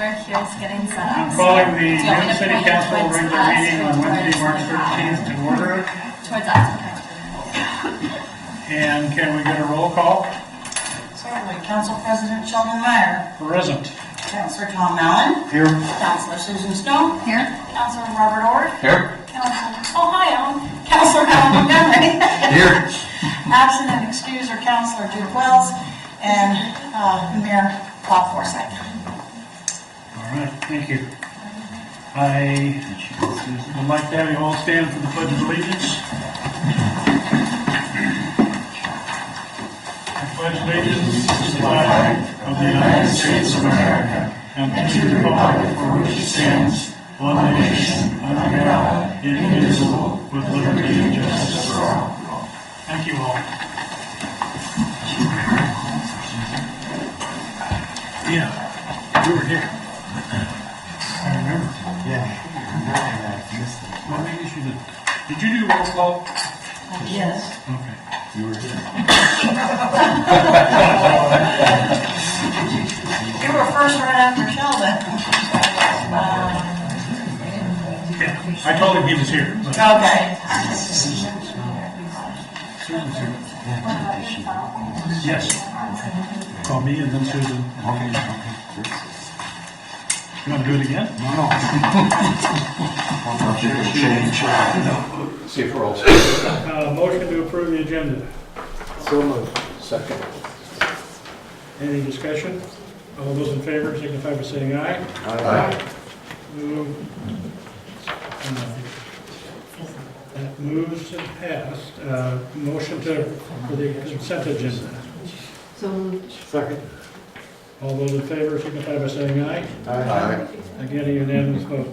we're here getting set up. I'm calling the Dune City Council regular meeting on Wednesday, March 13th to order. Towards us, okay. And can we get a roll call? Certainly. Council President Sheldon Meyer. Present. Councilor Tom Allen. Here. Councilor Susan Stone. Here. Councilor Robert Orr. Here. Councilor Alan Montgomery. Here. Absent and excused are Councilor Duke Wells and Mayor Bob Forsythe. All right, thank you. I would like to have you all stand for the Pledge of Allegiance. I pledge allegiance to the flag of the United States of America and to the republic for which it stands, one nation, under God, indivisible, with liberty and justice for all. Thank you all. Yeah, you were here. I remember. Yeah. Well, maybe you should have. Did you do roll call? Yes. Okay. You were here. You were first right after Sheldon. Yeah, I told him he was here. But Okay. Susan's here. Yes. Call me and then Susan. Okay. You want to do it again? No. Change. See if we're all set. Motion to approve the agenda. So moved. Second. Any discussion? All those in favor signify by saying aye. Aye. That moves and passed. Motion for the consent agenda. So moved. Second. All those in favor signify by saying aye. Aye. Again, a unanimous vote.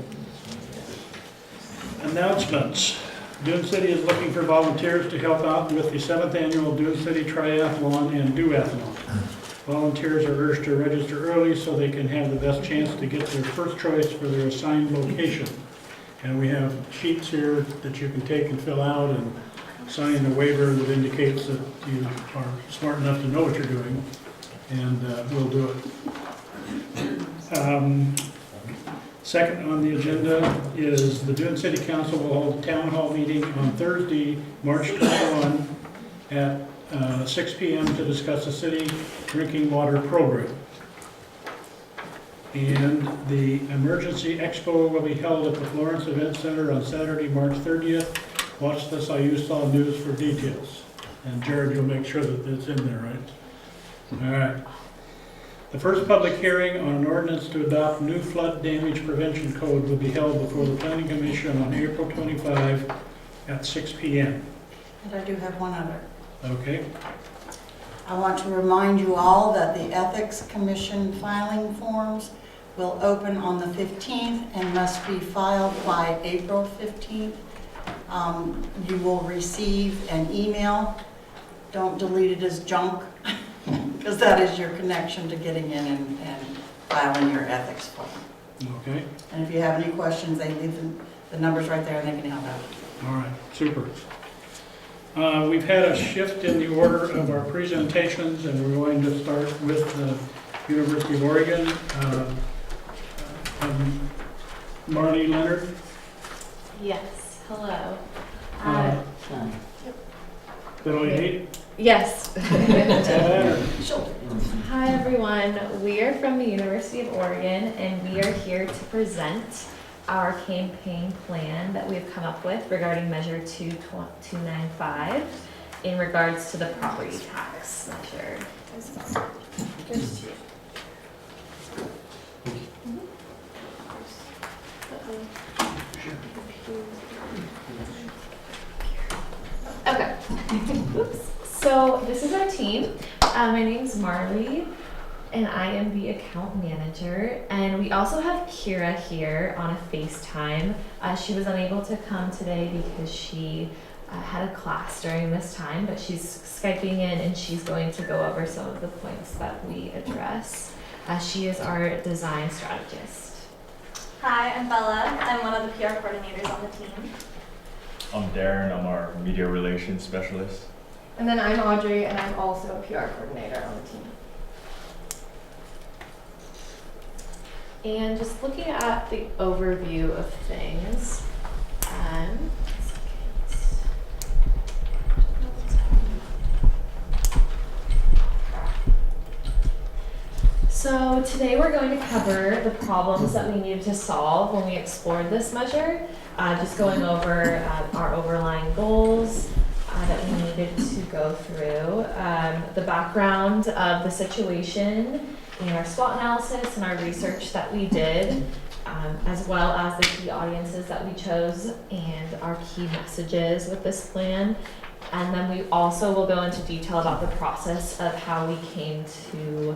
Announcements. Dune City is looking for volunteers to help out with the 7th annual Dune City Triathlon and Duathlon. Volunteers are urged to register early so they can have the best chance to get their first choice for their assigned location. And we have sheets here that you can take and fill out and sign a waiver that indicates that you are smart enough to know what you're doing, and we'll do it. Second on the agenda is the Dune City Council will hold a town hall meeting on Thursday, March 21 at 6 p.m. to discuss the city drinking water program. And the Emergency Expo will be held at the Florence Event Center on Saturday, March 30th. Watch the Siuslaw News for details. And Jared, you'll make sure that it's in there, right? All right. The first public hearing on an ordinance to adopt new flood damage prevention code will be held before the Planning Commission on April 25 at 6 p.m. And I do have one other. Okay? I want to remind you all that the Ethics Commission filing forms will open on the 15th and must be filed by April 15th. You will receive an email. Don't delete it as junk, because that is your connection to getting in and filing your ethics form. Okay. And if you have any questions, they leave the numbers right there and they can help out. All right. Super. We've had a shift in the order of our presentations, and we're going to start with the University of Oregon. Marnie Leonard. Yes, hello. Billy Yes. Sure. Hi everyone, we are from the University of Oregon and we are here to present our campaign plan that we've come up with regarding Measure 2295 in regards to the property tax measure. Okay. Oops. So this is our team. My name's Marley, and I am the account manager. And we also have Kira here on a FaceTime. She was unable to come today because she had a class during this time, but she's Skyping in and she's going to go over some of the points that we address. She is our design strategist. Hi, I'm Bella. I'm one of the PR coordinators on the team. I'm Darren, I'm our media relations specialist. And then I'm Audrey, and I'm also a PR coordinator on the team. And just looking at the overview of things. So today we're going to cover the problems that we needed to solve when we explored this measure, just going over our overlying goals that we needed to go through, the background of the situation, and our SWOT analysis and our research that we did, as well as the key audiences that we chose and our key messages with this plan. And then we also will go into detail about the process of how we came to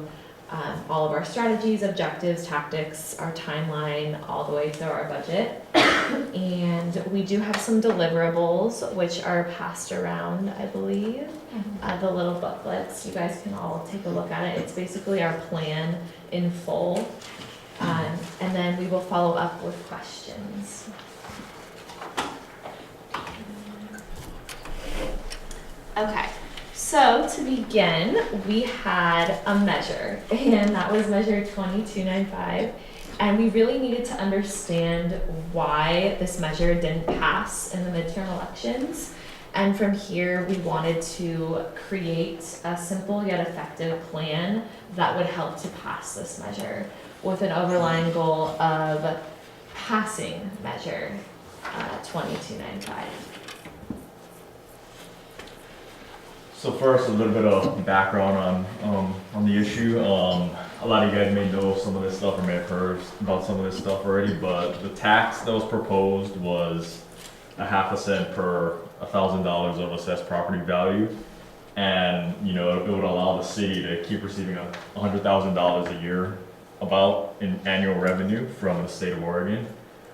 all of our strategies, objectives, tactics, our timeline, all the way through our budget. And we do have some deliverables, which are passed around, I believe. The little booklets, you guys can all take a look at it. It's basically our plan in full. And then we will follow up with questions. Okay. So to begin, we had a measure, and that was measure 2295, and we really needed to understand why this measure didn't pass in the midterm elections. And from here, we wanted to create a simple yet effective plan that would help to pass this measure with an overlying goal of passing measure 2295. So first, a little bit of background on the issue. A lot of you guys may know some of this stuff or may have heard about some of this stuff already, but the tax that was proposed was a ½ cent per $1,000 of assessed property value. And, you know, it would allow the city to keep receiving $100,000 a year about in annual revenue from the state of Oregon,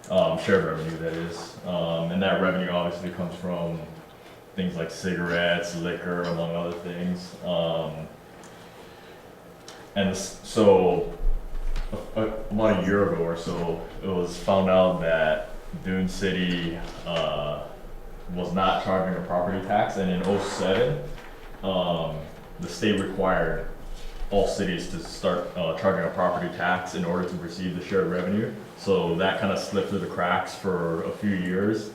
shared revenue that is. And that revenue obviously comes from things like cigarettes, liquor, among other things. And so about a year ago or so, it was found out that Dune City was not charging a property tax, and in 2007, the state required all cities to start charging a property tax in order to receive the shared revenue. So that kind of slipped through the cracks for a few years,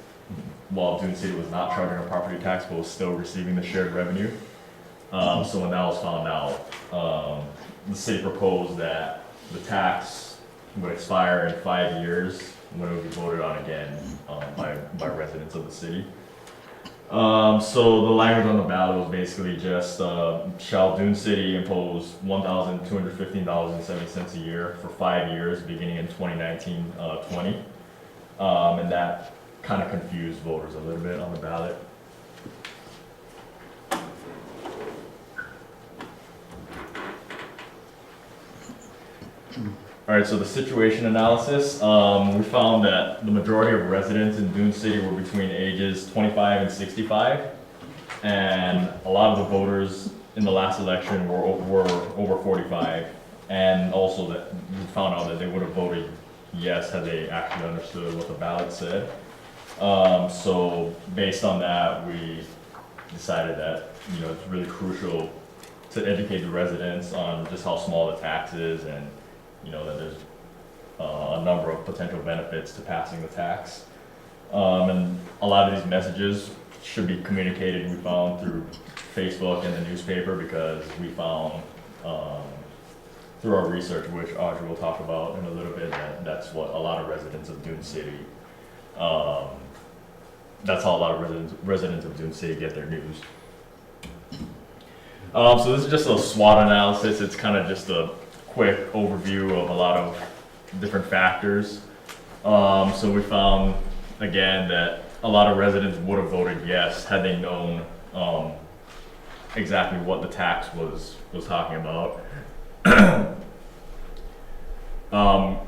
while Dune City was not charging a property tax but was still receiving the shared revenue. So when that was found out, the city proposed that the tax would expire in 5 years when it would be voted on again by residents of the city. So the language on the ballot was basically just, shall Dune City impose $1,215.70 a year for 5 years beginning in 2019-20. And that kind of confused voters a little bit on the ballot. All right, so the situation analysis, we found that the majority of residents in Dune City were between ages 25 and 65, and a lot of the voters in the last election were over 45, and also that we found out that they would have voted yes had they actually understood what the ballot said. So based on that, we decided that, you know, it's really crucial to educate the residents on just how small the tax is, and you know that there's a number of potential benefits to passing the tax. And a lot of these messages should be communicated, we found, through Facebook and the newspaper, because we found through our research, which Audrey will talk about in a little bit, that's what a lot of residents of Dune City, that's how a lot of residents of Dune City get their news. So this is just a SWOT analysis. It's kind of just a quick overview of a lot of different factors. So we found, again, that a lot of residents would have voted yes had they known exactly what the tax was talking about.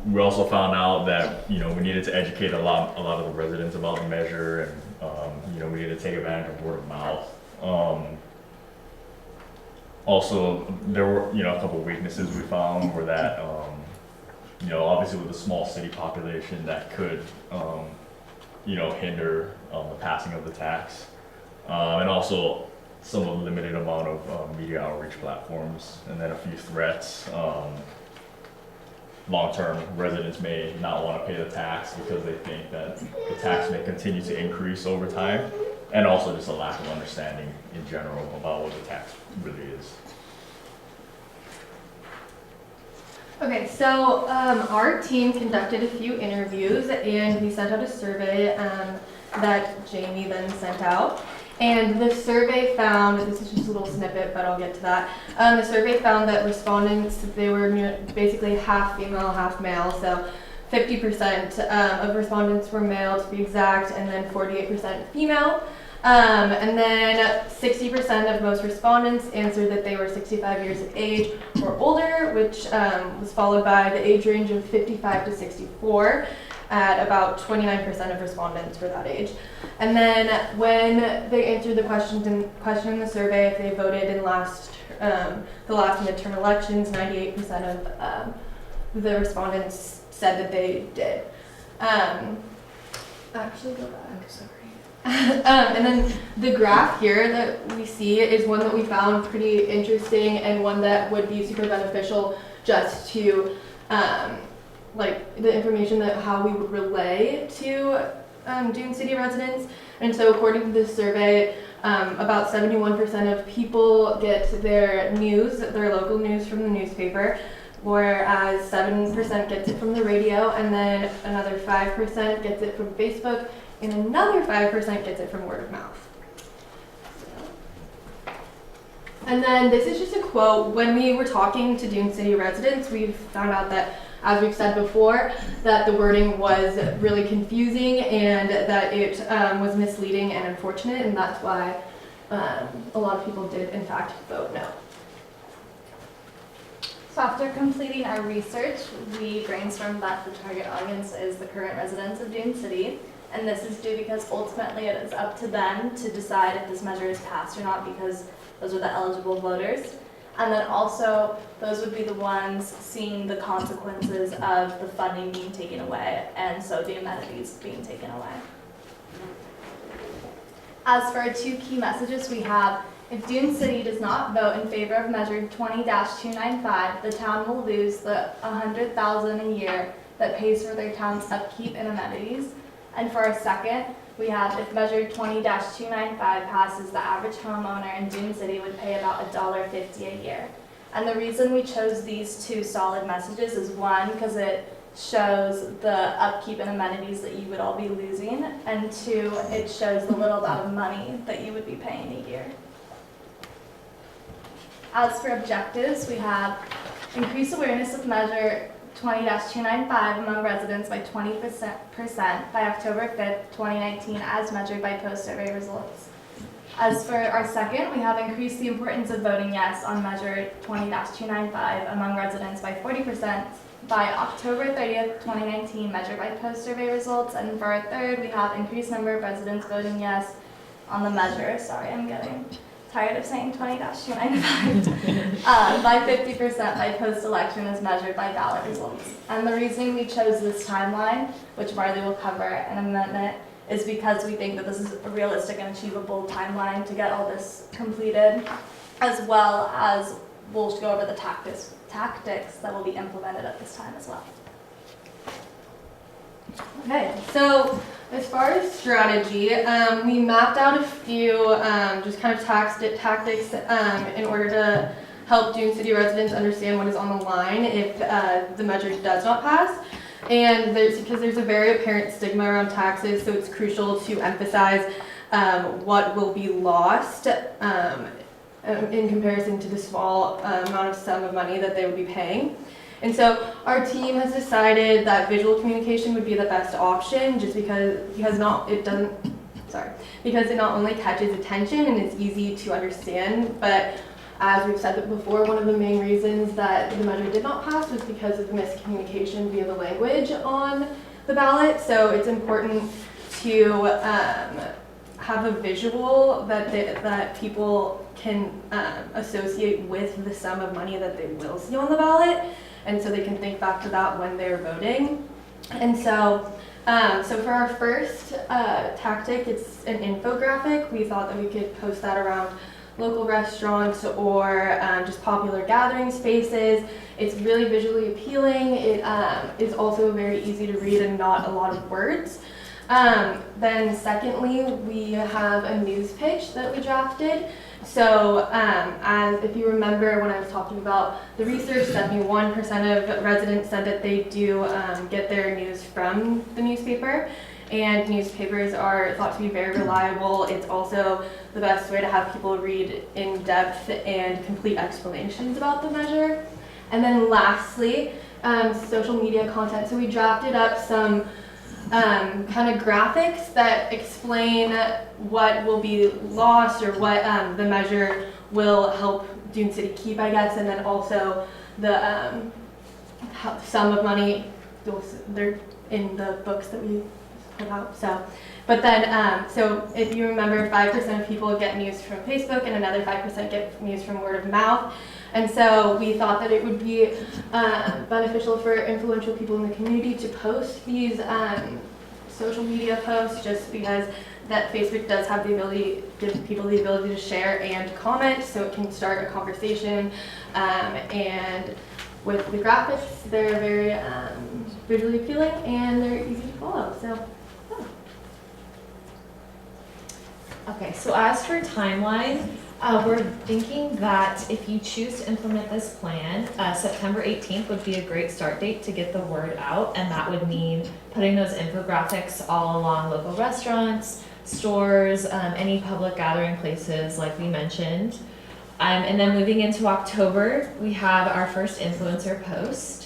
We also found out that, you know, we needed to educate a lot of the residents about the measure, and you know, we needed to take advantage of word of mouth. Also, there were, you know, a couple of weaknesses we found were that, you know, obviously with a small city population, that could, you know, hinder the passing of the tax, and also some of the limited amount of media outreach platforms, and then a few threats. long-term residents may not want to pay the tax because they think that the tax may continue to increase over time, and also just a lack of understanding in general about what the tax really is. Okay, so our team conducted a few interviews and we sent out a survey that Jamie then sent out. And the survey found, this is just a little snippet, but I'll get to that. The survey found that respondents, they were basically half female, half male. So 50% of respondents were male to be exact, and then 48% female. And then 60% of most respondents answered that they were 65 years of age or older, which was followed by the age range of 55 to 64 at about 29% of respondents for that age. And then when they answered the question in the survey, if they voted in the last midterm elections, 98% of the respondents said that they did. Actually, go back. Sorry. And then the graph here that we see is one that we found pretty interesting and one that would be super beneficial just to like the information that how we would relay to Dune City residents. And so according to this survey, about 71% of people get their news, their local news from the newspaper, whereas 7% gets it from the radio, and then another 5% gets it from Facebook, and another 5% gets it from word of mouth. And then this is just a quote. When we were talking to Dune City residents, we found out that, as we've said before, that the wording was really confusing and that it was misleading and unfortunate, and that's why a lot of people did, in fact, vote no. So after completing our research, we brainstormed that the target audience is the current residents of Dune City. And this is due because ultimately it is up to them to decide if this measure is passed or not, because those are the eligible voters. And then also, those would be the ones seeing the consequences of the funding being taken away, and so the amenities being taken away. As for our two key messages, we have, if Dune City does not vote in favor of Measure 20-295, the town will lose the $100,000 a year that pays for their town's upkeep and amenities. And for our second, we have, if Measure 20-295 passes, the average homeowner in Dune City would pay about $1.50 a year. And the reason we chose these two solid messages is, one, because it shows the upkeep and amenities that you would all be losing, and two, it shows the little amount of money that you would be paying a year. As for objectives, we have increase awareness of Measure 20-295 among residents by 20% by October 5th, 2019, as measured by post-survey results. As for our second, we have increased the importance of voting yes on Measure 20-295 among residents by 40% by October 30th, 2019, measured by post-survey results. And for our third, we have increased number of residents voting yes on the measure. Sorry, I'm getting tired of saying 20-295, by 50% by post-election as measured by ballot results. And the reason we chose this timeline, which Marley will cover in a minute, is because we think that this is a realistic and achievable timeline to get all this completed, as well as we'll go over the tactics that will be implemented at this time as well. Okay, so as far as strategy, we mapped out a few just kind of tactics in order to help Dune City residents understand what is on the line if the measure does not pass. And because there's a very apparent stigma around taxes, so it's crucial to emphasize what will be lost in comparison to the small amount of sum of money that they would be paying. And so our team has decided that visual communication would be the best option, just because it not only catches attention and it's easy to understand, but as we've said before, one of the main reasons that the measure did not pass was because of the miscommunication via the language on the ballot. So it's important to have a visual that people can associate with the sum of money that they will see on the ballot, and so they can think back to that when they're voting. And so for our first tactic, it's an infographic. We thought that we could post that around local restaurants or just popular gathering spaces. It's really visually appealing. It is also very easy to read and not a lot of words. Then secondly, we have a news pitch that we drafted. So as if you remember when I was talking about the research, 71% of residents said that they do get their news from the newspaper. And newspapers are thought to be very reliable. It's also the best way to have people read in-depth and complete explanations about the measure. And then lastly, social media content. So we drafted up some kind of graphics that explain what will be lost or what the measure will help Dune City keep, I guess, and then also the sum of money. They're in the books that we put out. So, but then, so if you remember, 5% of people get news from Facebook, and another 5% get news from word of mouth. And so we thought that it would be beneficial for influential people in the community to post these social media posts, just because that Facebook does have the ability, give people the ability to share and comment, so it can start a conversation. And with the graphics, they're very visually appealing and they're easy to follow. So. Okay, so as for timeline, we're thinking that if you choose to implement this plan, September 18th would be a great start date to get the word out, and that would mean putting those infographics all along local restaurants, stores, any public gathering places like we mentioned. And then moving into October, we have our first influencer post.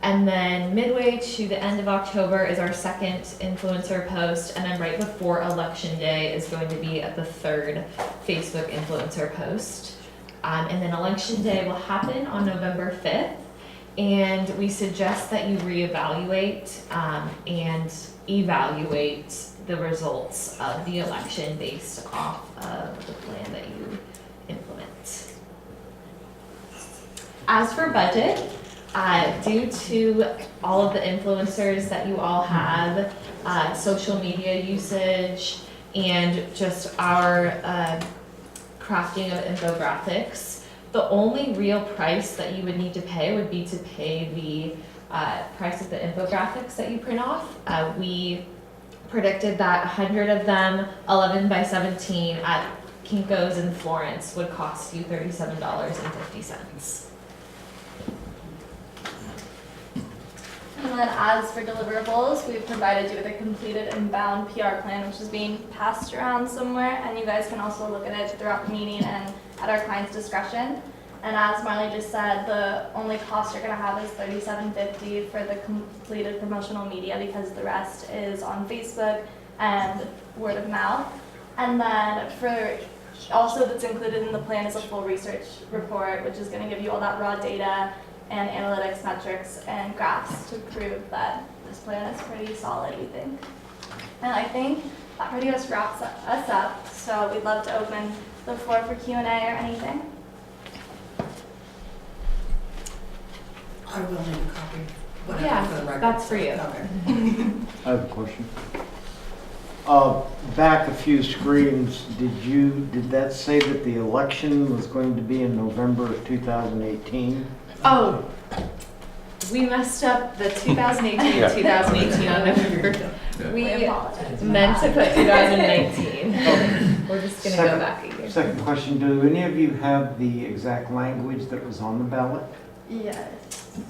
And then midway to the end of October is our second influencer post, and then right before Election Day is going to be at the third Facebook influencer post. And then Election Day will happen on November 5th, and we suggest that you reevaluate and evaluate the results of the election based off of the plan that you implement. As for budget, due to all of the influencers that you all have, social media usage, and just our crafting of infographics, the only real price that you would need to pay would be to pay the price of the infographics that you print off. We predicted that 100 of them, 11 by 17 at Kinko's in Florence would cost you $37.50. And then as for deliverables, we've provided you with a completed inbound PR plan, which is being passed around somewhere, and you guys can also look at it throughout the meeting and at our client's discretion. And as Marley just said, the only cost you're gonna have is $37.50 for the completed promotional media, because the rest is on Facebook and word of mouth. And then for, also that's included in the plan is a full research report, which is gonna give you all that raw data and analytics, metrics, and graphs to prove that this plan is pretty solid, we think. And I think that pretty much wraps us up, so we'd love to open the floor for Q&A or anything. I will need a copy. Whatever Yeah, for the record. that's for you. Okay. I have a question. Back a few screens, did that say that the election was going to be in November of 2018? Oh, we messed up the 2018 Yeah. 2018 on November. We We apologize. meant to put 2019. We're just gonna go Second- back a year. Second question, do any of you have the exact language that was on the ballot? Yes.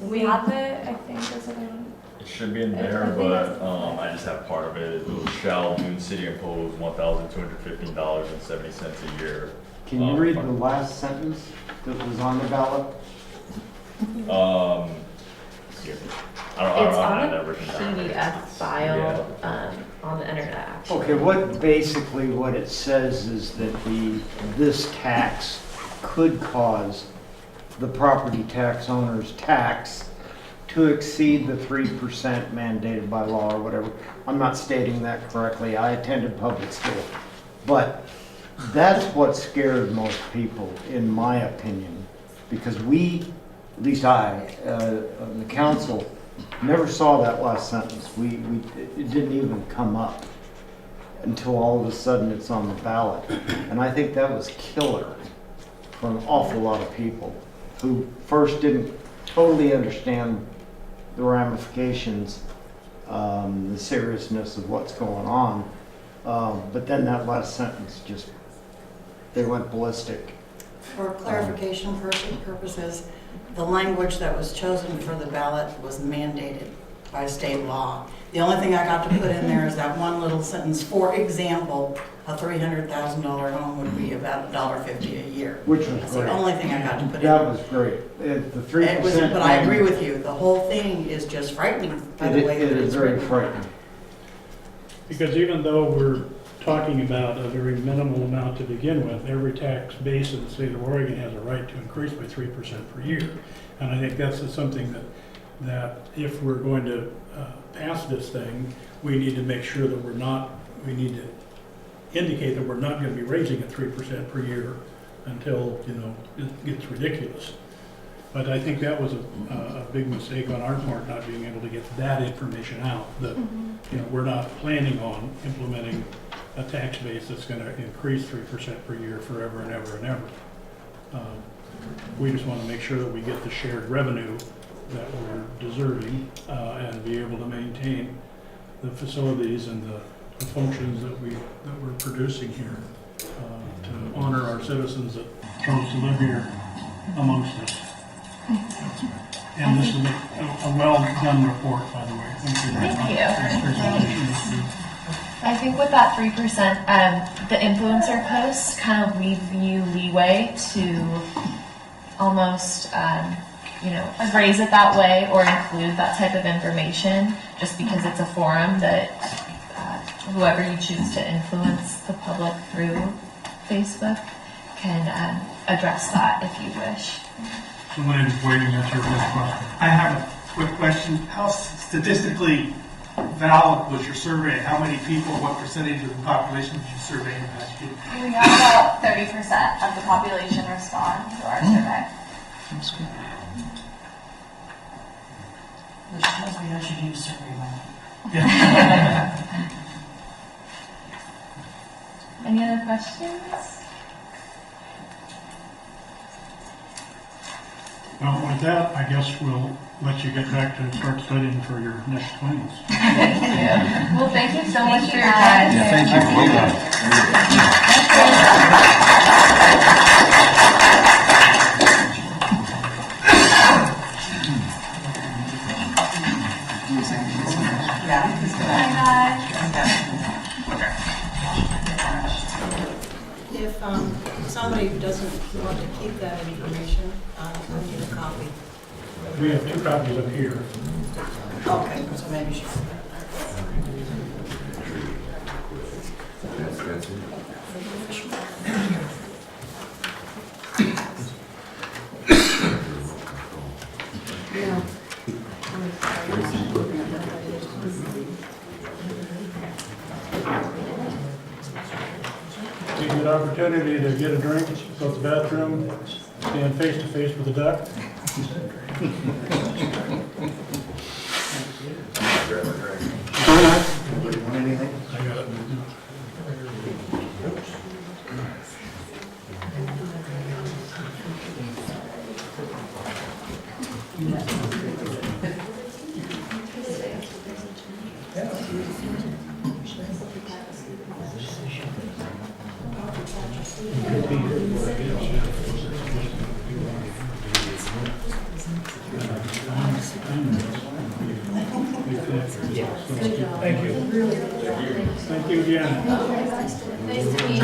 We have it, I think, or something. It should be in there, but I just have part of it. It was shall Dune City impose $1,215.70 a year. Can you read the last sentence that was on the ballot? Here. I It's don't on have a that written down. PDF file on the internet, actually. Okay, basically what it says is that this tax could cause the property tax owner's tax to exceed the 3% mandated by law or whatever. I'm not stating that correctly. I attended public school. But that's what scared most people, in my opinion, because we, at least I, the council, never saw that last sentence. It didn't even come up until all of a sudden it's on the ballot. And I think that was killer. for an awful lot of people who first didn't totally understand the ramifications, the seriousness of what's going on. But then that last sentence just, they went ballistic. For clarification purposes, the language that was chosen for the ballot was mandated by state law. The only thing I got to put in there is that one little sentence, for example, a $300,000 home would be about $1.50 a year. Which was That's the great. only thing I got to put in. That was great. The 3%. But I agree with you, the whole thing is just frightening by the way It that is it's very written. frightening. Because even though we're talking about a very minimal amount to begin with, every tax base in the state of Oregon has a right to increase by 3% per year. And I think that's something that if we're going to pass this thing, we need to make sure that we need to indicate that we're not going to be raising it 3% per year until, it gets ridiculous. But I think that was a big mistake on our part, not being able to get that information out, that, we're not planning on implementing a tax base that's going to increase 3% per year forever and ever and ever. We just want to make sure that we get the shared revenue that we're deserving and be able to maintain the facilities and the functions that we're producing here to honor our citizens that chose to live here amongst us. And this is a well-done report, by the way. Thank you very much. Thank you. Presentation. I think with that 3%, the influencer posts kind of leave you leeway to almost, phrase it that way or include that type of information just because it's a forum that whoever you choose to influence the public through Facebook can address that if you wish. So Lynn, waiting at your first question. I have a quick question. How statistically valid was your survey? How many people, what percentage of the population did you survey in the past year? We have about 30% of the population respond to our survey. Which tells me I should use survey money. Any other questions? Well, with that, I guess we'll let you get back to start studying for your next claims. Thank you. Well, thank you so much for your time. Thank you. Well done. If somebody doesn't want to keep that information, I need a copy. We have 2 copies up here. Okay, so maybe she. Take an opportunity to get a drink, go to the bathroom, stand face to face with a duck. I got it. Thank you. Thank you again. Nice to meet you.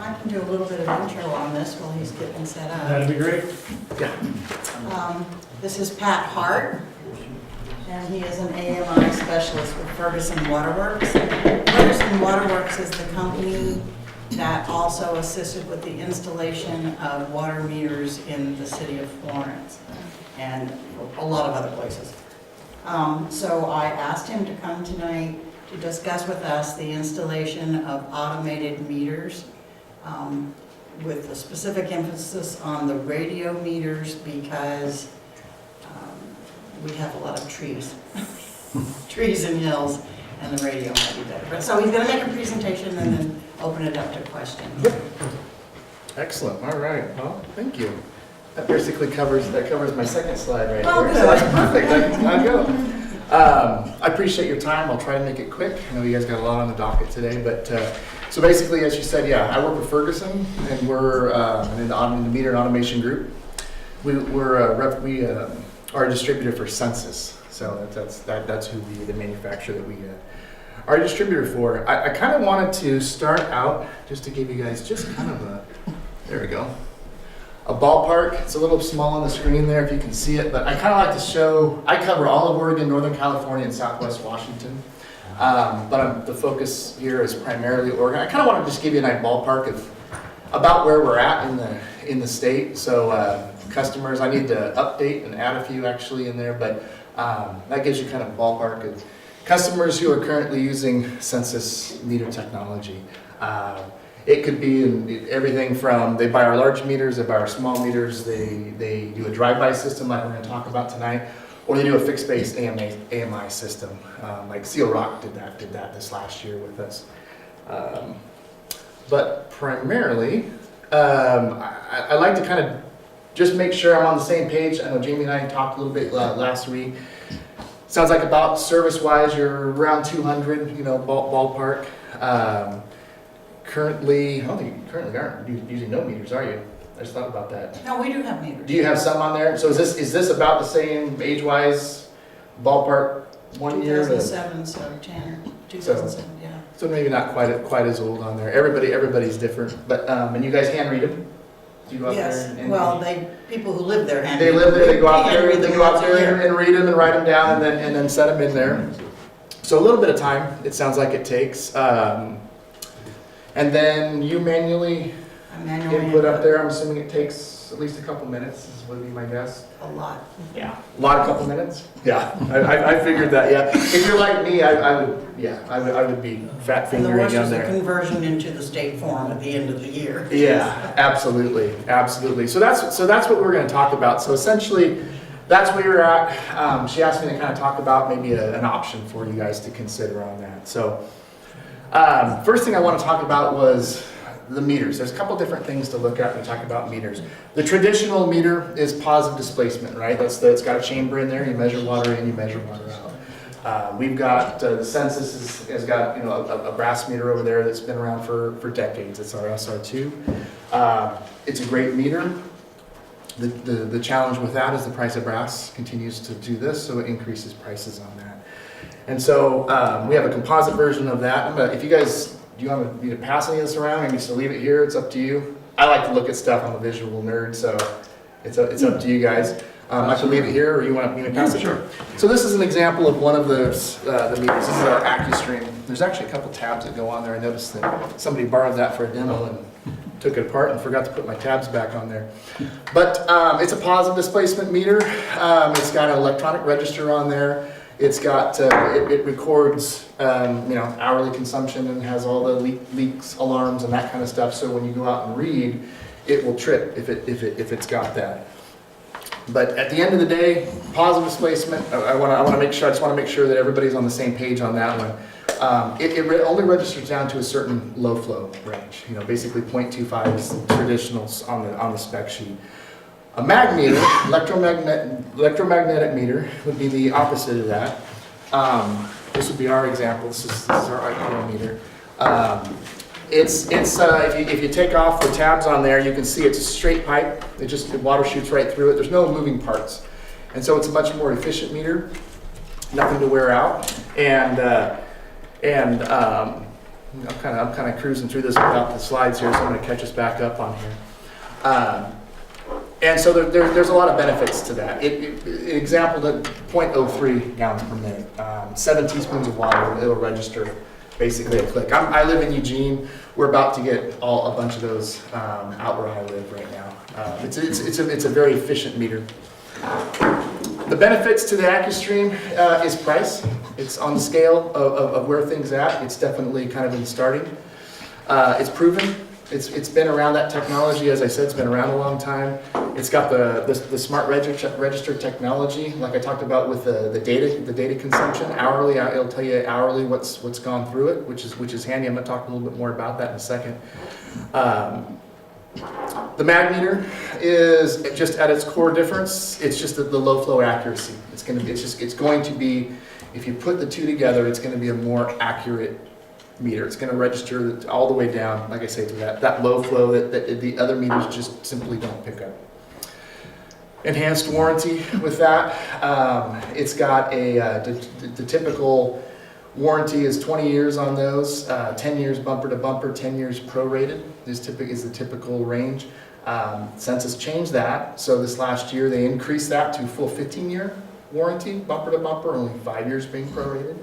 I can do a little bit of intro on this while he's getting set up. That'd be great. This is Pat Hart, and he is an AMI specialist with Ferguson Waterworks. Ferguson Waterworks is the company that also assisted with the installation of water meters in the city of Florence. and a lot of other places. So I asked him to come tonight to discuss with us the installation of automated meters, with a specific emphasis on the radio meters, because we have a lot of trees, trees and hills, and the radio might be better. But so he's going to make a presentation and then open it up to questions. Excellent, all right, well, thank you. That basically covers my second slide right Oh, there. good. So that's perfect, I'll go. I appreciate your time, I'll try to make it quick. I know you guys got a lot on the docket today, but, so basically, as you said, yeah, I work with Ferguson, and we're in the meter and automation group. We are a distributor for Census, so that's who the manufacturer that we are a distributor for. I kind of wanted to start out, just to give you guys just kind of a, there we go, a ballpark. It's a little small on the screen there if you can see it, but I kind of like to show, I cover all of Oregon, Northern California, and Southwest Washington. But the focus here is primarily Oregon. I kind of want to just give you a ballpark of about where we're at in the state. So customers, I need to update and add a few actually in there, but that gives you kind of ballpark of customers who are currently using Census meter technology. It could be everything from they buy our large meters, they buy our small meters, they do a drive-by system like we're going to talk about tonight, or they do a fixed-base AMI system. Like Seal Rock did that this last year with us. But primarily, I like to kind of just make sure I'm on the same page. I know Jamie and I talked a little bit last week. Sounds like about service-wise, you're around 200, ballpark. Currently, I don't think you currently aren't using no meters, are you? I just thought about that. No, we do have meters. Do you have some on there? So is this about the same age-wise ballpark? 1 year? 2007, so 10, 2007, yeah. So maybe not quite as old on there. Everybody's different, but and you guys hand read them? Do you go out Yes, there and well, people who live there hand they live there. They go out there. hand They read go out them once a there year. and read them and write them down, and then set them in there. So a little bit of time. It sounds like it takes. And then you manually I manually input up there. I'm assuming it takes at least a couple minutes. Would be my guess. a lot. Yeah, a couple minutes. Yeah, I figured that. Yeah, if you're like me, I would be fat And the fingering worst down is the there. conversion into the state form at the end of the year. Yeah, absolutely. So that's what we're going to talk about. So essentially, that's where you're at. She asked me to kind of talk about maybe an option for you guys to consider on that. So first thing I want to talk about was the meters. There's a couple different things to look at when we talk about meters. The traditional meter is positive displacement, right? It's got a chamber in there. You measure water in, you measure water out. We've got the Census has got a brass meter over there that's been around for decades. It's our SR2. It's a great meter. The challenge with that is the price of brass continues to do this, so it increases prices on that. And so we have a composite version of that. If you guys, do you want me to pass any of this around? Maybe just leave it here. It's up to you. I like to look at stuff. I'm a visual nerd, so it's up to you guys. I can leave it here, or you want me to pass it? Sure. So this is an example of one of the meters. This is our AccuStream. There's actually a couple tabs that go on there. I noticed that somebody borrowed that for a demo and took it apart and forgot to put my tabs back on there. But it's a positive displacement meter. It's got an electronic register on there. It's got, it records, hourly consumption and has all the leaks, alarms, and that kind of stuff. So when you go out and read, it will trip if it's got that. But at the end of the day, positive displacement. I just want to make sure that everybody's on the same page on that one. It only registers down to a certain low flow range. Basically 0.25 is traditional on the spec sheet. A mag meter, electromagnetic meter, would be the opposite of that. This would be our example. This is our IPO meter. If you take off the tabs on there, you can see it's a straight pipe. The water shoots right through it. There's no moving parts, and so it's a much more efficient meter. Nothing to wear out, and I'm kind of cruising through this without the slides here, so I'm going to catch us back up on here. And so there's a lot of benefits to that. Example, the 0.03 gallons per minute, 7 teaspoons of water, it'll register basically a click. I live in Eugene. We're about to get a bunch of those out where I live right now. It's a very efficient meter. The benefits to the AccuStream is price. It's on the scale of where things at. It's definitely kind of in starting. It's proven. It's been around, that technology, as I said, it's been around a long time. It's got the smart register technology, like I talked about with the data consumption hourly. It'll tell you hourly what's gone through it, which is handy. I'm going to talk a little bit more about that in a second. The mag meter is just at its core difference. It's just the low flow accuracy. It's going to be, if you put the two together, it's going to be a more accurate meter. It's going to register all the way down, like I say, to that low flow that the other meters just simply don't pick up. Enhanced warranty with that. It's got the typical warranty is 20 years on those, 10 years bumper to bumper, 10 years prorated is the typical range. Census changed that, so this last year they increased that to full 15-year warranty, bumper to bumper, only 5 years being prorated.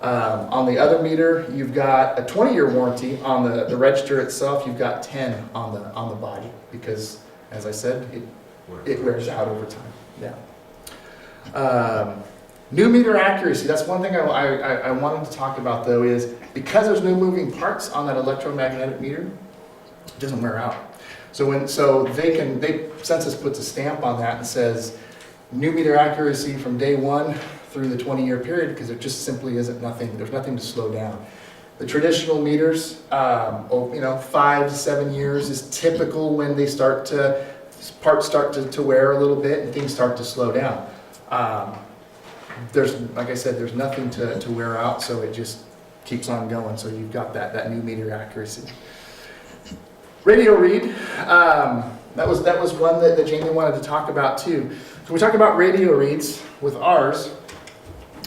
On the other meter, you've got a 20-year warranty on the register itself. You've got 10 on the body because, as I said, it wears out over time. Yeah. New meter accuracy. That's one thing I wanted to talk about though, is because there's no moving parts on that electromagnetic meter, it doesn't wear out. Census puts a stamp on that and says new meter accuracy from day one through the 20-year period, because there just simply isn't nothing. There's nothing to slow down. The traditional meters, 5 to 7 years is typical when they parts start to wear a little bit and things start to slow down. Like I said, there's nothing to wear out, so it just keeps on going. So you've got that new meter accuracy. Radio read, that was one that Jamie wanted to talk about too. So we talk about radio reads with ours.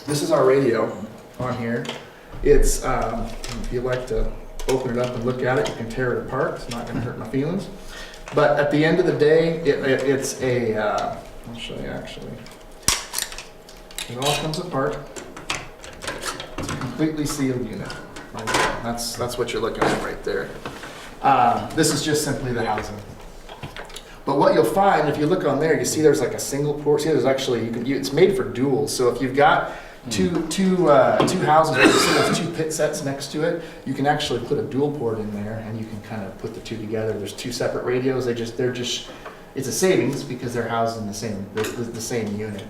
This is our radio on here. It's, if you like to open it up and look at it, you can tear it apart. It's not going to hurt my feelings. But at the end of the day, it's a, I'll show you actually. It all comes apart. It's a completely sealed unit. That's what you're looking at right there. This is just simply the housing. But what you'll find, if you look on there, you see there's like a single port. See, there's actually, it's made for duals. So if you've got two houses, you see there's 2 pit sets next to it, you can actually put a dual port in there and you can kind of put the two together. There's 2 separate radios. It's a savings because they're housed in the same unit.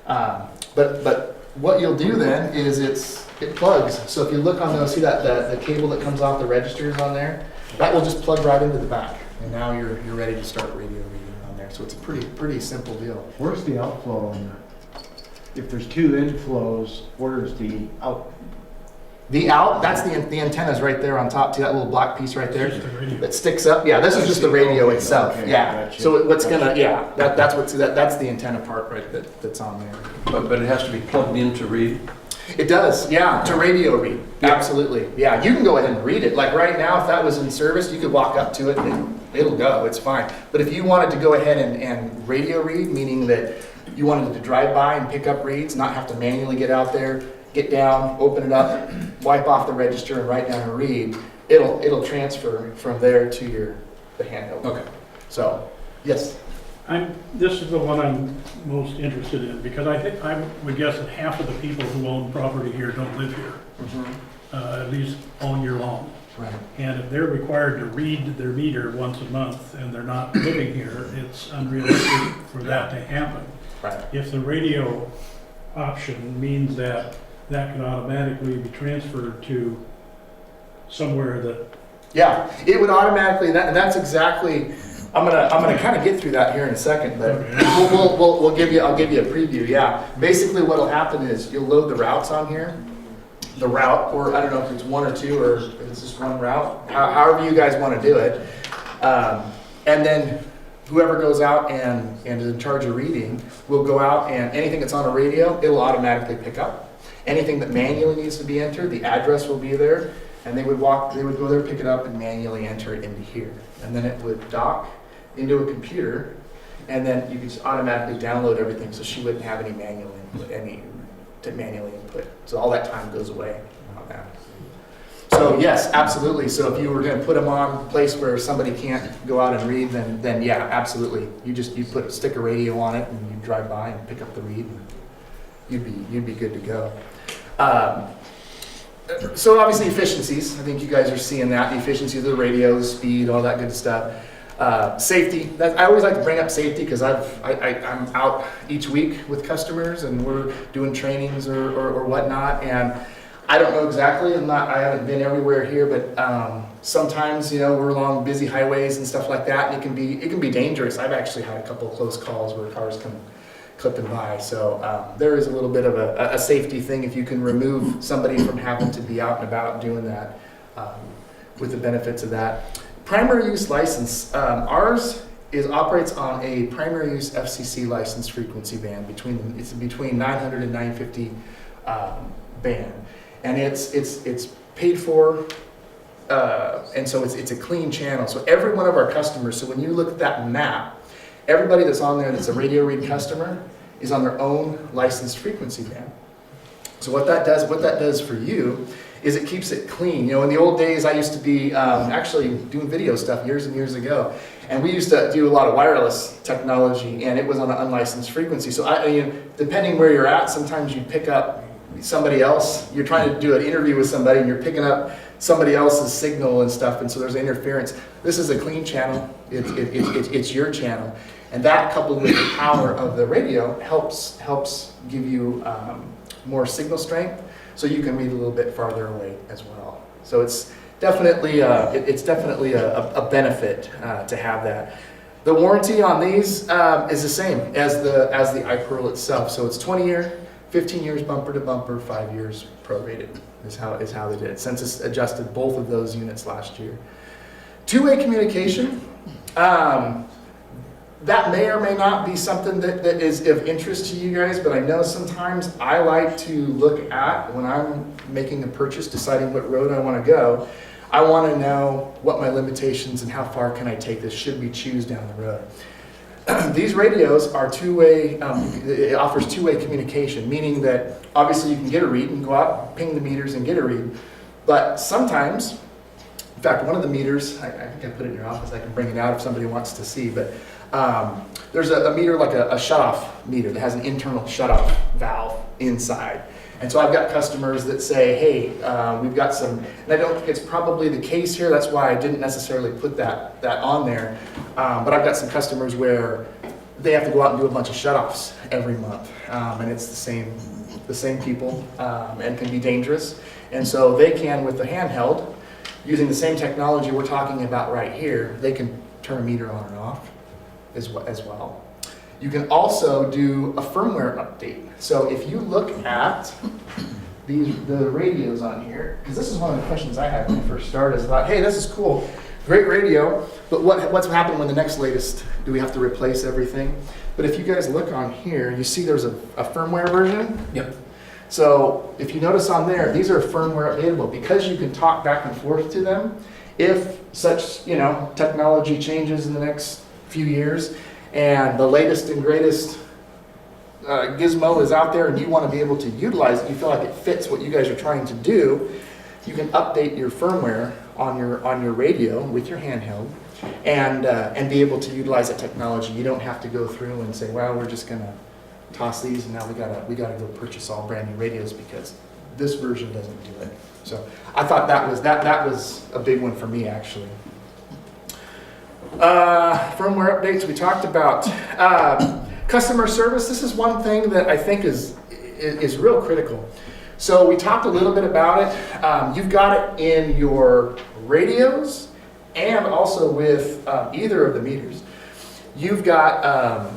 But what you'll do then is it plugs. So if you look on those, see that the cable that comes off the registers on there, that will just plug right into the back, and now you're ready to start radio reading on there. So it's a pretty simple deal. Where's the outflow on that? If there's 2 inflows, where's the out? The out, that's the antenna's right there on top. See that little black piece right there Just the radio. that sticks up? Yeah, this is just the radio itself. Okay, Yeah. gotcha. So that's the antenna part right that's on there. But it has to be plugged in to read? It does, yeah, to radio read. Absolutely. Yeah, you can go ahead and read it. Like right now, if that was in service, you could walk up to it and it'll go, it's fine. But if you wanted to go ahead and radio read, meaning that you wanted to drive by and pick up reads, not have to manually get out there, get down, open it up, wipe off the register and write down a read, it'll transfer from there to the handheld. Okay. So, yes. This is the one I'm most interested in, because I would guess that half of the people who own property here don't live here, at least all year long. Right. And if they're required to read their meter once a month and they're not living here, it's unrealistic for that to happen. Right. If the radio option means that can automatically be transferred to somewhere that. Yeah, it would automatically, that's exactly, I'm gonna kind of get through that here in a second, but I'll give you a preview. Yeah, basically what'll happen is you'll load the routes on here, the route, or I don't know if it's 1 or 2 or if it's just one route, however you guys want to do it, and then whoever goes out and is in charge of reading will go out, and anything that's on a radio, it'll automatically pick up. Anything that manually needs to be entered, the address will be there, and they would go there, pick it up, and manually enter it into here. And then it would dock into a computer, and then you could just automatically download everything, so she wouldn't have any manual input, to manually input. So all that time goes away on that. So yes, absolutely. So if you were gonna put them on a place where somebody can't go out and read, then yeah, absolutely. You stick a radio on it and you drive by and pick up the read, and you'd be good to go. So obviously efficiencies, I think you guys are seeing that, the efficiency of the radio, the speed, all that good stuff. Safety, I always like to bring up safety because I'm out each week with customers and we're doing trainings or whatnot, and I don't know exactly, I haven't been everywhere here, but sometimes, we're along busy highways and stuff like that, and it can be dangerous. I've actually had a couple of close calls where cars come clipping by, so there is a little bit of a safety thing if you can remove somebody from having to be out and about doing that, with the benefits of that. Primary use license, ours operates on a primary use FCC license frequency band between 900 and 950 band, and it's paid for, and so it's a clean channel. So every one of our customers, so when you look at that map, everybody that's on there that's a radio read customer is on their own licensed frequency band. So what that does for you is it keeps it clean. In the old days, I used to be actually doing video stuff years and years ago, and we used to do a lot of wireless technology, and it was on an unlicensed frequency. So depending where you're at, sometimes you pick up somebody else. You're trying to do an interview with somebody, and you're picking up somebody else's signal and stuff, and so there's interference. This is a clean channel. It's your channel, and that coupled with the power of the radio helps give you more signal strength, so you can read a little bit farther away as well. So it's definitely a benefit to have that. The warranty on these is the same as the iPearl itself. So it's 20-year, 15 years bumper to bumper, 5 years prorated is how they did it. Census adjusted both of those units last year. Two-way communication. That may or may not be something that is of interest to you guys, but I know sometimes I like to look at, when I'm making a purchase, deciding what road I want to go, I want to know what my limitations and how far can I take this should we choose down the road. These radios are two-way, it offers two-way communication, meaning that obviously you can get a read and go out, ping the meters and get a read, but sometimes, in fact, one of the meters, I think I put it in your office, I can bring it out if somebody wants to see, but there's a meter like a shutoff meter that has an internal shutoff valve inside. And so I've got customers that say, hey, we've got some, and I don't think it's probably the case here, that's why I didn't necessarily put that on there, but I've got some customers where they have to go out and do a bunch of shutoffs every month, and it's the same people, and can be dangerous. And so they can, with the handheld, using the same technology we're talking about right here, they can turn a meter on and off as well. You can also do a firmware update. So if you look at the radios on here, because this is one of the questions I had when I first started, is about, hey, this is cool, great radio, but what's happening when the next latest? Do we have to replace everything? But if you guys look on here, you see there's a firmware version. Yep. So if you notice on there, these are firmware updatable because you can talk back and forth to them. If such, technology changes in the next few years and the latest and greatest gizmo is out there and you want to be able to utilize it, you feel like it fits what you guys are trying to do, you can update your firmware on your radio with your handheld and be able to utilize that technology. You don't have to go through and say, well, we're just gonna toss these and now we gotta go purchase all brand new radios because this version doesn't do it. So I thought that was a big one for me actually. Firmware updates we talked about. Customer service, this is one thing that I think is real critical. So we talked a little bit about it. You've got it in your radios and also with either of the meters. You've got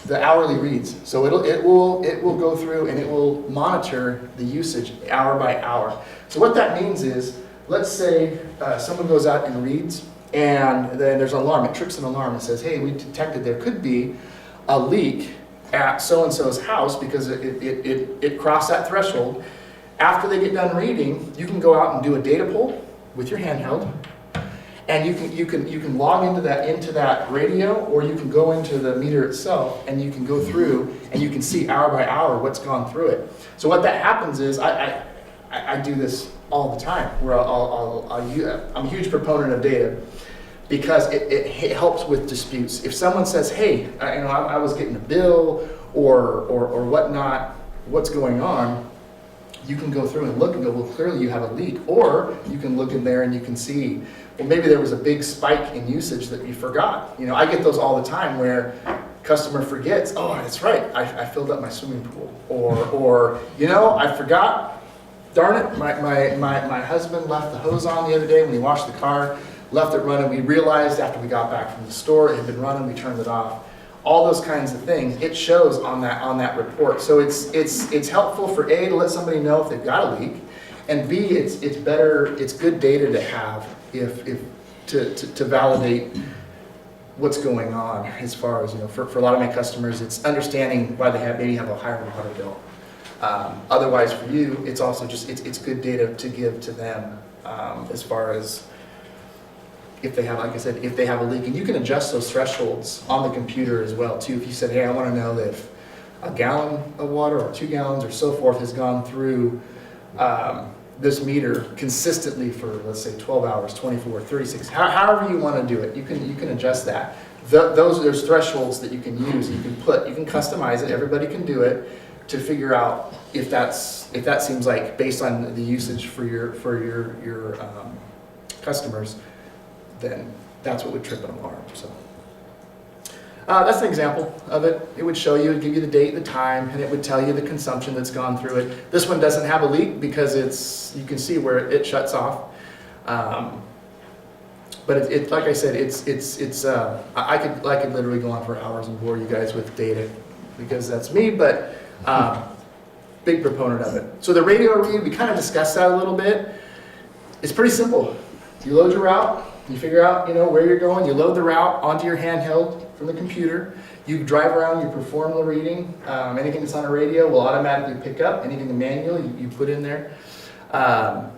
the hourly reads. So it will go through and it will monitor the usage hour by hour. So what that means is, let's say someone goes out and reads and then there's an alarm, it trips an alarm and says, hey, we detected there could be a leak at so-and-so's house because it crossed that threshold. After they get done reading, you can go out and do a data pull with your handheld, and you can log into that radio, or you can go into the meter itself, and you can go through and you can see hour by hour what's gone through it. So what that happens is, I I do this all the time, where I'm a huge proponent of data, because it helps with disputes. If someone says, hey, I was getting a bill or whatnot, what's going on, you can go through and look and go, well, clearly you have a leak. Or you can look in there and you can see, well, maybe there was a big spike in usage that you forgot. I get those all the time where customer forgets, oh, that's right, I filled up my swimming pool. Or I forgot, darn it, my husband left the hose on the other day when he washed the car, left it running. We realized after we got back from the store, it had been running, we turned it off. All those kinds of things, it shows on that report. So it's helpful for A, to let somebody know if they've got a leak, and B, it's good data to have to validate what's going on, as far as, for a lot of my customers, it's understanding why they maybe have a higher water bill. Otherwise for you, it's also just, it's good data to give to them, as far as if they have, like I said, if they have a leak. And you can adjust those thresholds on the computer as well too. If you said, hey, I want to know that if a gallon of water or 2 gallons or so forth has gone through this meter consistently for, let's say, 12 hours, 24, 36, however you want to do it, you can adjust that. There's thresholds that you can use. You can customize it. Everybody can do it to figure out if that seems like, based on the usage for your customers, then that's what would trip an alarm. So that's an example of it. It would show you, it would give you the date, the time, and it would tell you the consumption that's gone through it. This one doesn't have a leak because you can see where it shuts off. But it like I said, I could literally go on for hours and bore you guys with data, because that's me, but big proponent of it. So the radio read, we kind of discussed that a little bit. It's pretty simple. You load your route, you figure out where you're going, you load the route onto your handheld from the computer, you drive around, you perform the reading. Anything that's on a radio will automatically pick up. Anything manual, you put in there. And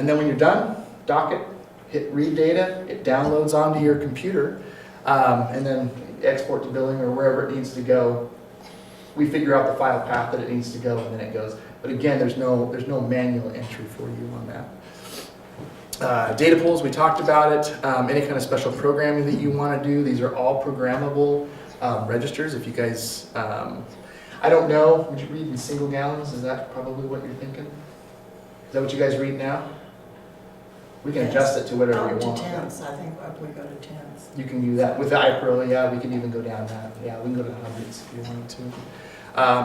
then when you're done, dock it, hit read data, it downloads onto your computer, and then export to billing or wherever it needs to go. We figure out the file path that it needs to go, and then it goes. But again, there's no manual entry for you on that. Data pools, we talked about it. Any kind of special programming that you want to do, these are all programmable registers. If you guys, I don't know, would you read in single gallons? Is that probably what you're thinking? Is that what you guys read now? We can adjust it to whatever you want. To tenths, I think we go to tenths. You can do that. With the iPro, yeah, we can even go down that. Yeah, we can go to hundreds if you wanted to.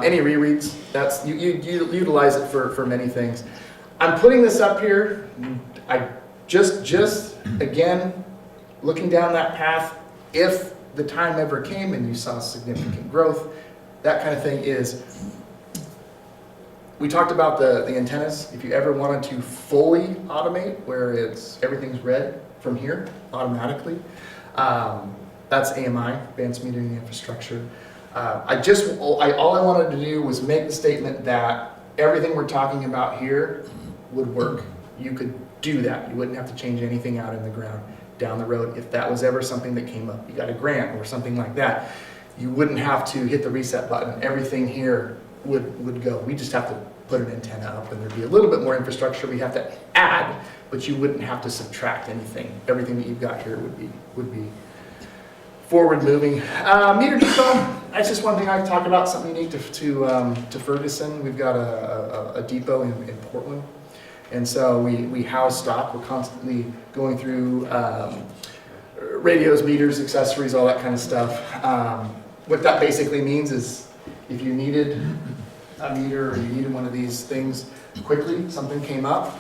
Any rereads, that's you utilize it for many things. I'm putting this up here. I just again, looking down that path, if the time ever came and you saw significant growth, that kind of thing is, we talked about the antennas. If you ever wanted to fully automate, where everything's read from here automatically, that's AMI, Advanced Metering Infrastructure. All I wanted to do was make the statement that everything we're talking about here would work. You could do that. You wouldn't have to change anything out in the ground down the road. If that was ever something that came up, you got a grant or something like that, you wouldn't have to hit the reset button. Everything here would go. We just have to put an antenna up, and there'd be a little bit more infrastructure we have to add, but you wouldn't have to subtract anything. Everything that you've got here would be forward moving. Meter depot, that's just one thing I can talk about, something unique to Ferguson. We've got a depot in Portland. And so we house stock. We're constantly going through radios, meters, accessories, all that kind of stuff. What that basically means is if you needed a meter or you needed one of these things quickly, something came up,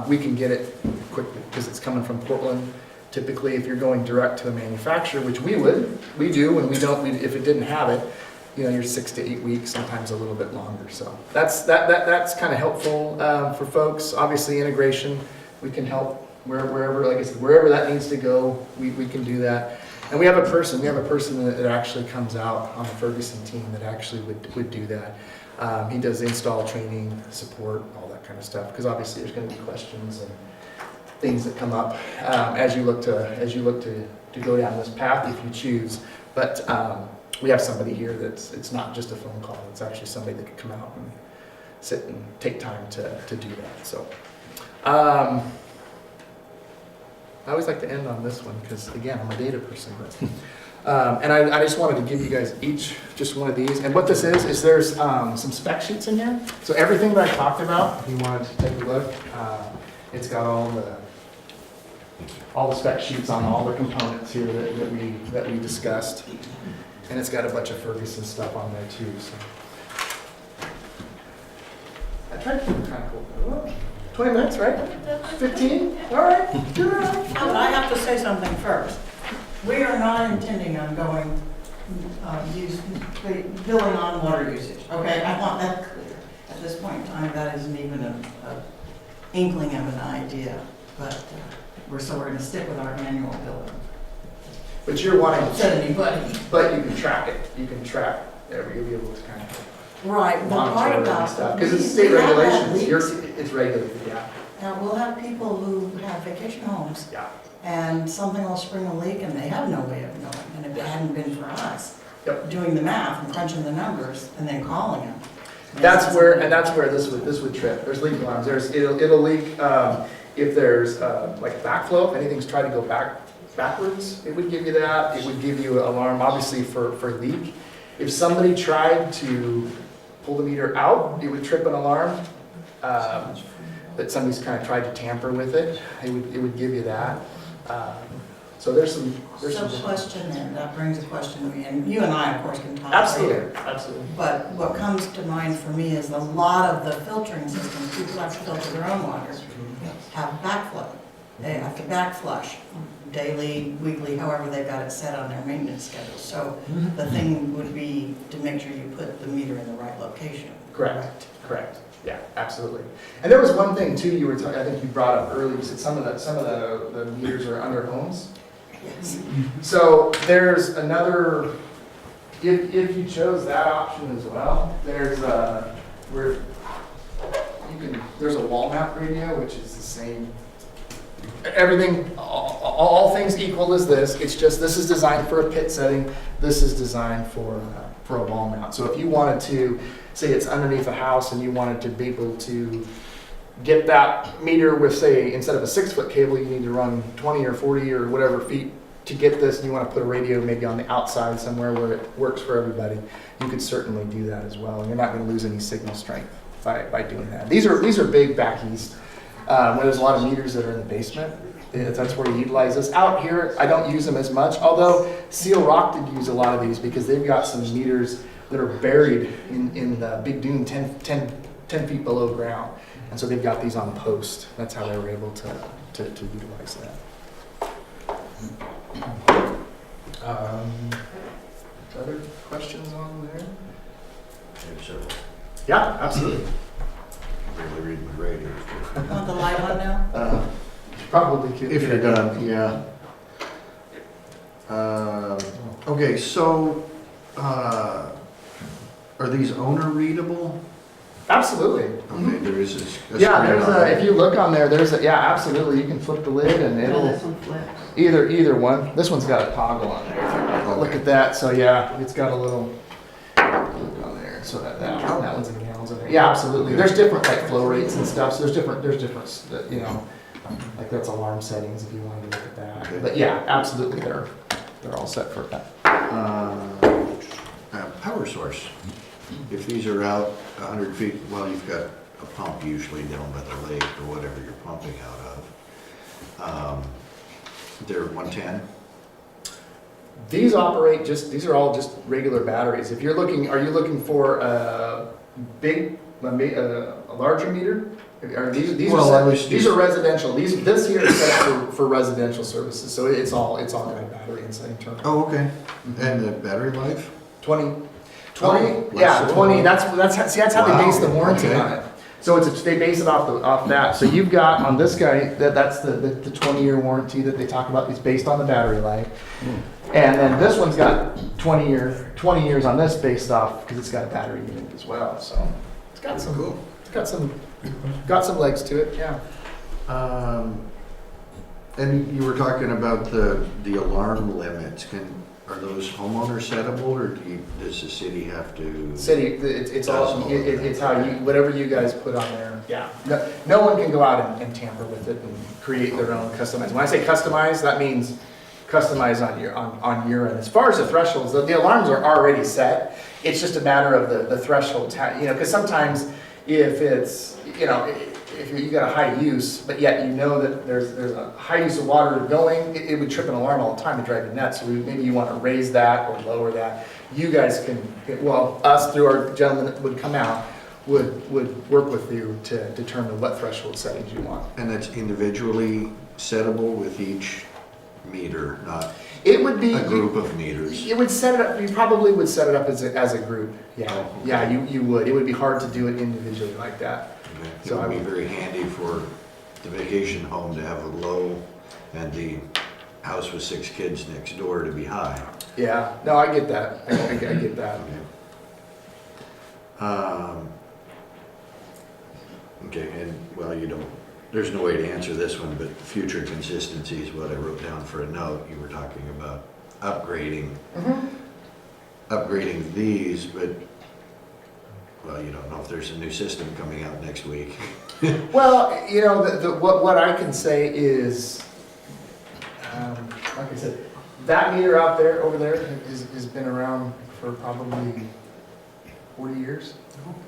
we can get it quickly because it's coming from Portland. Typically, if you're going direct to the manufacturer, which we do, and if it didn't have it, you're 6 to 8 weeks, sometimes a little bit longer. So that's kind of helpful for folks. Obviously, integration, we can help wherever, like I said, wherever that needs to go, we can do that. And we have a person that actually comes out on the Ferguson team that actually would do that. He does install, training, support, all that kind of stuff. Because obviously, there's going to be questions and things that come up as you look to go down this path if you choose. But we have somebody here it's not just a phone call. It's actually somebody that could come out sit and take time to do that. So, I always like to end on this one because, again, I'm a data person. And I just wanted to give you guys each just one of these. And what this is there's some spec sheets in here. So everything that I talked about, if you wanted to take a look, it's got all the spec sheets on all the components here that we discussed. And it's got a bunch of Ferguson stuff on there too. So I tried to keep it kind of cool. 20 minutes, right? 15? All right. Good. But I have to say something first. We are not intending on going, billing on water usage, okay? I want that clear. At this point in time, that isn't even a inkling of an idea, but we're gonna stick with our annual billing. But you're wanting Don't upset anybody. But you can track it. You can track every, you'll be able to kind of Right, the part monitor about. and stuff. Because it's state we have had regulations, leaks. it's regulated, yeah. Now, we'll have people who have vacation homes Yeah. and something will spring a leak and they have no way of knowing. And if it hadn't been for us Yep. doing the math and crunching the numbers and then calling them. That's where this would trip. There's leak alarms. It'll leak, if there's, like backflow, if anything's tried to go backwards, it would give you that. It would give you an alarm, obviously, for leak. If somebody tried to pull the meter out, it would trip an alarm, that somebody's kind of tried to tamper with it. It would give you that. So there's some. So question there, that brings a question to me, and you and I, of course, can talk Absolutely, later. absolutely. But what comes to mind for me is a lot of the filtering systems, people have to filter their own water, have backflow. They have to backflush daily, weekly, however they've got it set on their maintenance schedule. So the thing would be to make sure you put the meter in the right location. Correct. Yeah, absolutely. And there was one thing too, you were talking, I think you brought up earlier, you said some of the meters are under homes. Yes. So there's another, if you chose that option as well, there's there's a wall mount radio, which is the same. Everything, all things equal is this. It's just this is designed for a pit setting. This is designed for a wall mount. So if you wanted to, say it's underneath a house and you wanted to be able to get that meter with, say, instead of a 6-foot cable, you need to run 20 or 40 or whatever feet to get this, and you want to put a radio maybe on the outside somewhere where it works for everybody, you could certainly do that as well. And you're not going to lose any signal strength by doing that. These are big back east. Where there's a lot of meters that are in the basement, that's where you utilize this. Out here, I don't use them as much, although Seal Rock did use a lot of these because they've got some meters that are buried in the Big Dune 10 feet below ground. And so they've got these on post. That's how they were able to utilize that. Other questions on there? Yeah, absolutely. Really reading the radio. Want the light on now? Probably could. If you're done, yeah. Okay, so, are these owner readable? Absolutely. Okay, there is a Yeah, screen there's on a, there. if you look on there, there's a, yeah, absolutely, you can flip the lid and it'll, either one. This one's got a toggle on there. Look at that, so yeah, it's got a little, look on there, so that one's in gallons in there. Yeah, absolutely, there's different like flow rates and stuff, so there's different, you know, like that's alarm settings if you wanted to look at that. Okay. But yeah, absolutely, they're all set for that. Power source. If these are out 100 feet, well, you've got a pump usually down by the lake or whatever you're pumping out of. They're 110? These are all just regular batteries. If you're looking, are you looking for a larger meter? Are these Well, I are was set, these just- are residential. This here is set for residential services, so it's all got a battery inside internal. Oh, okay. And the battery life? 20, Oh, yeah, less 20. than- That's how they base the Wow, warranty okay. on it. So they base it off that. So you've got on this guy that's the 20-year warranty that they talk about. It's based on the battery life, and then this one's got 20 years on this based off because it's got a battery unit as well. So it's got some Cool. got some legs to it. Yeah. And you were talking about the alarm limits. are those homeowner settable, or does the city have to? City, it's all, it's how you, whatever you guys put on there, yeah. No one can go out and tamper with it and create their own customized. When I say customize, that means customize on your end. As far as the thresholds, the alarms are already set. It's just a matter of the threshold, because sometimes if it's, if you got a high use, but yet you know that there's a high use of water going, it would trip an alarm all the time to drive you nuts. So maybe you want to raise that or lower that. You guys can, well, us through our gentleman that would come out, would work with you to determine what threshold settings you want. And that's individually settable with each meter, not It would be a group of meters? It would set it up. You probably would set it up as a group. Yeah, yeah, you would. It would be hard to do it individually like that. It So would I be would- very handy for the vacation home to have a low and the house with 6 kids next door to be high. Yeah, no, I get that. I get that. Okay, and, well, there's no way to answer this one, but future consistency is what I wrote down for a note. You were talking about upgrading these, but, well, you don't know if there's a new system coming out next week. Well, what I can say is, like I said, that meter out there, over there, has been around for probably 40 years,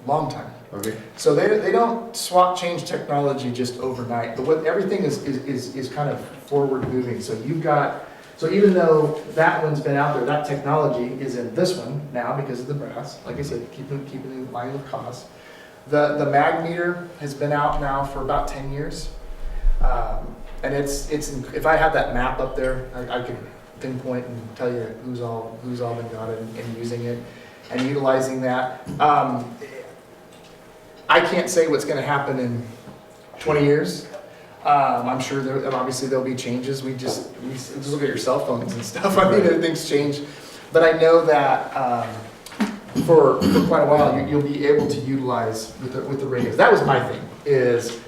long time. Okay. So they don't change technology just overnight, but everything is kind of forward moving. So even though that one's been out there, that technology is in this one now because of the brass. Like I said, keeping in line with cost. The mag meter has been out now for about 10 years, and it's if I had that map up there, I could pinpoint and tell you who's all been got it and using it and utilizing that. I can't say what's going to happen in 20 years. I'm sure obviously there'll be changes. We just look at your cell phones and stuff. I mean, things change. But I know that for quite a while you'll be able to utilize with the radios. That was my thing. Is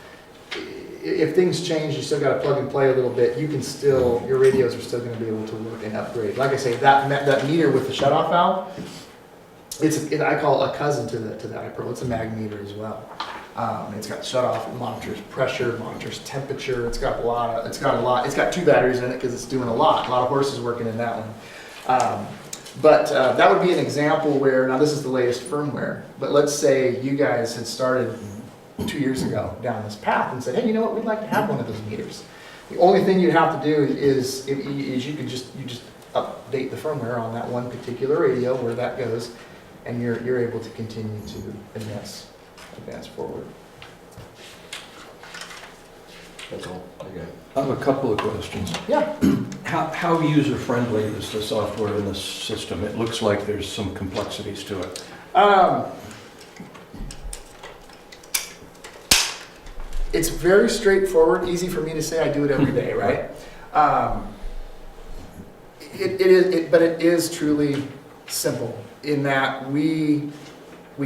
if things change, you still got to plug and play a little bit. Your radios are still going to be able to work and upgrade. Like I say, that meter with the shutoff valve. I call it a cousin to the iPro. It's a mag meter as well. It's got shutoff, it monitors pressure, monitors temperature. It's got 2 batteries in it because it's doing a lot of horses working in that one. But that would be an example where, now this is the latest firmware, but let's say you guys had started 2 years ago down this path and said, hey, you know what, we'd like to have one of those meters. The only thing you'd have to do is you just update the firmware on that one particular radio where that goes, and you're able to continue to advance forward. That's all I got. I have a couple of questions. Yeah. How user-friendly is the software in this system? It looks like there's some complexities to it. It's very straightforward, easy for me to say. I do it every day, right? But it is truly simple in that we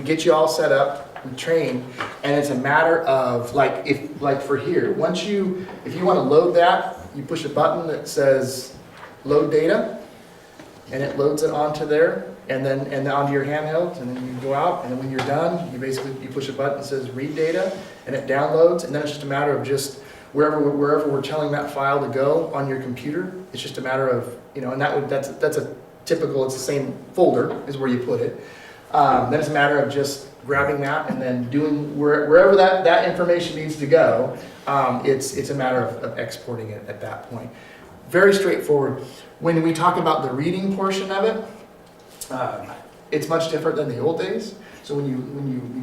get you all set up, we train, and it's a matter of like for here, if you want to load that, you push a button that says load data, and it loads it onto there, and then onto your handheld, and then you go out, and then when you're done, you push a button that says read data, and it downloads, and then it's just a matter of just wherever we're telling that file to go on your computer. It's just a matter of, and that's a typical, it's the same folder is where you put it. Then it's a matter of just grabbing that and then doing wherever that information needs to go. It's a matter of exporting it at that point. Very straightforward. When we talk about the reading portion of it, it's much different than the old days. So when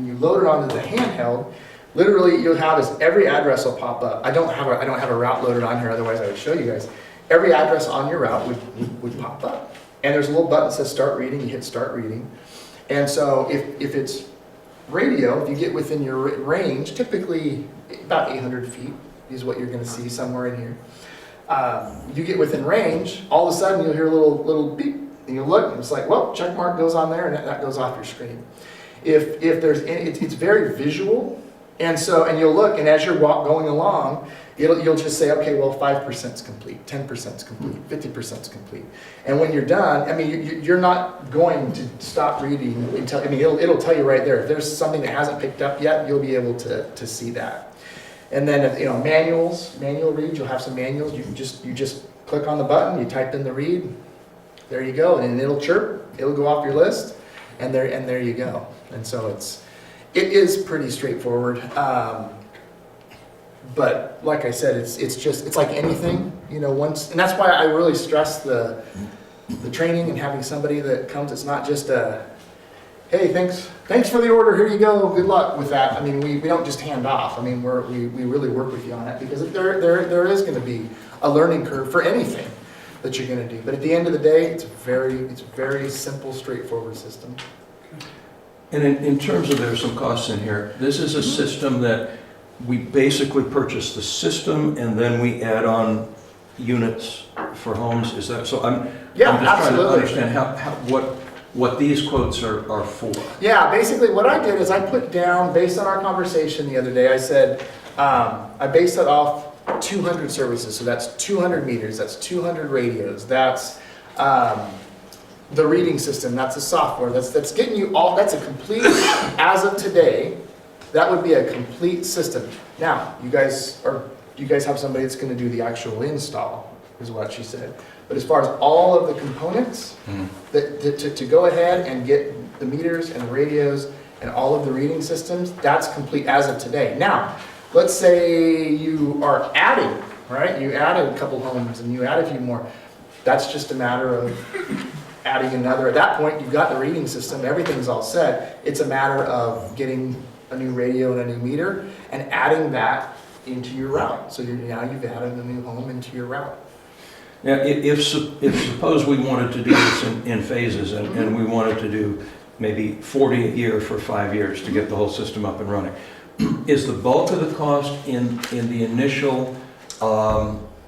you load it onto the handheld, literally you'll have every address will pop up. I don't have a route loaded on here, otherwise I would show you guys. Every address on your route would pop up. And there's a little button that says start reading, you hit start reading. And so if it's radio, if you get within your range, typically about 800 feet is what you're going to see somewhere in here. You get within range, all of a sudden you'll hear a little beep, and you'll look, and it's like, well, check mark goes on there, and that goes off your screen. If there's it's very visual, And you'll look, and as you're going along, you'll just say, okay, well, 5% is complete, 10% is complete, 50% is complete. And when you're done, I mean, you're not going to stop reading until, I mean, it'll tell you right there. If there's something that hasn't picked up yet, you'll be able to see that. And then, manual read, you'll have some manuals. You just click on the button, you type in the read, there you go, and it'll chirp, it'll go off your list, and there you go. And so it is pretty straightforward. But like I said, it's like anything, once, and that's why I really stress the training and having somebody that comes. It's not just hey, thanks for the order, here you go, good luck with that. I mean, we don't just hand off. I mean, we really work with you on it, because there is going to be a learning curve for anything that you're going to do. But at the end of the day, it's a very simple, straightforward system. And in terms of, there's some costs in here, this is a system that we basically purchase the system and then we add on units for homes. Is that so? I'm just Absolutely. trying to understand what these quotes are for. Yeah, basically what I did is I put down, based on our conversation the other day, I said, I based it off 200 services. So that's 200 meters, that's 200 radios, that's the reading system, that's the software, that's getting you all, that's a complete, as of today, that would be a complete system. Now, you guys have somebody that's going to do the actual install, is what she said. But as far as all of the components, to go ahead and get the meters and the radios and all of the reading systems, that's complete as of today. Now, let's say you are adding, right? You added a couple homes and you add a few more. That's just a matter of adding another. At that point, you've got the reading system, everything's all set. It's a matter of getting a new radio and a new meter and adding that into your route. So now you've added a new home into your route. Now, if suppose we wanted to do this in phases and we wanted to do maybe 40 a year for 5 years to get the whole system up and running, is the bulk of the cost in the initial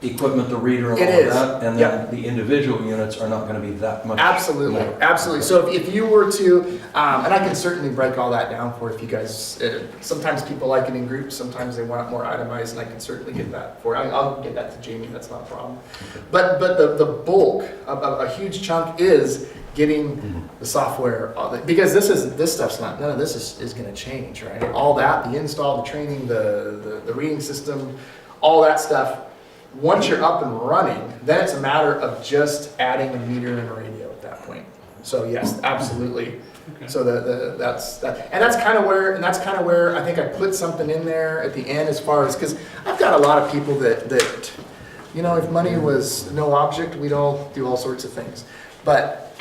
equipment, the reader and all of that, and then the individual units are not going to be that much Absolutely, more. absolutely. So if you were to, and I can certainly break all that down for if you guys, sometimes people like it in groups, sometimes they want it more itemized, and I can certainly get that for you. I'll get that to Jamie, that's not a problem. Okay. But the bulk, a huge chunk is getting the software, because this stuff's not, none of this is going to change, right? All that, the install, the training, the reading system, all that stuff. Once you're up and running, then it's a matter of just adding a meter and a radio at that point. So yes, absolutely. Okay. So that's kind of where I think I put something in there at the end, as far as, because I've got a lot of people that if money was no object, we'd all do all sorts of things. But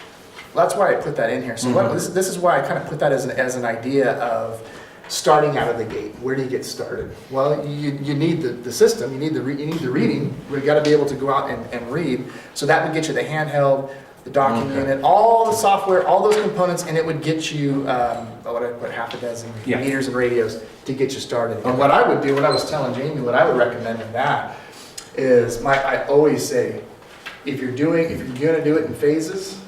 that's why I put that in here. So this is why I kind of put that as an idea of starting out of the gate. Where do you get started? Well, you need the system, you need the reading. We've got to be able to go out and read. So that would get you the handheld, the docking unit, all the software, all those components, and it would get you, half a dozen meters and radios to get you started. And what I would do, what I was telling Jamie, what I would recommend in that is, I always say, if you're going to do it in phases,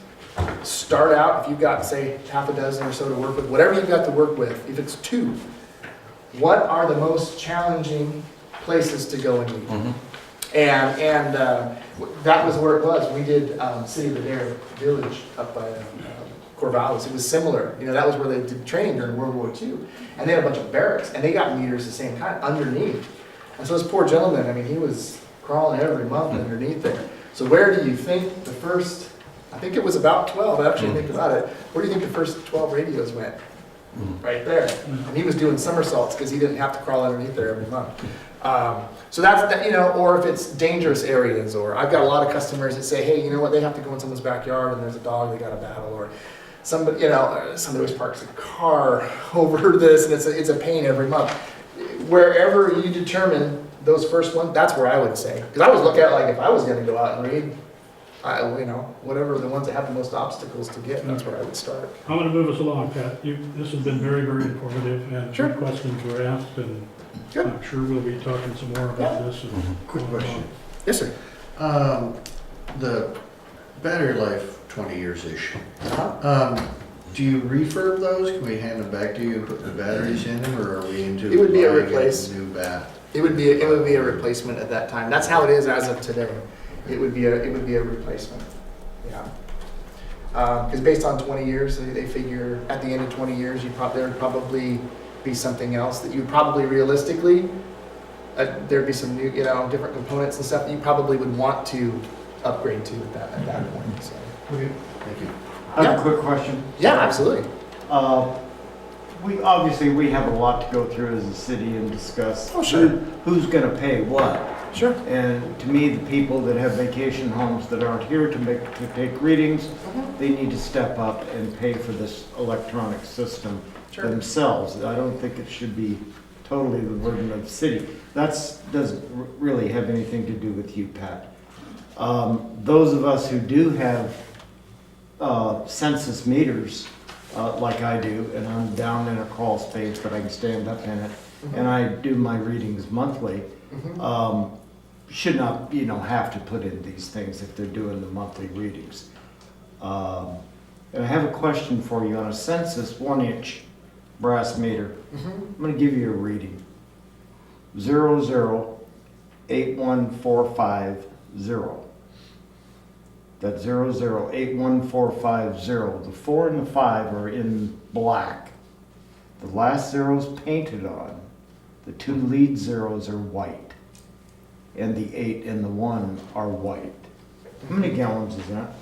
start out, if you've got, say, half a dozen or so to work with, whatever you've got to work with, if it's 2, what are the most challenging places to go and read? And that was where it was. We did City of Adair Village up by Corvallis. It was similar. That was where they did training during World War II. And they had a bunch of barracks, and they got meters the same kind, underneath. And so this poor gentleman, he was crawling every month underneath there. So where do you think the first, I think it was about 12, actually think about it. Where do you think the first 12 radios went? Right there. And he was doing somersaults because he didn't have to crawl underneath there every month. So that's, or if it's dangerous areas, or I've got a lot of customers that say, hey, you know what, they have to go in someone's backyard and there's a dog they got to battle, or somebody, somebody always parks a car over this, and it's a pain every month. Wherever you determine those first ones, that's where I would say. Because I always look at, like, if I was going to go out and read, whatever the ones that have the most obstacles to get, that's where I would start. I'm going to move us along, Pat. This has been very, very informative, and good questions were asked, and I'm sure we'll be talking some more about this. Quick question. Yes, sir. The battery life, 20 years-ish. Do you refurb those? Can we hand them back to you and put the batteries in them, or are we into? It would be a buying replace. New bat? It would be a replacement at that time. That's how it is as of today. It would be a replacement. Yeah. Because based on 20 years, they figure at the end of 20 years, there would probably be something else that you probably realistically, there'd be some new, different components and stuff that you probably would want to upgrade to at that point. So. Okay, thank you. I have a quick question. Yeah, absolutely. We have a lot to go through as a city and discuss. Oh, sure. Who's gonna pay what? Sure. And to me, the people that have vacation homes that aren't here to take readings, they need to step up and pay for this electronic system Sure. themselves. I don't think it should be totally the burden of the city. Doesn't really have anything to do with you, Pat. Those of us who do have census meters, like I do, and I'm down in a crawl space, but I can stand up in it, and I do my readings monthly, should not, have to put in these things if they're doing the monthly readings. And I have a question for you. On a census 1-inch brass meter, I'm going to give you a reading. 008145. That's 008145. The 4 and the 5 are in black. The last zero's painted on. The 2 lead zeros are white. And the 8 and the 1 are white. How many gallons is that?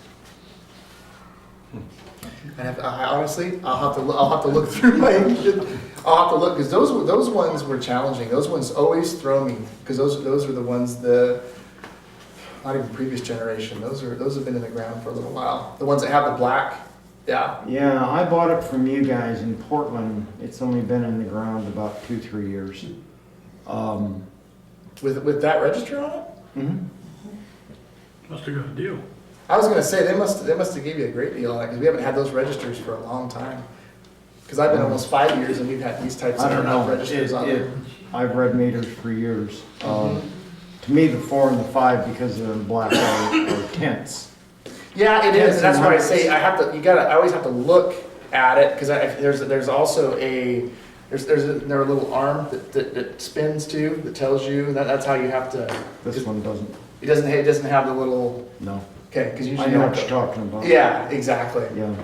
I honestly, I'll have to look through my. I'll have to look because those ones were challenging. Those ones always throw me because those are the ones not even previous generation. Those have been in the ground for a little while. The ones that have the black, yeah. Yeah, I bought it from you guys in Portland. It's only been in the ground about 2-3 years. With that register on it. Mm-hmm. Must have got a deal. I was gonna say they must have gave you a great deal on it because we haven't had those registers for a long time. Because I've been almost 5 years and we've had these types I of don't know. registers on there. I've read meters for years. To me, the 4 and the 5, because they're in black, are tenths. Yeah, it is. Yes, And that's why I and say I always have to look at it because there's also there a little arm that spins too that tells you that's how you have to. This one doesn't. It doesn't have the little. No. Okay, because usually I you know have what you're to. talking about. Yeah, exactly. Yeah.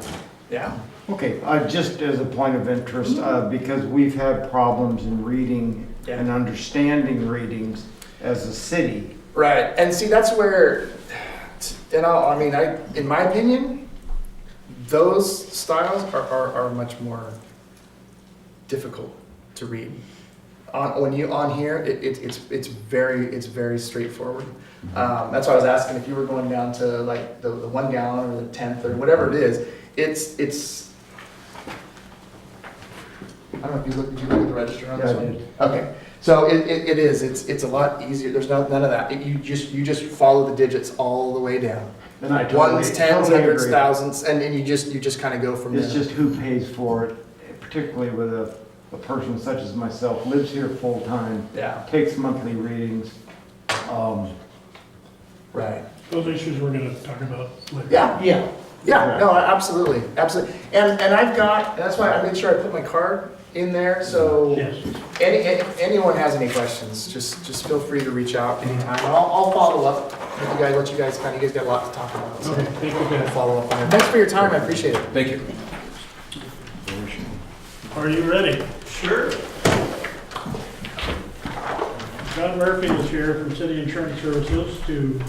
Yeah. Okay, just as a point of interest, because we've had problems in reading Yeah. and understanding readings as a city. Right, and see that's where, in my opinion, those styles are much more difficult to read. On here, it's very straightforward. That's why I was asking if you were going down to like the 1 gallon or the 10th or whatever it is. It's. I don't know if did you look at the register on this Yeah, I one? did. Okay, so it is. It's a lot easier. There's none of that. You just follow the digits all the way down. And I Ones, tens, hundreds, agree. thousands, and then you just kind of go from there. It's just who pays for it, particularly with a person such as myself, lives here full-time, Yeah, takes monthly readings. right. Those issues we're gonna talk about later. Yeah, no, absolutely. And that's why I made sure I put my card in there, so Yes. anyone has any questions, just feel free to reach out anytime. I'll follow up with you guys, you guys got a lot to talk about, so Okay, thank you, I'll Ben. follow up on it. Thanks for your time, I appreciate it. Thank you. Are you ready? Sure. John Murphy is here from City Insurance Services to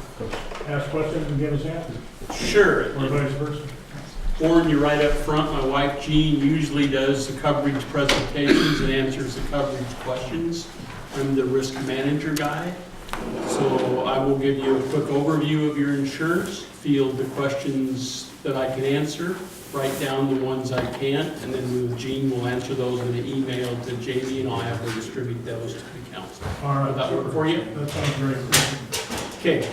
ask questions and give us answers, Sure. or vice versa. Warren, you're right up front. My wife Jean usually does the coverage presentations and answers the coverage questions. I'm the risk manager guy. So I will give you a quick overview of your insurance, field the questions that I can answer, write down the ones I can't, and then Jean will answer those in an email to Jamie, and I'll have her distribute those to the council. All right. Will that work for you? That sounds great. Okay,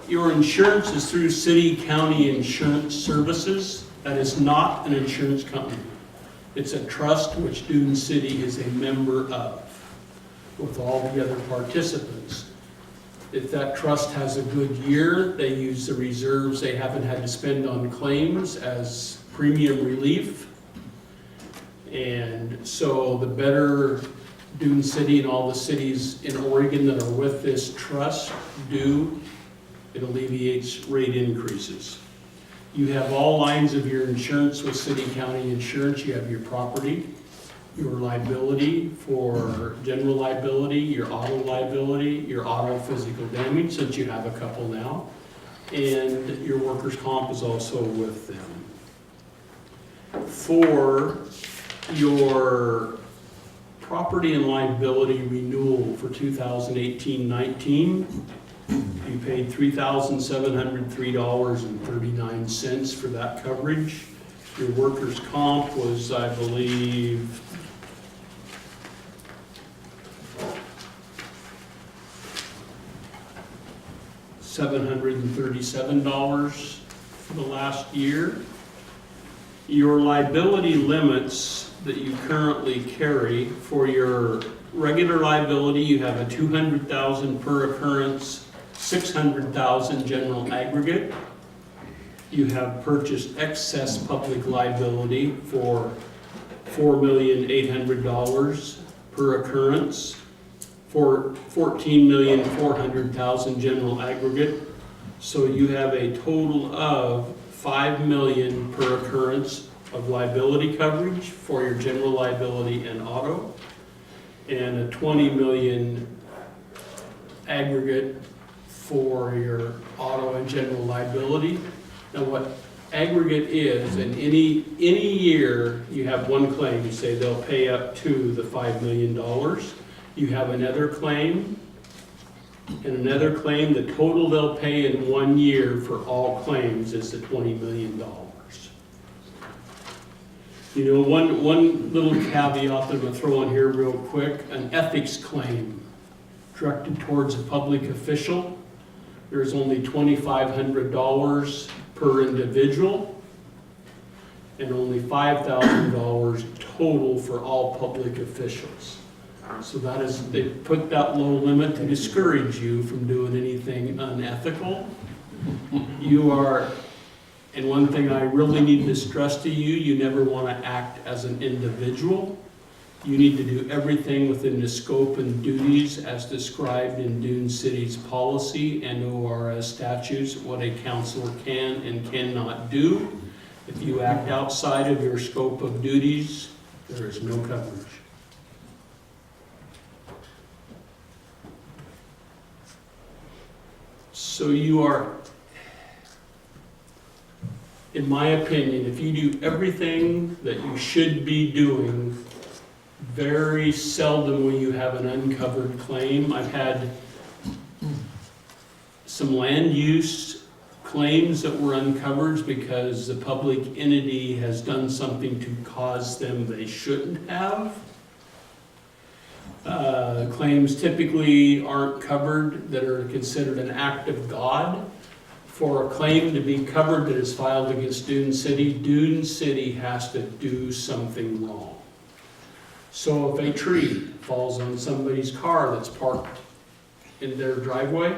your insurance is through City County Insurance Services. That is not an insurance company. It's a trust which Dune City is a member of with all the other participants. If that trust has a good year, they use the reserves they haven't had to spend on claims as premium relief. And so the better Dune City and all the cities in Oregon that are with this trust do, it alleviates rate increases. You have all lines of your insurance with city county insurance. You have your property, your liability for general liability, your auto physical damage, since you have a couple now, and your workers' comp is also with them. For your property and liability renewal for 2018-19, you paid $3,703.39 for that coverage. Your workers' comp was, I believe, $737 for the last year. Your liability limits that you currently carry for your regular liability, you have a $200,000 per occurrence, $600,000 general aggregate. You have purchased excess public liability for $4,800,000 per occurrence, for $14,400,000 general aggregate. So you have a total of $5 million per occurrence of liability coverage for your general liability and auto, and a $20 million aggregate for your auto and general liability. Now what aggregate is, in any year you have one claim, you say they'll pay up to the $5 million. You have another claim, and another claim, the total they'll pay in 1 year for all claims is the $20 million. You know, one little caveat that I'm gonna throw in here real quick, an ethics claim directed towards a public official, there's only $2,500 per individual, and only $5,000 total for all public officials. So that is, they put that low limit to discourage you from doing anything unethical. You are, and one thing I really need to stress to you, you never want to act as an individual. You need to do everything within the scope and duties as described in Dune City's policy and ORS statutes, what a counselor can and cannot do. If you act outside of your scope of duties, there is no coverage. So you are, in my opinion, if you do everything that you should be doing, very seldom will you have an uncovered claim. I've had some land use claims that were uncovered because the public entity has done something to cause them they shouldn't have. Claims typically aren't covered that are considered an act of God. For a claim to be covered that is filed against Dune City has to do something wrong. So if a tree falls on somebody's car that's parked in their driveway,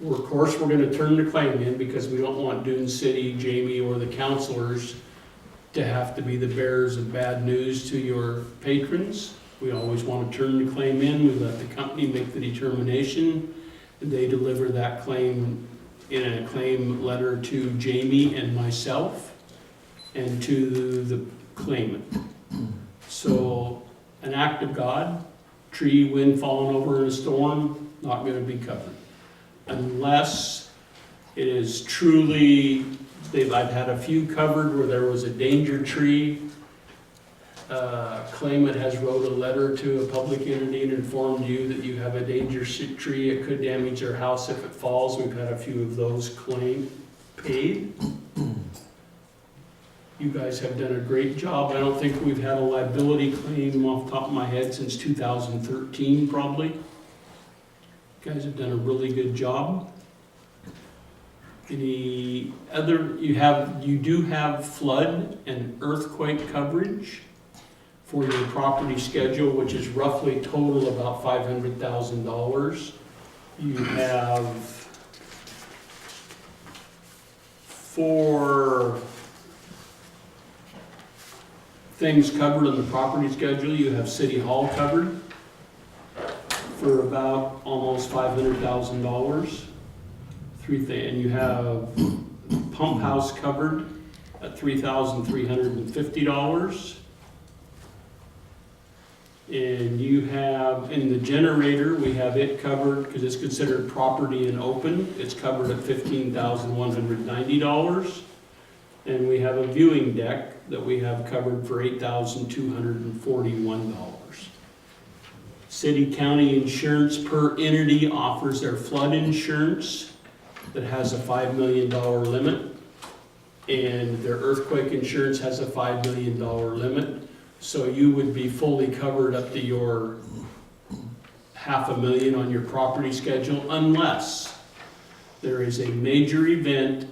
of course we're going to turn the claim in because we don't want Dune City, Jamie, or the counselors to have to be the bearers of bad news to your patrons. We always want to turn the claim in. We let the company make the determination, and they deliver that claim in a claim letter to Jamie and myself and to the claimant. So an act of God, tree, wind falling over in a storm, not going to be covered. Unless it is truly, I've had a few covered where there was a danger tree. Claimant has wrote a letter to a public entity and informed you that you have a danger tree, it could damage your house if it falls. We've had a few of those claims paid. You guys have done a great job. I don't think we've had a liability claim off the top of my head since 2013 probably. You guys have done a really good job. Any other, you do have flood and earthquake coverage for your property schedule, which is roughly total about $500,000. You have for things covered on the property schedule. You have City Hall covered for about almost $500,000. And you have Pump House covered at $3,350. And you have, in the generator, we have it covered, because it's considered property and open, it's covered at $15,190. And we have a viewing deck that we have covered for $8,241. City county insurance per entity offers their flood insurance that has a $5 million limit. And their earthquake insurance has a $5 million limit. So you would be fully covered up to your $500,000 on your property schedule unless there is a major event,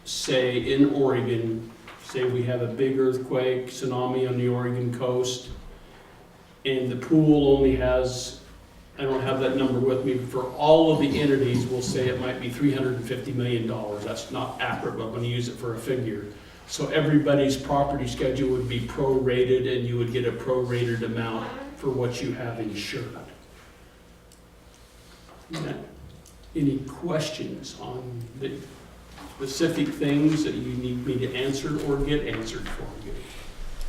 say in Oregon, say we have a big earthquake, tsunami on the Oregon coast, and the pool only has, I don't have that number with me, but for all of the entities, we'll say it might be $350 million. That's not accurate, but I'm gonna use it for a figure. So everybody's property schedule would be prorated, and you would get a prorated amount for what you have insured. Any questions on the specific things that you need me to answer or get answered for you?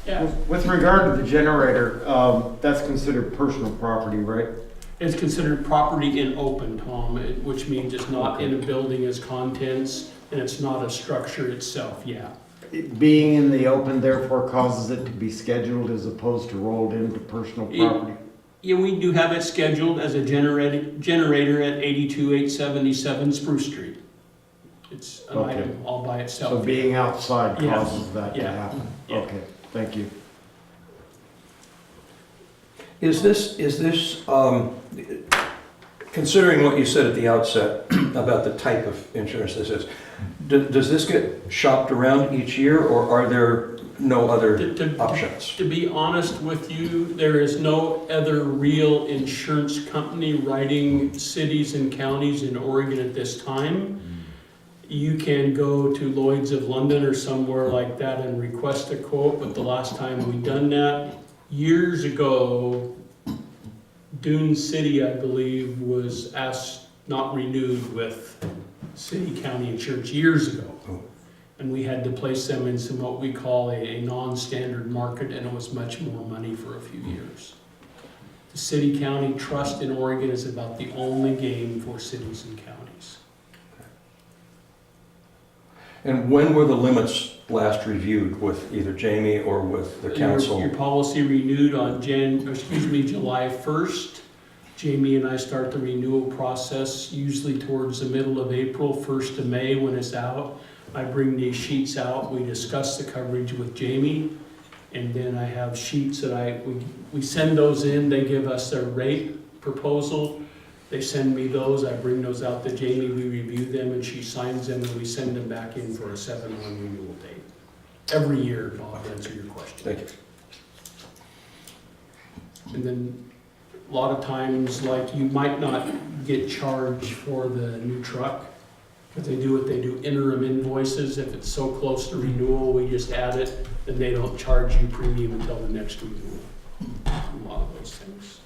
Yeah. With regard to the generator, that's considered personal property, right? It's considered property in open, Tom, which means it's not in a building as contents, and it's not a structure itself, yeah. It being in the open therefore causes it to be scheduled as opposed to rolled into personal property? Yeah, we do have it scheduled as a generator at 82877 Spruce Street. It's an Okay. item all by itself. So being outside Yes. causes that to Yeah. happen? Yeah. Okay, thank you. Is this, considering what you said at the outset about the type of insurance this is, does this get shopped around each year, or are there no other options? To be honest with you, there is no other real insurance company writing cities and counties in Oregon at this time. You can go to Lloyd's of London or somewhere like that and request a quote, but the last time we done that, years ago, Dune City, I believe, was asked, not renewed with city county insurance years ago. And we had to place them in some what we call a non-standard market, and it was much more money for a few years. The city county trust in Oregon is about the only game for cities and counties. And when were the limits last reviewed with either Jamie or with the council? Your policy renewed on July 1st. Jamie and I start the renewal process usually towards the middle of April, 1st of May when it's out. I bring these sheets out, we discuss the coverage with Jamie, and then I have sheets that we send those in, they give us their rate proposal. They send me those, I bring those out to Jamie, we review them, and she signs them, and we send them back in for a 7/1 renewal date. Every year, Bob, to answer your question. Thank you. And then a lot of times, like, you might not get charged for the new truck, because they do interim invoices. If it's so close to renewal, we just add it, and they don't charge you premium until the next renewal. A lot of those things.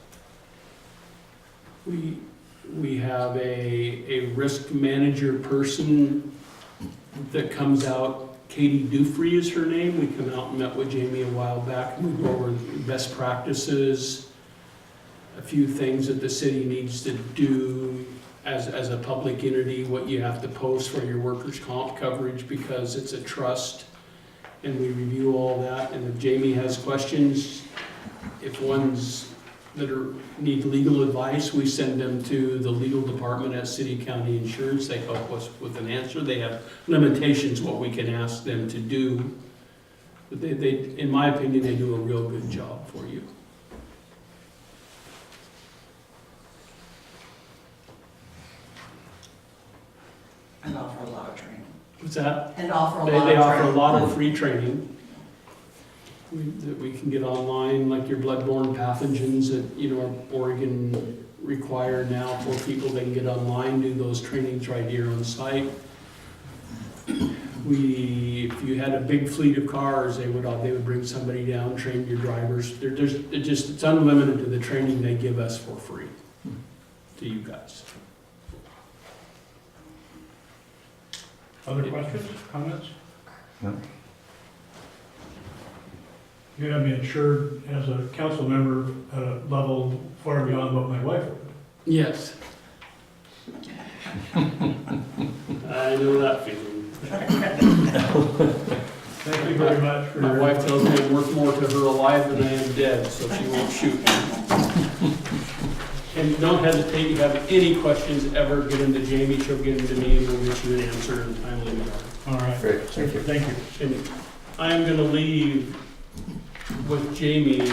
We have a risk manager person that comes out. Katie Dufree is her name. We come out and met with Jamie a while back, and we go over best practices, a few things that the city needs to do as a public entity, what you have to post for your workers' comp coverage because it's a trust, and we review all that. And if Jamie has questions, if ones that need legal advice, we send them to the legal department at City County Insurance. They help us with an answer. They have limitations what we can ask them to do, but they, in my opinion, they do a real good job for you. And offer a lot of training. What's that? And offer a lot of They training. offer a lot of free training that we can get online, like your bloodborne pathogens that, Oregon require now for people. They can get online, do those trainings right here on site. if you had a big fleet of cars, they would bring somebody down, train your drivers. It's unlimited to the training they give us for free to you guys. Other questions, comments? No. You have me insured as a council member at a level far beyond what my wife would. Yes. I know that feeling. Thank you very much for My your... wife tells me I'm worth more to her alive than I am dead, so she won't shoot me. And don't hesitate, if you have any questions, ever get into Jamie, she'll get into me, and we'll get you an answer in a timely manner. All right. Great, thank you. Thank you. And I'm gonna leave with Jamie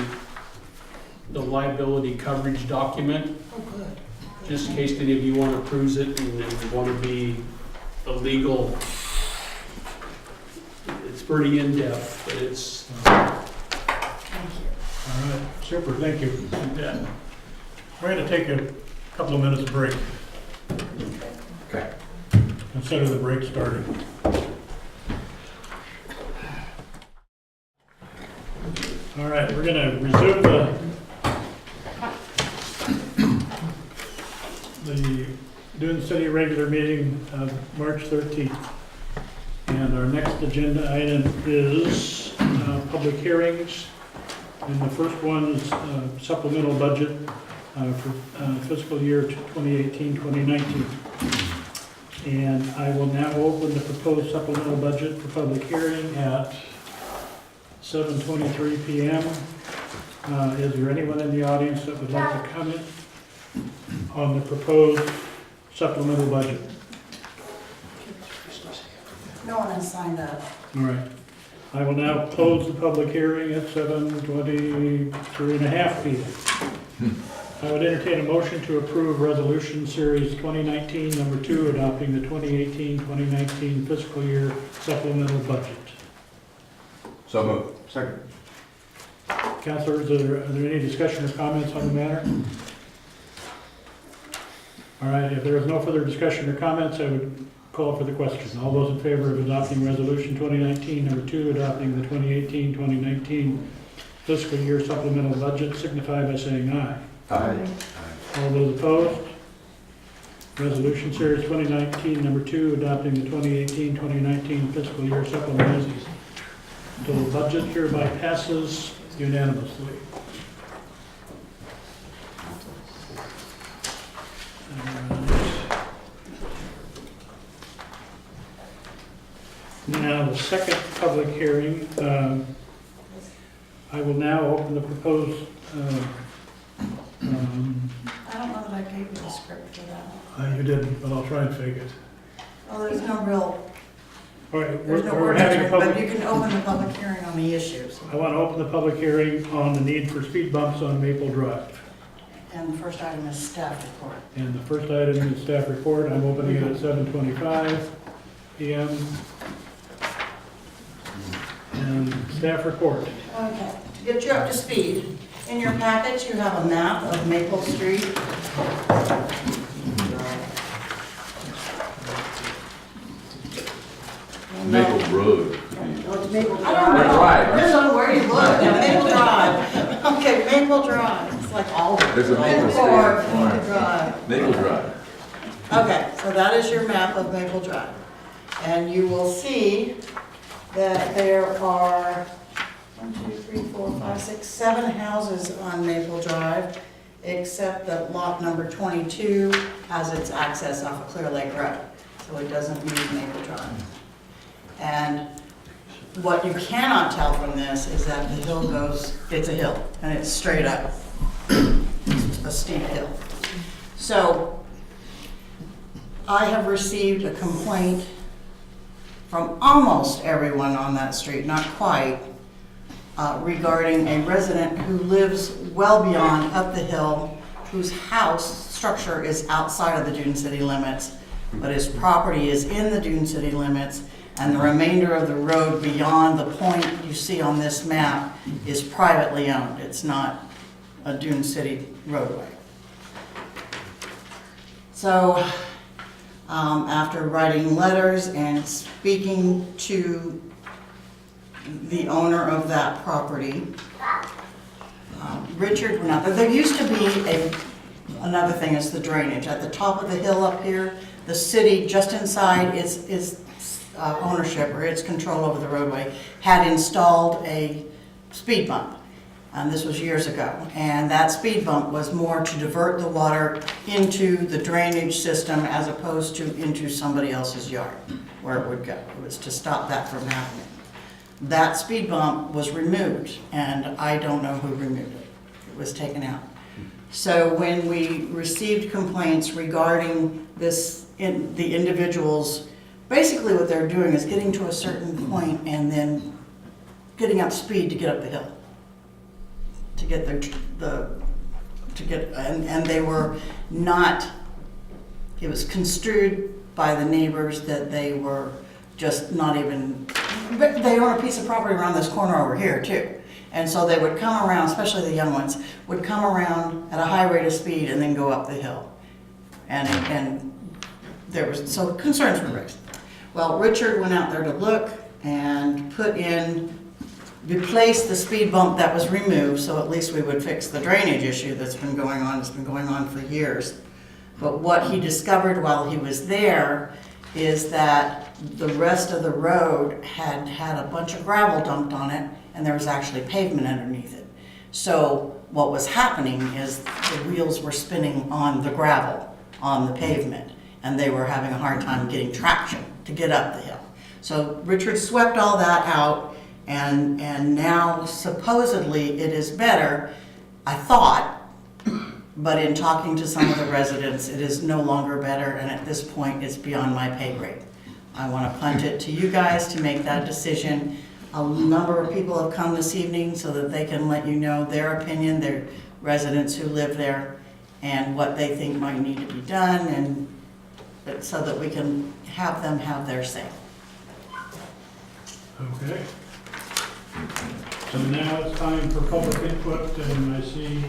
the liability coverage document, Oh, good. just in case any of you want to peruse it and want to be a legal. It's pretty in-depth, but it's, Thank you. All right, super, thank you. yeah. We're going to take a couple of minutes break. Okay. Consider the break started. All right, we're going to resume the Dune City regular meeting of March 13th. And our next agenda item is public hearings. And the first one is supplemental budget for fiscal year 2018-2019. And I will now open the proposed supplemental budget for public hearing at 7:23 p.m. Is there anyone in the audience that would like to comment on the proposed supplemental budget? No one has signed up. All right. I will now close the public hearing at 7:23:30 p.m. I would entertain a motion to approve Resolution Series 2019, number 2, adopting the 2018-2019 fiscal year supplemental budget. So moved. Second. Councilors, are there any discussion or comments on the matter? All right, if there is no further discussion or comments, I would call for the question. All those in favor of adopting Resolution 2019, number 2, adopting the 2018-2019 fiscal year supplemental budget, signify by saying aye. Aye. All those opposed? Resolution Series 2019, number 2, adopting the 2018-2019 fiscal year supplemental budget hereby passes unanimously. Now, the second public hearing, I will now open the proposed, I don't know that I gave you the script for that. you didn't, but I'll try and fake it. Well, there's no real, All right, there's no we're having a order, but public, you can open the public hearing on the issues. I want to open the public hearing on the need for speed bumps on Maple Drive. And the first item is staff report. And the first item is staff report. I'm opening it at 7:25 p.m. And staff report. Okay, to get you up to speed, in your package you have a map of Maple Street. Maple Road. Oh, it's Maple Drive. I don't know. Drive. Depends on where you look. Yeah, Maple Drive. Okay, Maple Drive. It's like all. There's a Maple Street. Maple Drive. Maple Drive. Okay, so that is your map of Maple Drive. And you will see that there are 1, 2, 3, 4, 5, 6, 7 houses on Maple Drive, except that lot number 22 has its access off of Clear Lake Road, so it doesn't use Maple Drive. And what you cannot tell from this is that the hill goes, it's a hill, and it's straight up. It's a steep hill. So I have received a complaint from almost everyone on that street, not quite, regarding a resident who lives well beyond up the hill, whose house structure is outside of the Dune City limits, but his property is in the Dune City limits, and the remainder of the road beyond the point you see on this map is privately owned. It's not a Dune City roadway. So after writing letters and speaking to the owner of that property. Richard went out there. There used to be another thing is the drainage. At the top of the hill up here, the city, just inside its ownership or its control over the roadway, had installed a speed bump. And this was years ago. And that speed bump was more to divert the water into the drainage system as opposed to into somebody else's yard where it would go. It was to stop that from happening. That speed bump was removed, and I don't know who removed it. It was taken out. So when we received complaints regarding this, the individuals, basically what they're doing is getting to a certain point and then getting up speed to get up the hill. To get and they were not, it was construed by the neighbors that they were just not even, they own a piece of property around this corner over here too. And so they would come around, especially the young ones, would come around at a high rate of speed and then go up the hill. And there was, so concerns were raised. Well, Richard went out there to look and replace the speed bump that was removed, so at least we would fix the drainage issue that's been going on. It's been going on for years. But what he discovered while he was there is that the rest of the road had a bunch of gravel dumped on it, and there was actually pavement underneath it. So what was happening is the wheels were spinning on the gravel, on the pavement, and they were having a hard time getting traction to get up the hill. So Richard swept all that out, and now supposedly it is better, I thought, but in talking to some of the residents, it is no longer better, and at this point, it's beyond my pay grade. I want to punt it to you guys to make that decision. A number of people have come this evening so that they can let you know their opinion, their residents who live there, and what they think might need to be done, and so that we can have them have their say. Okay. So now it's time for public input, and I see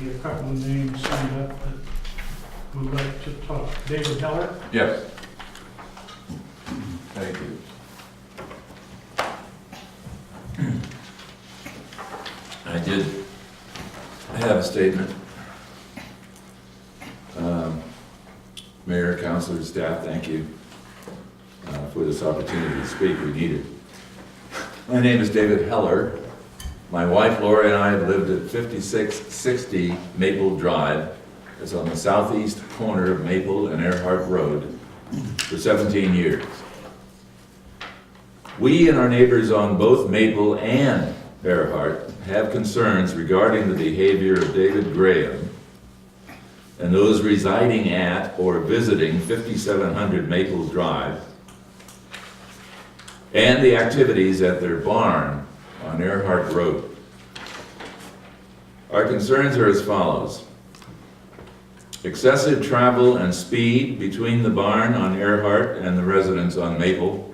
a couple of names signed up that would like to talk. David Heller? Yes. Thank you. I did have a statement. Mayor, councilors, staff, thank you for this opportunity to speak. We need it. My name is David Heller. My wife Lori and I have lived at 5660 Maple Drive. It's on the southeast corner of Maple and Earhart Road for 17 years. We and our neighbors on both Maple and Earhart have concerns regarding the behavior of David Graham and those residing at or visiting 5700 Maple Drive and the activities at their barn on Earhart Road. Our concerns are as follows. Excessive travel and speed between the barn on Earhart and the residents on Maple.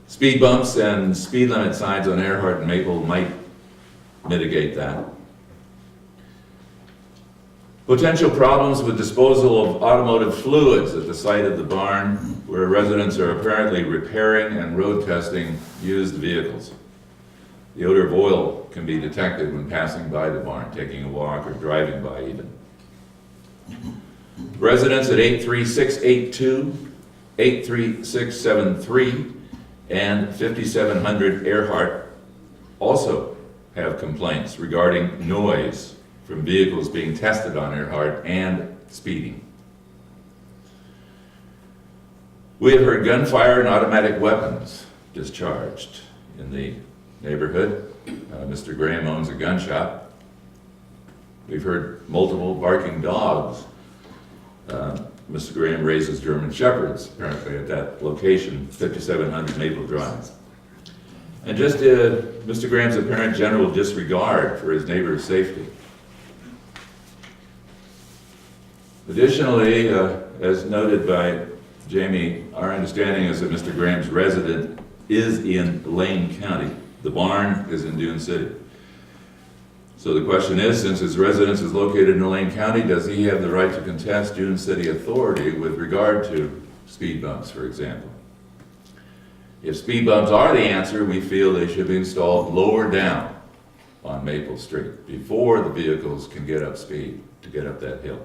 Speed bumps and speed limit signs on Earhart and Maple might mitigate that. Potential problems with disposal of automotive fluids at the site of the barn, where residents are apparently repairing and road testing used vehicles. The odor of oil can be detected when passing by the barn, taking a walk, or driving by even. Residents at 83682, 83673, and 5700 Earhart also have complaints regarding noise from vehicles being tested on Earhart and speeding. We have heard gunfire and automatic weapons discharged in the neighborhood. Mr. Graham owns a gun shop. We've heard multiple barking dogs. Mr. Graham raises German Shepherds, apparently, at that location, 5700 Maple Drive. And just Mr. Graham's apparent general disregard for his neighbor's safety. Additionally, as noted by Jamie, our understanding is that Mr. Graham's residence is in Lane County. The barn is in Dune City. So the question is, since his residence is located in Lane County, does he have the right to contest Dune City authority with regard to speed bumps, for example? If speed bumps are the answer, we feel they should be installed lower down on Maple Street before the vehicles can get up speed to get up that hill.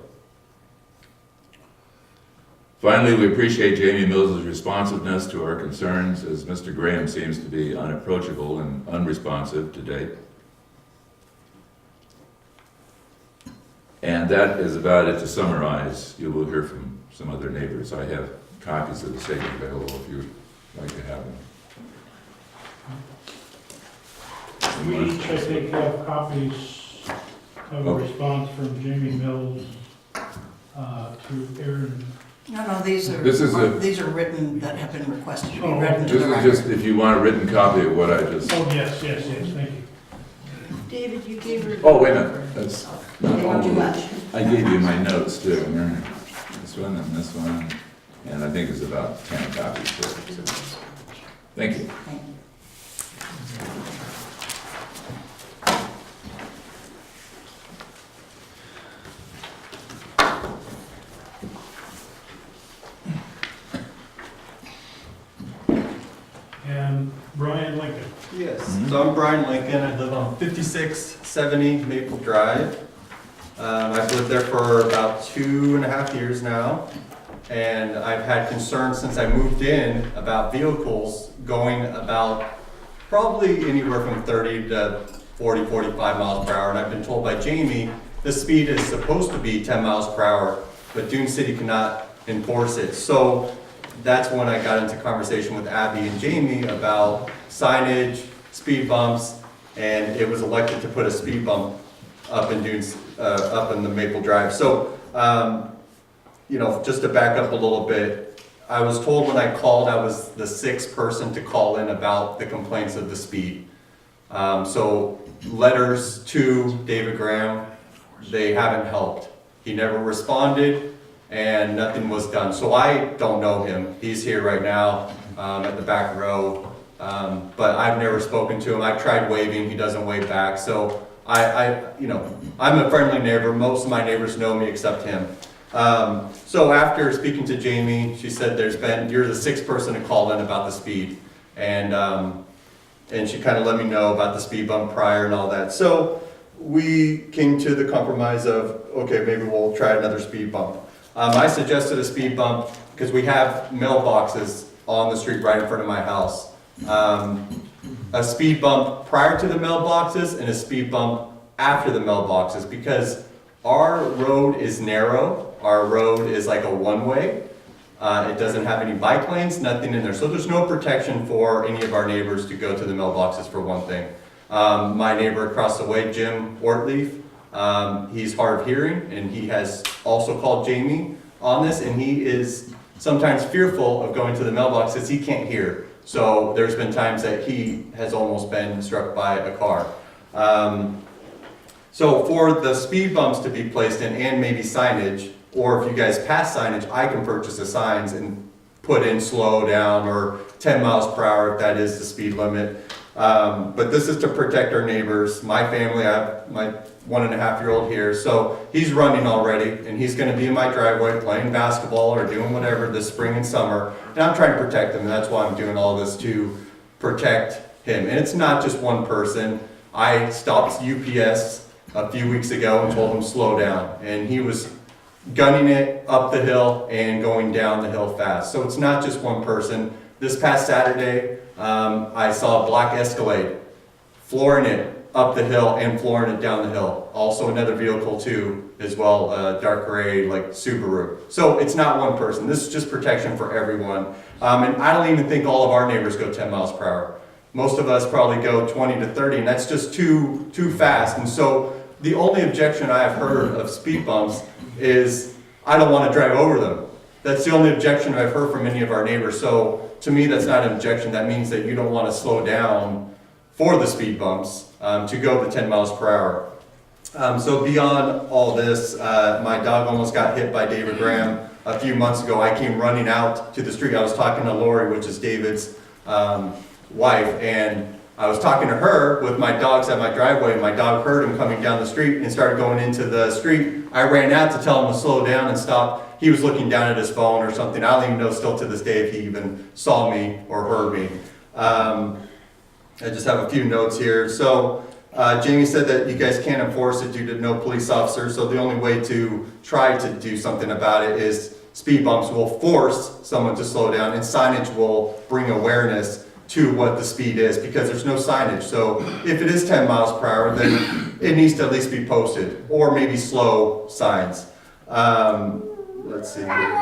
Finally, we appreciate Jamie Mills' responsiveness to our concerns, as Mr. Graham seems to be unapproachable and unresponsive to date. And that is about it to summarize. You will hear from some other neighbors. I have copies of the statement available if you'd like to have them. We each, I think, have copies of a response from Jamie Mills to Aaron. No, these are, This is these are written, that have been requested to be Oh, read into This the is record. just if you want a written copy of what I just... Oh, yes, thank you. David, you gave her. Oh, wait a minute, that's not They all weren't too of much. it. I gave you my notes too. This one and this one, and I think it's about 10 copies too. So, thank you. Thank you. And Brian Lincoln. Yes, so I'm Brian Lincoln. I live on 5670 Maple Drive. I've lived there for about 2.5 years now, and I've had concerns since I moved in about vehicles going about probably anywhere from 30 to 40, 45 miles per hour. And I've been told by Jamie the speed is supposed to be 10 miles per hour, but Dune City cannot enforce it. So that's when I got into conversation with Abby and Jamie about signage, speed bumps, and it was elected to put a speed bump up in up in the Maple Drive. So, you know, just to back up a little bit, I was told when I called I was the 6th person to call in about the complaints of the speed. So letters to David Graham, they haven't helped. He never responded, and nothing was done. So I don't know him. He's here right now at the back row, but I've never spoken to him. I've tried waving, he doesn't wave back. So you know, I'm a friendly neighbor. Most of my neighbors know me except him. So after speaking to Jamie, she said you're the 6th person to call in about the speed. And she kind of let me know about the speed bump prior and all that. So we came to the compromise of, okay, maybe we'll try another speed bump. I suggested a speed bump because we have mailboxes on the street right in front of my house. A speed bump prior to the mailboxes and a speed bump after the mailboxes, because our road is narrow. Our road is like a one-way. It doesn't have any bike lanes, nothing in there. So there's no protection for any of our neighbors to go to the mailboxes, for one thing. My neighbor across the way, Jim Ortleaf, he's hard of hearing, and he has also called Jamie on this, and he is sometimes fearful of going to the mailbox because he can't hear. So there's been times that he has almost been struck by a car. So for the speed bumps to be placed in, and maybe signage, or if you guys pass signage, I can purchase the signs and put in slow down or 10 miles per hour if that is the speed limit. But this is to protect our neighbors. My family, I have my 1.5-year-old here, so he's running already, and he's gonna be in my driveway playing basketball or doing whatever this spring and summer. And I'm trying to protect him, and that's why I'm doing all this, to protect him. And it's not just one person. I stopped UPS a few weeks ago and told him slow down, and he was gunning it up the hill and going down the hill fast. So it's not just one person. This past Saturday, I saw a black Escalade flooring it up the hill and flooring it down the hill. Also another vehicle too, as well, dark gray, like Subaru. So it's not one person. This is just protection for everyone. And I don't even think all of our neighbors go 10 miles per hour. Most of us probably go 20 to 30, and that's just too fast. And so the only objection I have heard of speed bumps is I don't want to drive over them. That's the only objection I've heard from any of our neighbors. So to me, that's not an objection. That means that you don't want to slow down for the speed bumps to go the 10 miles per hour. So beyond all this, my dog almost got hit by David Graham a few months ago. I came running out to the street. I was talking to Lori, which is David's wife, and I was talking to her with my dogs at my driveway, and my dog heard him coming down the street and started going into the street. I ran out to tell him to slow down and stop. He was looking down at his phone or something. I don't even know still to this day if he even saw me or heard me. I just have a few notes here. So Jamie said that you guys can't enforce it due to no police officers, so the only way to try to do something about it is speed bumps will force someone to slow down, and signage will bring awareness to what the speed is, because there's no signage. So if it is 10 miles per hour, then it needs to at least be posted, or maybe slow signs. Let's see here.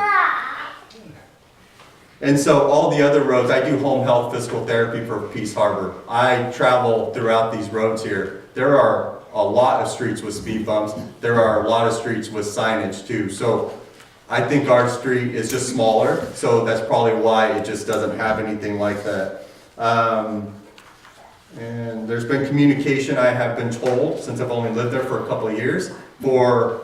And so all the other roads, I do home health physical therapy for Peace Harbor. I travel throughout these roads here. There are a lot of streets with speed bumps. There are a lot of streets with signage too. So I think our street is just smaller, so that's probably why it just doesn't have anything like that. And there's been communication, I have been told, since I've only lived there for a couple of years, for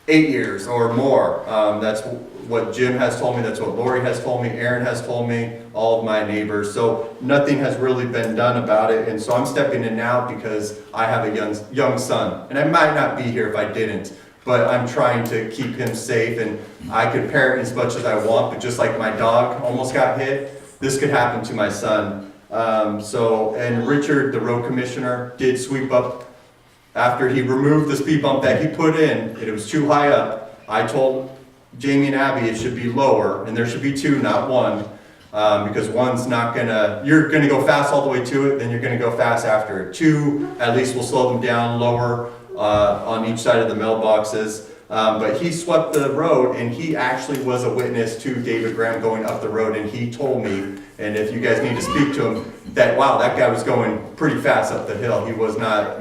8 years or more. That's what Jim has told me, that's what Lori has told me, Aaron has told me, all of my neighbors. So nothing has really been done about it, and so I'm stepping in now because I have a young son. And I might not be here if I didn't, but I'm trying to keep him safe, and I could parent as much as I want, but just like my dog almost got hit, this could happen to my son. And Richard, the road commissioner, did sweep up after he removed the speed bump that he put in. It was too high up. I told Jamie and Abby it should be lower, and there should be 2, not 1, because 1's not gonna, you're gonna go fast all the way to it, then you're gonna go fast after it. 2 at least will slow them down lower on each side of the mailboxes. But he swept the road, and he actually was a witness to David Graham going up the road, and he told me, and if you guys need to speak to him, that wow, that guy was going pretty fast up the hill. He was not,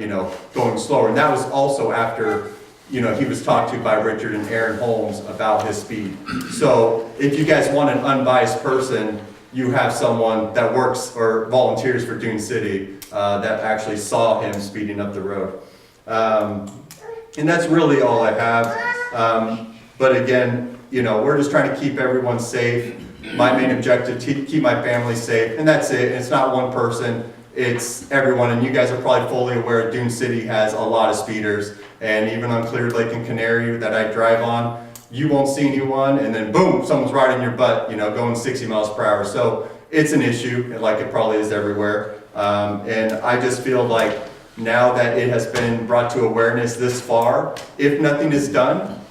going slower. And that was also after, he was talked to by Richard and Aaron Holmes about his speed. So if you guys want an unbiased person, you have someone that works or volunteers for Dune City that actually saw him speeding up the road. And that's really all I have. But again, we're just trying to keep everyone safe. My main objective, to keep my family safe, and that's it. It's not one person, it's everyone. And you guys are probably fully aware Dune City has a lot of speeders. And even on Clear Lake and Canary that I drive on, you won't see anyone, and then boom, someone's right in your butt, going 60 miles per hour. So it's an issue, like it probably is everywhere. And I just feel like now that it has been brought to awareness this far, if nothing is done,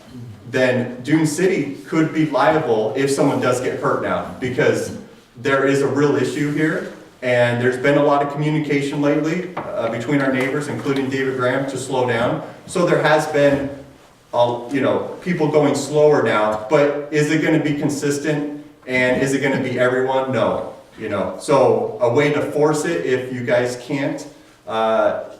then Dune City could be liable if someone does get hurt now, because there is a real issue here, and there's been a lot of communication lately between our neighbors, including David Graham, to slow down. So there has been, people going slower now, but is it going to be consistent, and is it going to be everyone? No, So a way to force it, if you guys can't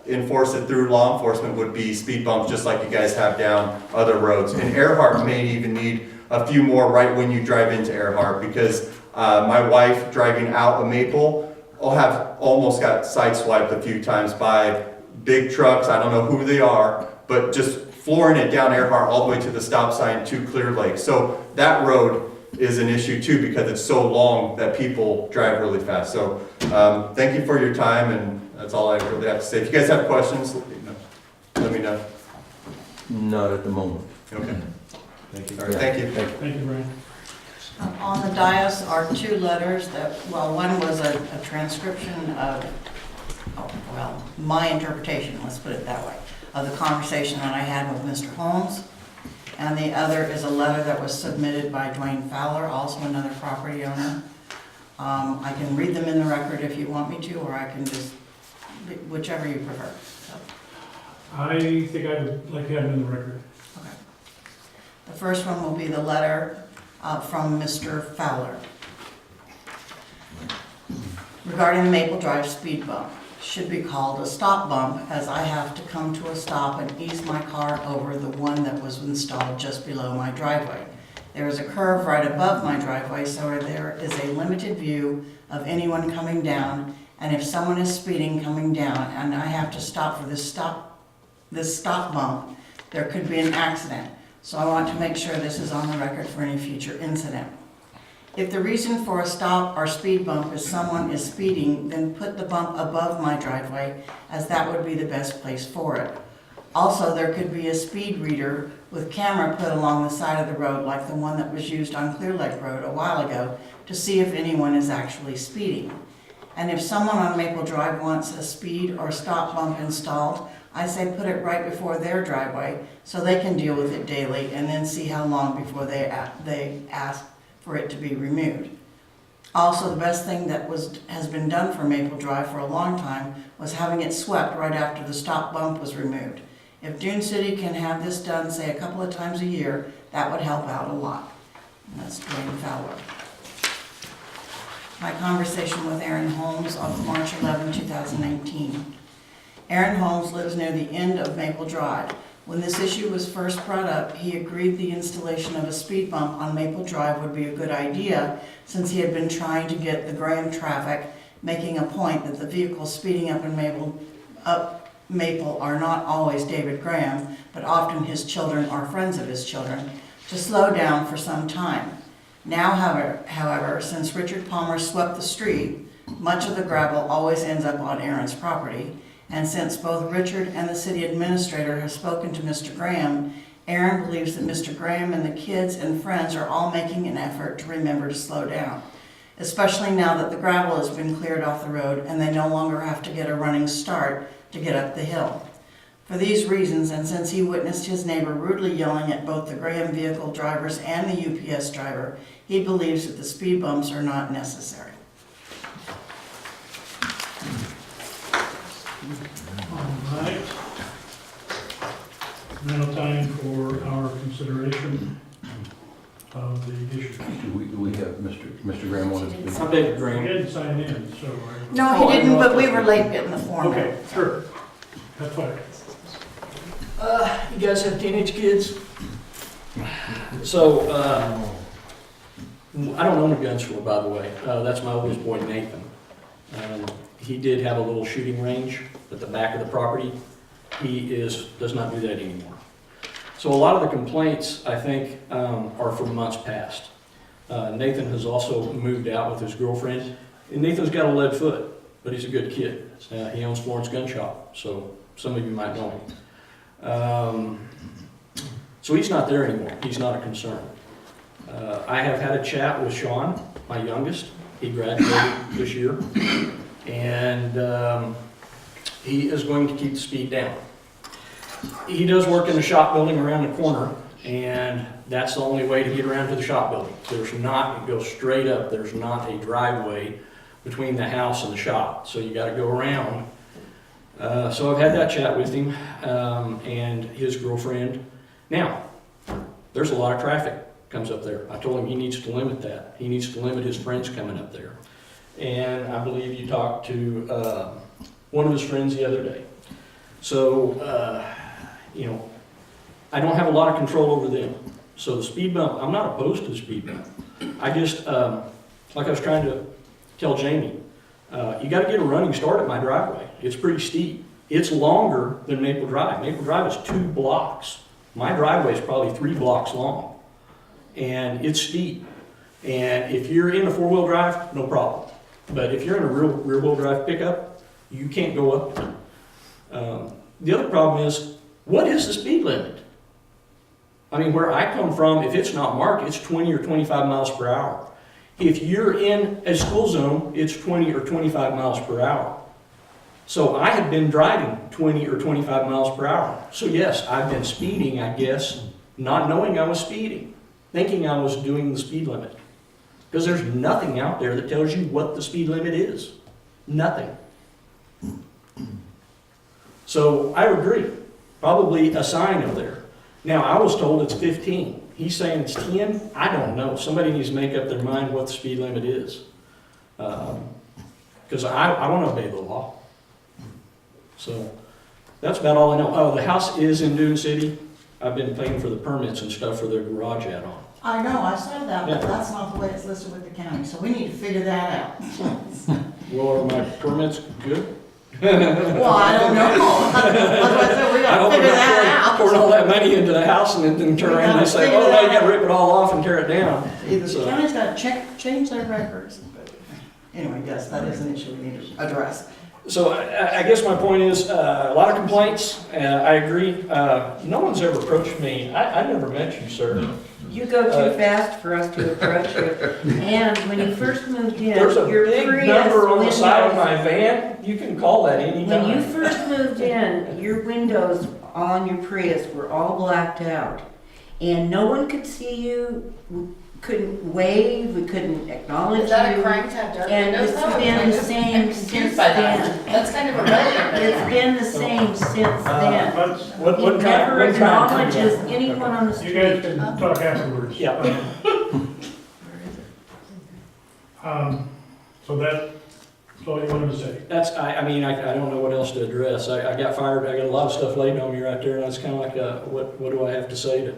enforce it through law enforcement, would be speed bumps, just like you guys have down other roads. And Earhart may even need a few more right when you drive into Earhart, because my wife driving out of Maple almost got sideswiped a few times by big trucks. I don't know who they are, but just flooring it down Earhart all the way to the stop sign to Clear Lake. So that road is an issue too, because it's so long that people drive really fast. So thank you for your time, and that's all I really have to say. If you guys have questions, let me know. Not at the moment. Okay. Thank you. All right, thank you. Thank you, Brian. On the dais are 2 letters one was a transcription of, my interpretation, let's put it that way, of the conversation that I had with Mr. Holmes. And the other is a letter that was submitted by Dwayne Fowler, also another property owner. I can read them in the record if you want me to, or I can just, whichever you prefer. So. I think I would like to have it in the record. Okay. The first one will be the letter from Mr. Fowler regarding the Maple Drive speed bump. Should be called a stop bump, as I have to come to a stop and ease my car over the one that was installed just below my driveway. There is a curve right above my driveway, so there is a limited view of anyone coming down, and if someone is speeding coming down and I have to stop for this stop bump, there could be an accident. So I want to make sure this is on the record for any future incident. If the reason for a stop or speed bump is someone is speeding, then put the bump above my driveway, as that would be the best place for it. Also, there could be a speed reader with camera put along the side of the road like the one that was used on Clear Lake Road a while ago to see if anyone is actually speeding. And if someone on Maple Drive wants a speed or stop bump installed, I say put it right before their driveway so they can deal with it daily and then see how long before they ask for it to be removed. Also, the best thing that has been done for Maple Drive for a long time was having it swept right after the stop bump was removed. If Dune City can have this done, say, a couple of times a year, that would help out a lot. And that's Dwayne Fowler. My conversation with Aaron Holmes on March 11, 2019. Aaron Holmes lives near the end of Maple Drive. When this issue was first brought up, he agreed the installation of a speed bump on Maple Drive would be a good idea since he had been trying to get the Graham traffic, making a point that the vehicles speeding up in Maple are not always David Graham, but often his children or friends of his children, to slow down for some time. Now, however, since Richard Palmer swept the street, much of the gravel always ends up on Aaron's property, and since both Richard and the city administrator have spoken to Mr. Graham, Aaron believes that Mr. Graham and the kids and friends are all making an effort to remember to slow down, especially now that the gravel has been cleared off the road and they no longer have to get a running start to get up the hill. For these reasons, and since he witnessed his neighbor rudely yelling at both the Graham vehicle drivers and the UPS driver, he believes that the speed bumps are not necessary. All right. Now time for our consideration of the issue. Do we have Mr. Graham wanted to speak? I'm David We Graham. didn't sign in, so. No, he didn't, but we were late getting the form. Okay, sure. That's fine. You guys have teenage kids? So, I don't own a gun store, by the way. That's my oldest boy, Nathan. He did have a little shooting range at the back of the property. He does not do that anymore. So a lot of the complaints, I think, are from months past. Nathan has also moved out with his girlfriend. And Nathan's got a lead foot, but he's a good kid. He owns Florence Gun Shop, so some of you might know him. So he's not there anymore. He's not a concern. I have had a chat with Sean, my youngest. He graduated this year. And he is going to keep the speed down. He does work in the shop building around the corner, and that's the only way to get around to the shop building. It goes straight up. There's not a driveway between the house and the shop, so you got to go around. So I've had that chat with him and his girlfriend. Now, there's a lot of traffic comes up there. I told him he needs to limit that. He needs to limit his friends coming up there. And I believe you talked to one of his friends the other day. So, I don't have a lot of control over them. So the speed bump, I'm not opposed to the speed bump. I just, like I was trying to tell Jamie, you got to get a running start at my driveway. It's pretty steep. It's longer than Maple Drive. Maple Drive is 2 blocks. My driveway is probably 3 blocks long. And it's steep. And if you're in a 4-wheel drive, no problem. But if you're in a rear-wheel drive pickup, you can't go up there. The other problem is, what is the speed limit? I mean, where I come from, if it's not marked, it's 20 or 25 miles per hour. If you're in a school zone, it's 20 or 25 miles per hour. So I had been driving 20 or 25 miles per hour. So yes, I've been speeding, I guess, not knowing I was speeding, thinking I was doing the speed limit. Because there's nothing out there that tells you what the speed limit is. Nothing. So I agree. Probably a sign up there. Now, I was told it's 15. He's saying it's 10. I don't know. Somebody needs to make up their mind what the speed limit is. Because I want to obey the law. So that's about all I know. Oh, the house is in Dune City. I've been paying for the permits and stuff for their garage add-on. I know, I saw that, but Yeah. that's not the way it's listed with the county, so we need to figure that out. Well, are my permits good? Well, I don't know. That's why I said we I gotta hope figure we're that not out. pouring all that money into the house and then turn around and say, oh, now you gotta rip it all off and tear it down. The So- county's gotta change their records. Anyway, yes, that is an issue we need to address. So I guess my point is, a lot of complaints, I agree. No one's ever approached me. I never met you, sir. You go too fast for us to approach you. And when you first moved in, There's a your big Prius number on the side of windows- my van. You can call that When you anytime. first moved in, your windows on your Prius were all blacked out. And no one could see you, we couldn't wave, we couldn't acknowledge you. Is that a crime to have dark And windows it's though? been I'm the just- same I'm confused since by that. then. That's kind of irrelevant. It's been the same since then. Let's, He never acknowledges anyone on the you guys street. can talk afterwards. Yeah. So that's all you wanted to say? I mean, I don't know what else to address. I got fired, I got a lot of stuff laid on me right there, and that's kind of like, what do I have to say to,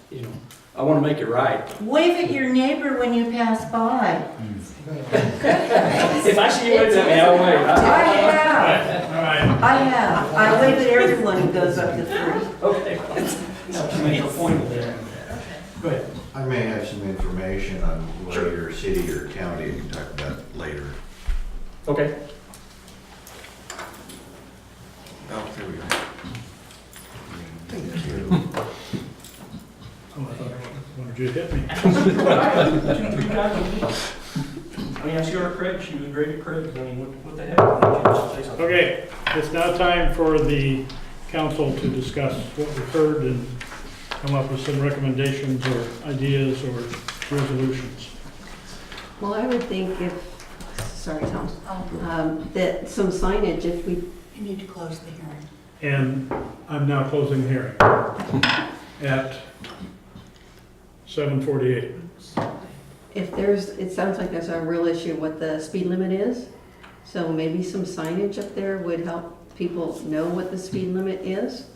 you know, I want to make it right. Wave at your neighbor when you pass by. If I see you waving at me, I'll wave. I have. All right. I have. I wave at everyone who goes up the street. Okay. To make a point of that. Go ahead. I may have some information on whether your city or county, we can talk about it later. Okay. Oh, there we go. Thank you. Oh, I thought I wanted you to hit me. 2-3 times. I mean, I see her at Craig, she was great at Craig, I mean, what the heck? Why don't you just say something? Okay, it's now time for the council to discuss what we've heard and come up with some recommendations or ideas or resolutions. Well, I would think sorry, Tom, that some signage, if we... You need to close the hearing. And I'm now closing the hearing at 7:48. If there's, it sounds like there's a real issue what the speed limit is. So maybe some signage up there would help people know what the speed limit is.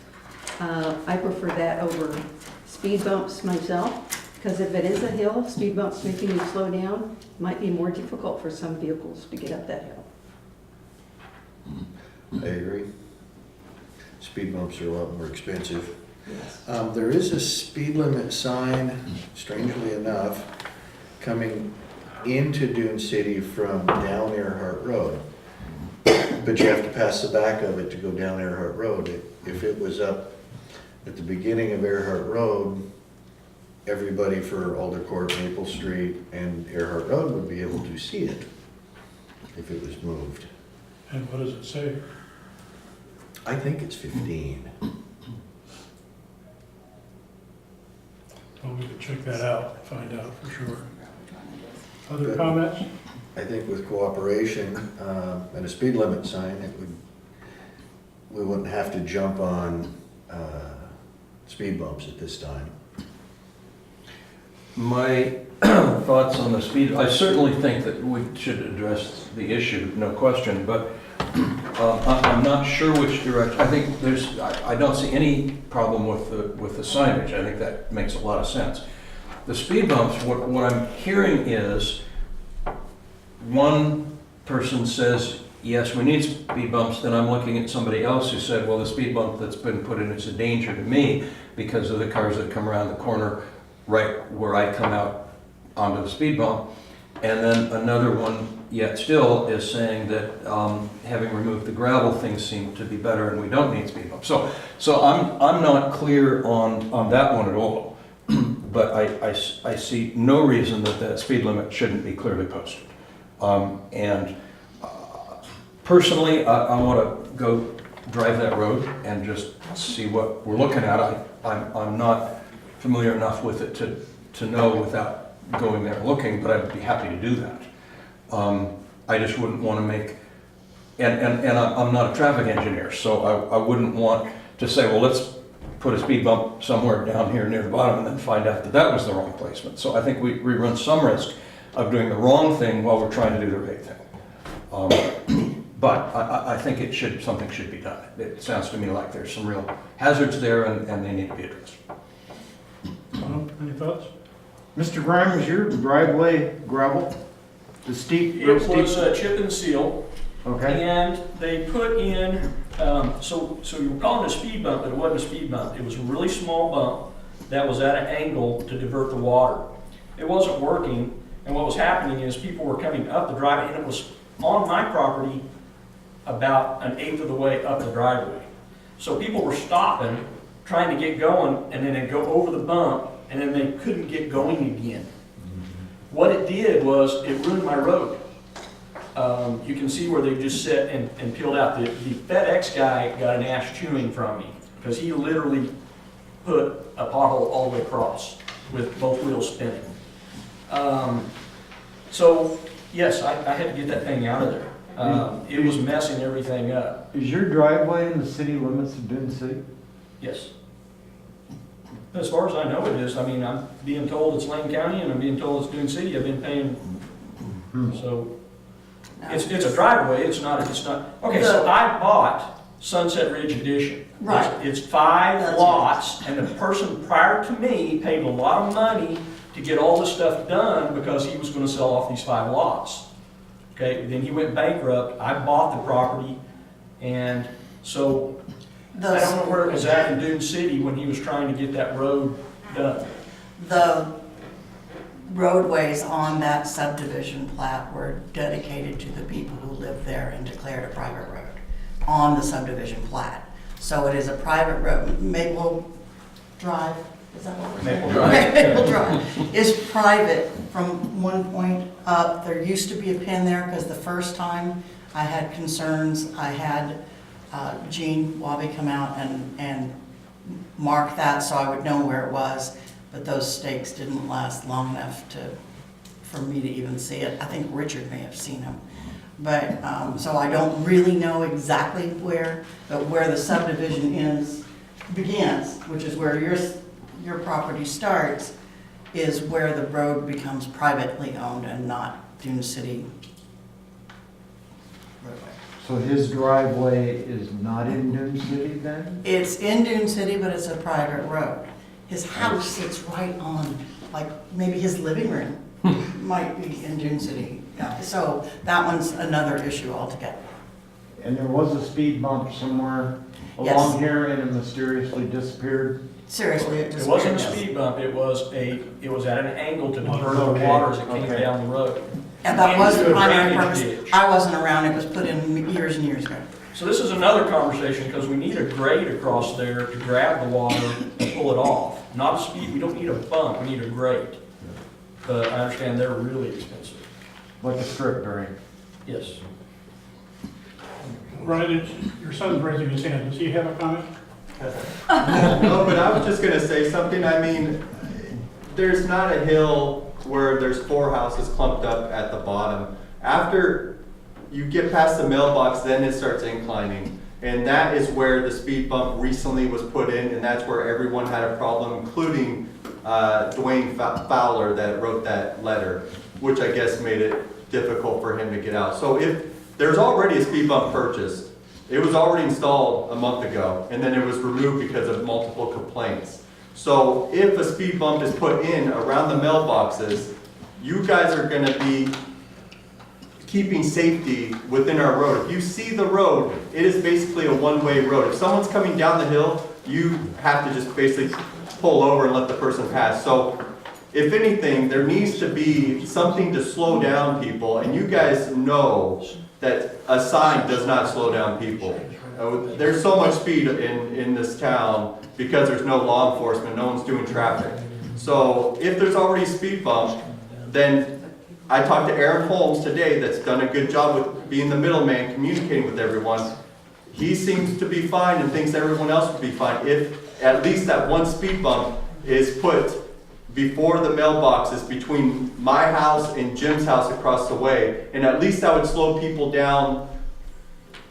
I prefer that over speed bumps myself, because if it is a hill, speed bumps making you slow down, might be more difficult for some vehicles to get up that hill. I agree. Speed bumps are a lot more expensive. There is a speed limit sign, strangely enough, coming into Dune City from down Earhart Road. But you have to pass the back of it to go down Earhart Road. If it was up at the beginning of Earhart Road, everybody for Alder Court, Maple Street, and Earhart Road would be able to see it if it was moved. And what does it say? I think it's 15. Well, we could check that out, find out for sure. Other comments? I think with cooperation and a speed limit sign, we wouldn't have to jump on speed bumps at this time. My thoughts on the speed, I certainly think that we should address the issue, no question, but I'm not sure which direction. I think I don't see any problem with the signage. I think that makes a lot of sense. The speed bumps, what I'm hearing is one person says, yes, we need speed bumps, then I'm looking at somebody else who said, well, the speed bump that's been put in is a danger to me because of the cars that come around the corner right where I come out onto the speed bump. And then another one yet still is saying that having removed the gravel, things seem to be better and we don't need speed bumps. So I'm not clear on that one at all. But I see no reason that speed limit shouldn't be clearly posted. Personally, I want to go drive that road and just see what we're looking at. I'm not familiar enough with it to know without going there and looking, but I'd be happy to do that. I just wouldn't want to make, and I'm not a traffic engineer, so I wouldn't want to say, well, let's put a speed bump somewhere down here near the bottom and then find out that that was the wrong placement. So I think we run some risk of doing the wrong thing while we're trying to do the right thing. But I think something should be done. It sounds to me like there's some real hazards there and they need to be addressed. Any thoughts? Mr. Grime, was your driveway gravel? The steep, It real steep? was chip and seal, Okay. And they put in, so you were calling it a speed bump, but it wasn't a speed bump. It was a really small bump that was at an angle to divert the water. It wasn't working, and what was happening is people were coming up the driveway, and it was on my property about 1/8 of the way up the driveway. So people were stopping, trying to get going, and then they'd go over the bump, and then they couldn't get going again. What it did was, it ruined my road. You can see where they just sit and peeled out. The FedEx guy got an ass chewing from me, because he literally put a pothole all the way across with both wheels spinning. So, yes, I had to get that thing out of there. It was messing everything up. Is your driveway in the city limits of Dune City? Yes. As far as I know it is. I mean, I'm being told it's Lane County and I'm being told it's Dune City. I've been paying, so. It's a driveway, it's not, okay, so I bought Sunset Ridge Edition. Right. It's 5 That's lots, and the person prior to me paid a lot of money to get all this stuff done because he was gonna sell off these 5 lots. Okay, then he went bankrupt, I bought the property, and so, I don't know where it was at in Dune City when he was trying to get that road done. The roadways on that subdivision plat were dedicated to the people who live there and declared a private road on the subdivision plat. So it is a private road. Maple Drive, is that what we're saying? Maple Drive. Maple Drive is private from one point up. There used to be a pin there because the first time I had concerns, I had Gene Wabi come out and mark that so I would know where it was. But those stakes didn't last long enough for me to even see it. I think Richard may have seen them. But, so I don't really know exactly where, but where the subdivision begins, which is where your property starts, is where the road becomes privately owned and not Dune City roadway. So his driveway is not in Dune City then? It's in Dune City, but it's a private road. His house sits right on, like, maybe his living room might be in Dune City. Yeah, so that one's another issue altogether. And there was a speed bump somewhere Yes. along here and it mysteriously disappeared? Seriously, It wasn't a speed bump, it was at an angle to divert the water as it came down the road. And that was the Into a primary drainage purpose. ditch. I wasn't around, it was put in years and years ago. So this is another conversation, because we need a grate across there to grab the water and pull it off. Not a speed, we don't need a bump, we need a grate. But I understand they're really expensive. Like a strip drain? Yes. Ryan, your son's raising his hand. Does he have a comment? No, but I was just gonna say something. I mean, there's not a hill where there's 4 houses clumped up at the bottom. After you get past the mailbox, then it starts inclining. And that is where the speed bump recently was put in, and that's where everyone had a problem, including Dwayne Fowler that wrote that letter, which I guess made it difficult for him to get out. So if there's already a speed bump purchased, it was already installed a month ago, and then it was removed because of multiple complaints. So if a speed bump is put in around the mailboxes, you guys are gonna be keeping safety within our road. If you see the road, it is basically a one-way road. If someone's coming down the hill, you have to just basically pull over and let the person pass. So if anything, there needs to be something to slow down people, and you guys know that a sign does not slow down people. There's so much speed in this town because there's no law enforcement, no one's doing traffic. So if there's already a speed bump, then I talked to Aaron Holmes today that's done a good job with being the middleman, communicating with everyone. He seems to be fine and thinks everyone else would be fine if at least that one speed bump is put before the mailboxes between my house and Jim's house across the way. And at least that would slow people down,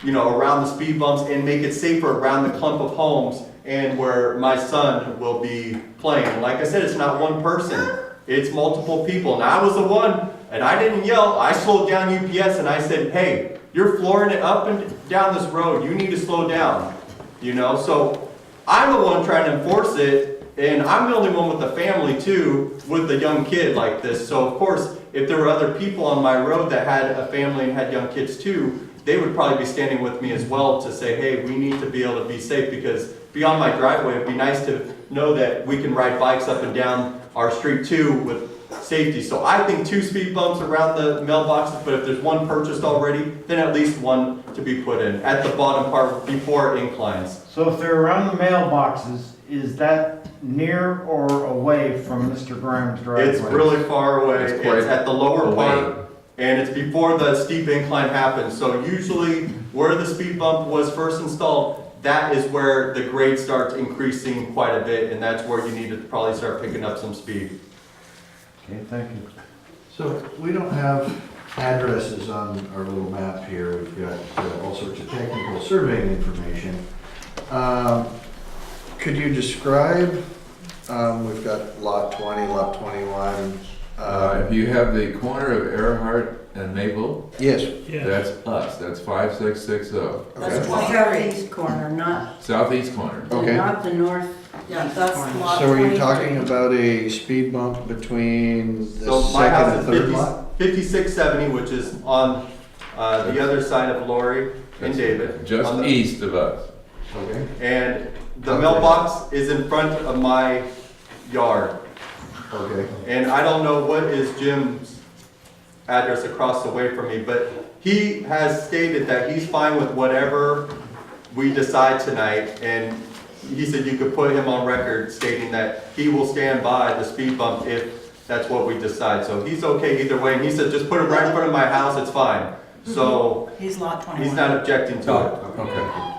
you know, around the speed bumps and make it safer around the clump of homes and where my son will be playing. And like I said, it's not one person, it's multiple people. And I was the one, and I didn't yell, I slowed down UPS and I said, hey, you're flooring it up and down this road, you need to slow down. You know, so I'm the one trying to enforce it, and I'm the only one with a family too, with a young kid like this. So of course, if there were other people on my road that had a family and had young kids too, they would probably be standing with me as well to say, hey, we need to be able to be safe, because beyond my driveway, it'd be nice to know that we can ride bikes up and down our street too with safety. So I think 2 speed bumps around the mailboxes, but if there's one purchased already, then at least one to be put in at the bottom part before inclines. So if they're around the mailboxes, is that near or away from Mr. Graham's driveway? It's really far away. It's quite It's at the lower away. part, and it's before the steep incline happens. So usually where the speed bump was first installed, that is where the grade starts increasing quite a bit, and that's where you need to probably start picking up some speed. Okay, thank you. So we don't have addresses on our little map here. We've got all sorts of technical surveying information. Could you describe, we've got lot 20, lot 21. If you have the corner of Earhart and Maple, Yes. Yeah. that's us, that's 5660. That's Okay. 23. Southeast corner, not, Southeast corner. Okay. not the north. Yeah, that's lot So are you 23. talking about a speed bump between the So my second house and is third 50 lot? 5670, which is on the other side of Lori and David. Just on the- east of us. Okay. And the Okay. mailbox is in front of my yard. Okay. And I don't know what is Jim's address across the way from me, but he has stated that he's fine with whatever we decide tonight. And he said you could put him on record stating that he will stand by the speed bump if that's what we decide. So he's okay either way. And he said, just put it right in front of my house, it's fine. So He's lot 21. he's not objecting to it. Okay.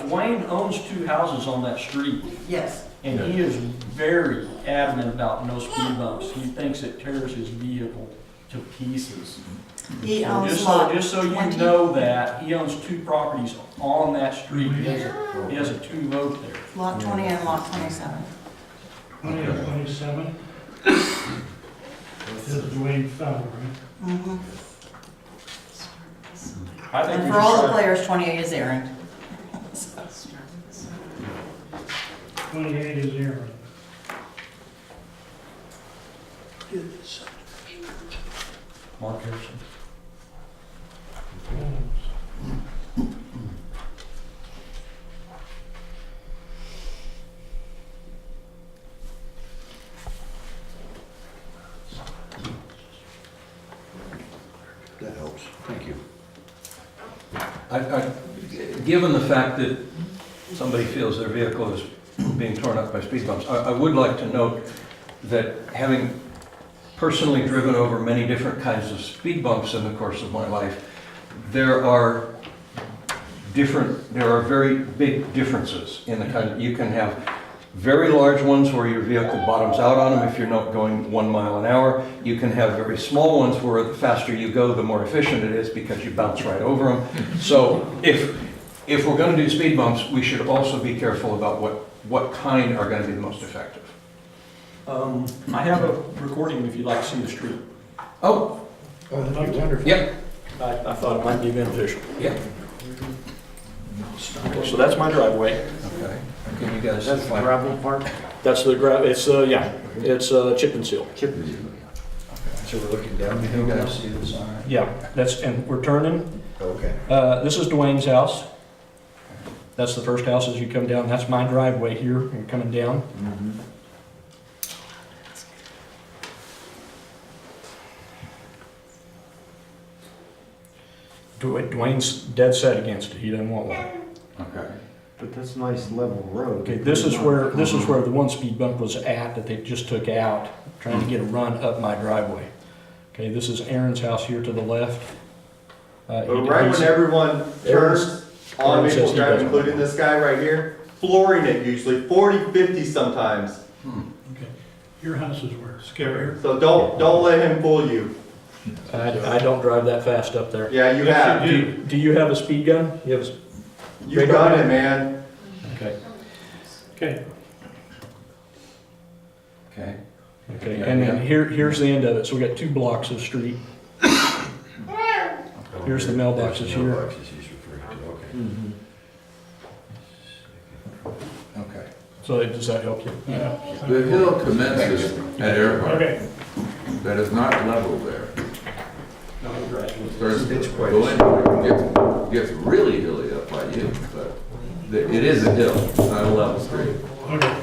Dwayne owns 2 houses on that street, Yes. and he is very adamant about no speed bumps. He thinks it tears his vehicle to pieces. He So owns just lot so, just so you 20. know that, he owns 2 properties on that street. He has a 2 vote there. Lot 20 and lot 27. 20 and 27. This is Dwayne Fowler, right? Mhm. I think And we for should all the try- players, 28 is Aaron. 28 is Aaron. Mark Harrison. That helps. Thank you. Given the fact that somebody feels their vehicle is being torn up by speed bumps, I would like to note that having personally driven over many different kinds of speed bumps in the course of my life, there are very big differences in the kind. You can have very large ones where your vehicle bottoms out on them if you're not going 1 mile an hour. You can have very small ones where the faster you go, the more efficient it is because you bounce right over them. So if we're going to do speed bumps, we should also be careful about what kind are going to be the most effective. I have a recording if you'd like to see the street. Oh, Oh, that'd be wonderful. yep, I thought it might be beneficial. yep. Okay, so that's my driveway. Okay. Can you guys? That's the gravel part? That's the it's chip and seal. So we're looking down the Can you hill now? guys see this? All right. Yeah, and we're turning. Okay. This is Dwayne's house. That's the first house as you come down. That's my driveway here. You're coming down. Dwayne's dead set against it. He doesn't want one. Okay. But that's a nice level road. Okay, this is where the one speed bump was at that they just took out, trying to get a run up my driveway. Okay, this is Aaron's house here to the left. But right when everyone turns on Aaron says Maple he Drive, doesn't. including this guy right here, flooring it usually, 40, 50 sometimes. Okay. Your house is where? Scarier? So don't let him fool you. I don't drive that fast up there. Yeah, you have. Do you have a speed gun? You have a You got it, man. Okay. Okay. Okay. Okay, and then here's the end of it. So we got 2 blocks of street. Here's the mailboxes here. Mailboxes he's referring to, okay. Okay. So does that help you? Yeah. The hill commences at Earhart. Okay. That is not level there. It's quite Go in, it gets really hilly up by you, but it is a hill, it's not a level street. Okay.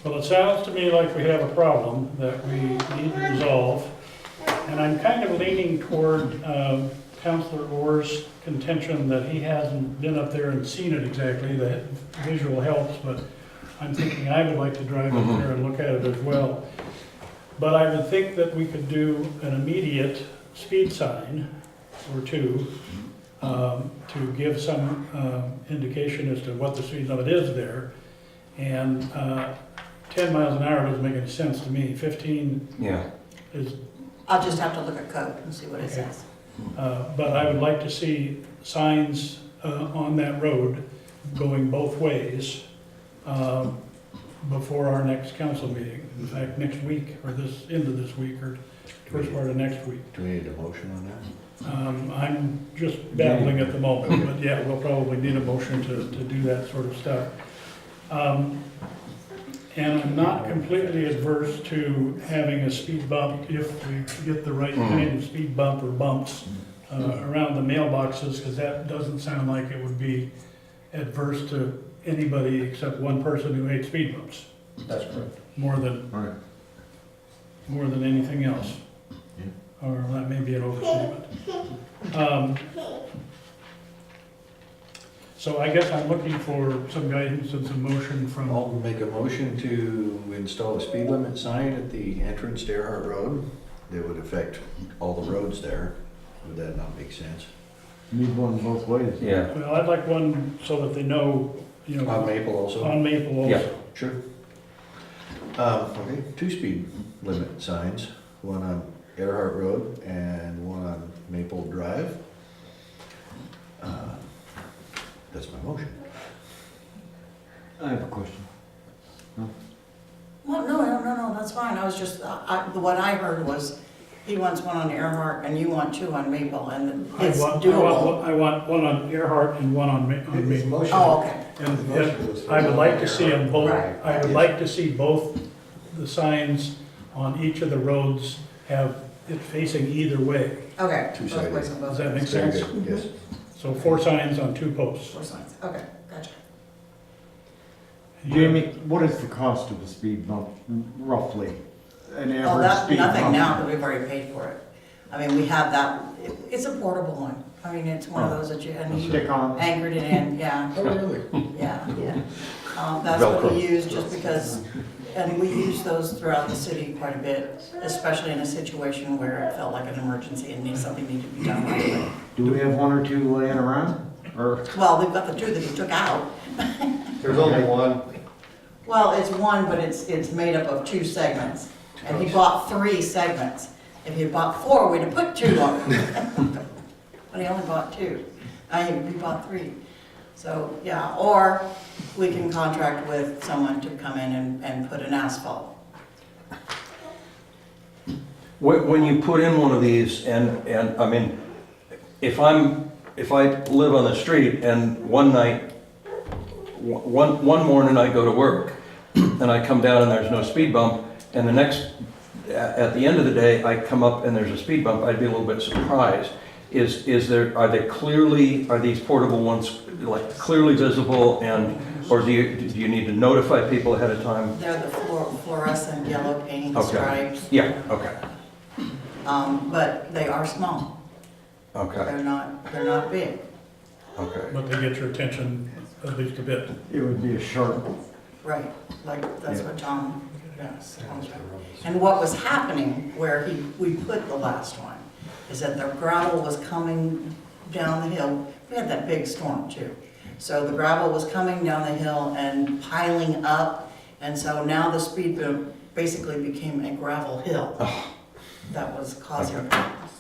Well, it sounds to me like we have a problem that we need to resolve, and I'm kind of leaning toward Counselor Orr's contention that he hasn't been up there and seen it exactly. The visual helps, but I'm thinking I would like to drive up there and look at it as well. But I would think that we could do an immediate speed sign or two to give some indication as to what the speed limit is there. And 10 miles an hour doesn't make any sense to me. 15 is... I'll just have to look at code and see what it Okay. says. But I would like to see signs on that road going both ways before our next council meeting. In fact, next week, or this, into this week, or first part of next week. Do we need a motion on that? I'm just babbling at the moment, but yeah, we'll probably need a motion to do that sort of stuff. And I'm not completely adverse to having a speed bump if we get the right kind of speed bump or bumps around the mailboxes, because that doesn't sound like it would be adverse to anybody except one person who hates speed bumps. That's correct. More than anything else. Or that may be an overstatement. So I guess I'm looking for some guidance and some motion from... I'll make a motion to install a speed limit sign at the entrance to Earhart Road that would affect all the roads there. Would that not make sense? Need one both ways. Yeah. Well, I'd like one so that they know, you know... On Maple also? On Maple also. Yeah, sure. Okay, 2 speed limit signs, one on Earhart Road and one on Maple Drive. That's my motion. I have a question. Well, no, that's fine. I was just, what I heard was he wants one on Earhart and you want 2 on Maple, and it's doable. I want one on Earhart and one on Maple. Oh, okay. And I would like to see them both, Right. I would like to see both the signs on each of the roads have it facing either way. Okay. Two-sided. Both ways and both Does that make ways. Very sense? good, yes. So 4 signs on 2 posts. 4 signs, okay, gotcha. Jamie, what is the cost of a speed bump, roughly? An Oh, average that's speed nothing bump? now, because we've already paid for it. I mean, we have that, it's a portable one. I mean, it's one of those that you, and you Stick on. anchored it in, yeah. Oh, really? Yeah. That's what Velcro. we use, just because, and we use those throughout the city quite a bit, especially in a situation where it felt like an emergency and something needed to be done right away. Do we have 1 or 2 laying around? Or, Well, we've got the 2 that he took out. There's only one. Well, it's one, but it's made up of 2 segments. And he bought 3 segments. If he bought 4, we'd have put 2 on. But he only bought 2. He bought 3. So, yeah, or we can contract with someone to come in and put an asphalt. When you put in one of these, and I mean, if I live on the street and one night, one morning I go to work and I come down and there's no speed bump, and the next, at the end of the day, I come up and there's a speed bump, I'd be a little bit surprised. Are these portable ones like clearly visible, and, or do you need to notify people ahead of time? They're the fluorescent yellow paint Okay. stripes. Yeah, okay, But they are small. okay, They're not big. okay. But they get your attention at least a bit. it would be a sharp. Right, like, that's what Tom, yes. And what was happening where we put the last one is that the gravel was coming down the hill. We had that big storm too. So the gravel was coming down the hill and piling up, and so now the speed bump basically became a gravel hill that was causing problems.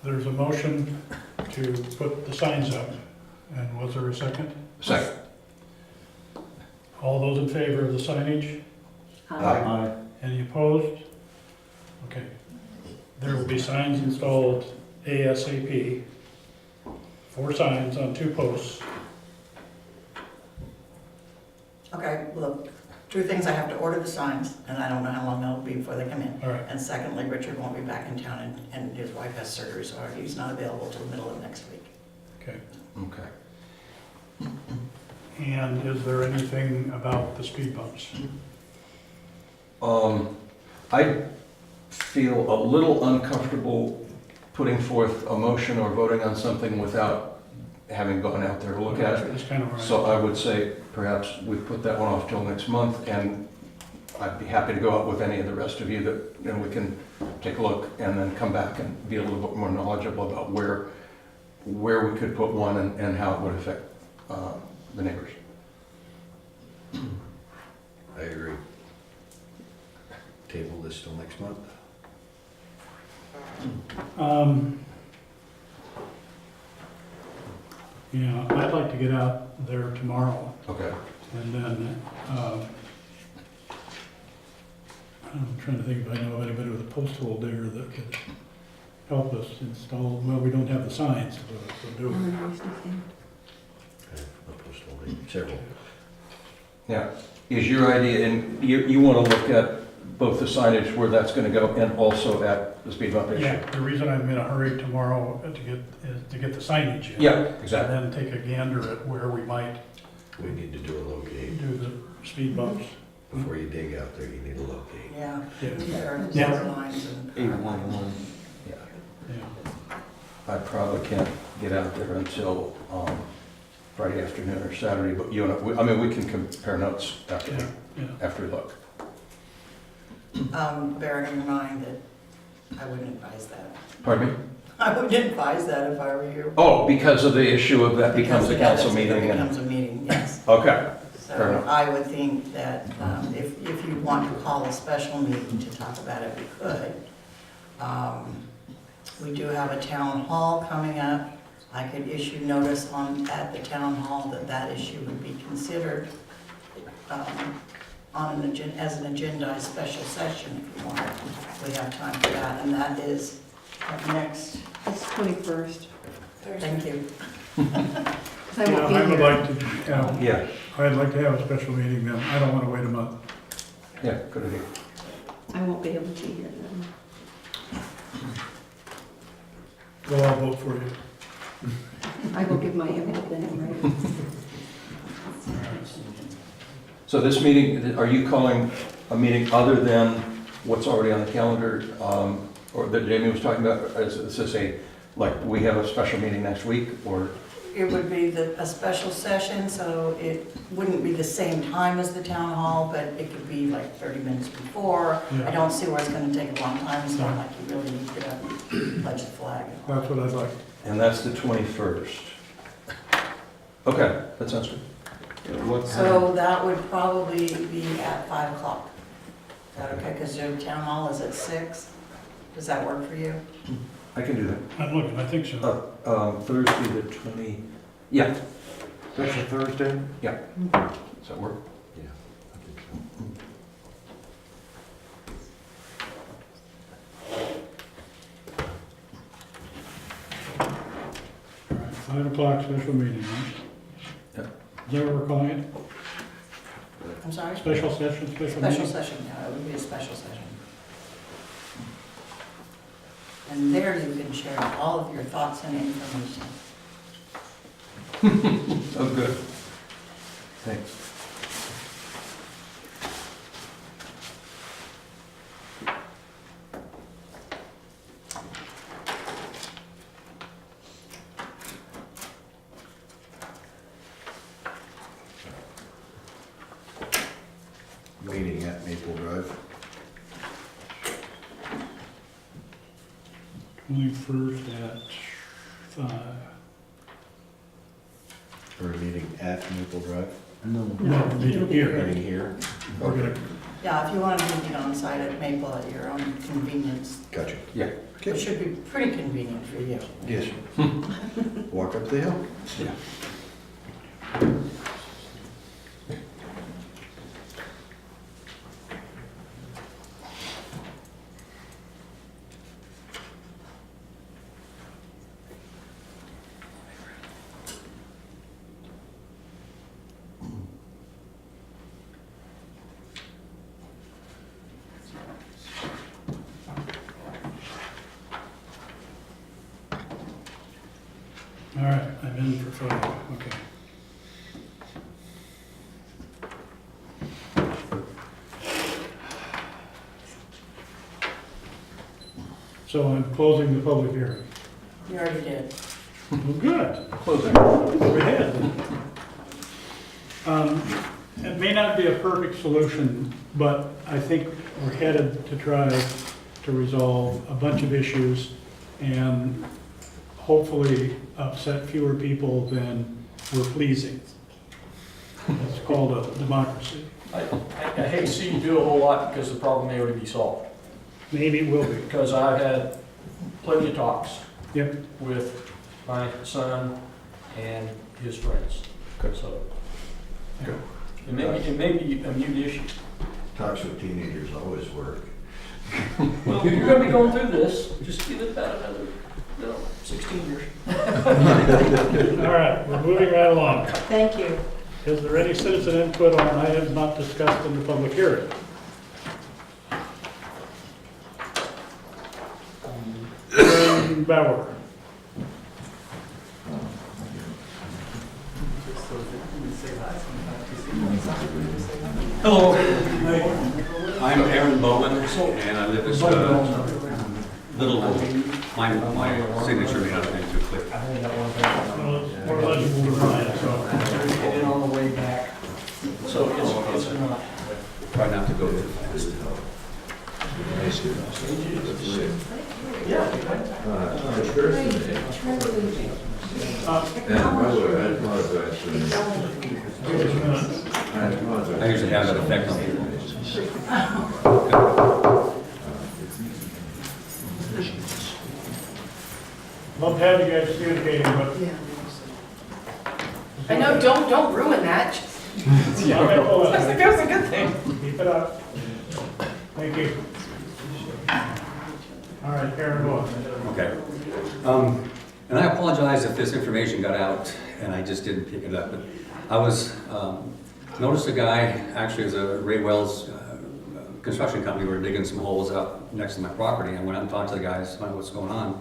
There's a motion to put the signs up. And was there a second? Second. All those in favor of the signage? Aye. Any opposed? Okay. There will be signs installed ASAP. 4 signs on 2 posts. Okay, look, two things, I have to order the signs, and I don't know how long that'll be before they come in. All right. And secondly, Richard won't be back in town, and his wife has surgery, so he's not available till the middle of next week. Okay. Okay. And is there anything about the speed bumps? I feel a little uncomfortable putting forth a motion or voting on something without having gone out there to look at it. That's kind of right. So I would say perhaps we put that one off till next month, and I'd be happy to go out with any of the rest of you that, we can take a look and then come back and be a little bit more knowledgeable about where we could put one and how it would affect the neighbors. I agree. Table this till next month. Yeah, I'd like to get out there tomorrow. Okay. And then, I'm trying to think if I know of anybody with a post hole digger that could help us install, well, we don't have the signs to do it. I have a postal link, several. Now, is your idea, and you want to look at both the signage where that's going to go and also at the speed bump issue? Yeah, the reason I'm in a hurry tomorrow is to get the signage in. Yeah, exactly. And then take a gander at where we might We need to do a locate. do the speed bumps. Before you dig out there, you need a locate. Yeah. Yeah. There are Yeah. water lines and. 811. Yeah. Yeah. I probably can't get out there until Friday afternoon or Saturday, but you and we can compare notes after, Yeah. after we look. Bearing in mind that I wouldn't advise that. Pardon me? I wouldn't advise that if I were you. Oh, because of the issue of that becomes a Because council it meeting? becomes a meeting, yes. Okay, fair So enough. I would think that if you want to call a special meeting to talk about it, we could. We do have a town hall coming up. I could issue notice at the town hall that issue would be considered on an agenda, as an agendized special session if you want. We have time for that, and that is next. It's 21st. Thank you. I Yeah, won't be I would here. like to, Yeah, I'd like to have a special meeting then. I don't want to wait a month. yeah, good idea. I won't be able to be here then. Well, I'll vote for you. I will give my input then, right? So this meeting, are you calling a meeting other than what's already on the calendar, or that Jamie was talking about? Is this we have a special meeting next week, or? It would be a special session, so it wouldn't be the same time as the town hall, but it could be like 30 minutes before. Yeah. I don't see where it's gonna take a long time, it's not like you really need to get up and pledge the flag. That's what I'd like. And that's the 21st. Okay, that sounds good. What time? So that would probably be at 5 o'clock. Is that okay, because your town hall is at 6? Does that work for you? I can do that. I'm looking, I think so. Thursday the 20, yeah, That's a Thursday? yeah. Does that work? Yeah, I think so. All right, 5 o'clock special meeting, right? Yep. Is that what we're calling it? I'm sorry? Special session, special Special meeting? session, yeah, it would be a special session. And there you can share all of your thoughts and information. Oh, good. Thanks. Meeting at Maple Drive. 21st at 5. Or a meeting at Maple Drive. No, meeting here. Meeting here. We're gonna, Yeah, if you want to meet on site at Maple at your own convenience, Gotcha. Yeah. it should be pretty convenient for you. Yes. Walk up the hill. Yeah. All right, I'm in for photo, okay. So I'm closing the public hearing. You already did. Well, good. Closing. Go ahead. It may not be a perfect solution, but I think we're headed to try to resolve a bunch of issues and hopefully upset fewer people than we're pleasing. It's called a democracy. I hate to see you do a whole lot because the problem may already be solved. Maybe it will be. Because I've had plenty of talks Yep. with my son and his friends. So, it may be a mute issue. Talks with teenagers always work. Well, you're gonna be going through this, just give it about another, 16 years. All right, we're moving right along. Thank you. Is there any citizen input on items not discussed in the public hearing? Aaron Bauer. Hello, I'm Aaron Bowman, and I live at Little Oak. My signature may not have been too clear. Well, it's more legible to write, so. Get in on the way back. So it's not. Try not to go too fast. I usually have that effect on people. Love to have you guys communicating, but. I know, don't ruin that. Yeah, I think that was a good thing. Keep it up. Thank you. All right, Karen, go on. Okay. And I apologize if this information got out and I just didn't pick it up. But I was, noticed a guy, actually is a Ray Wells construction company, were digging some holes out next to my property. I went out and talked to the guys, find out what's going on.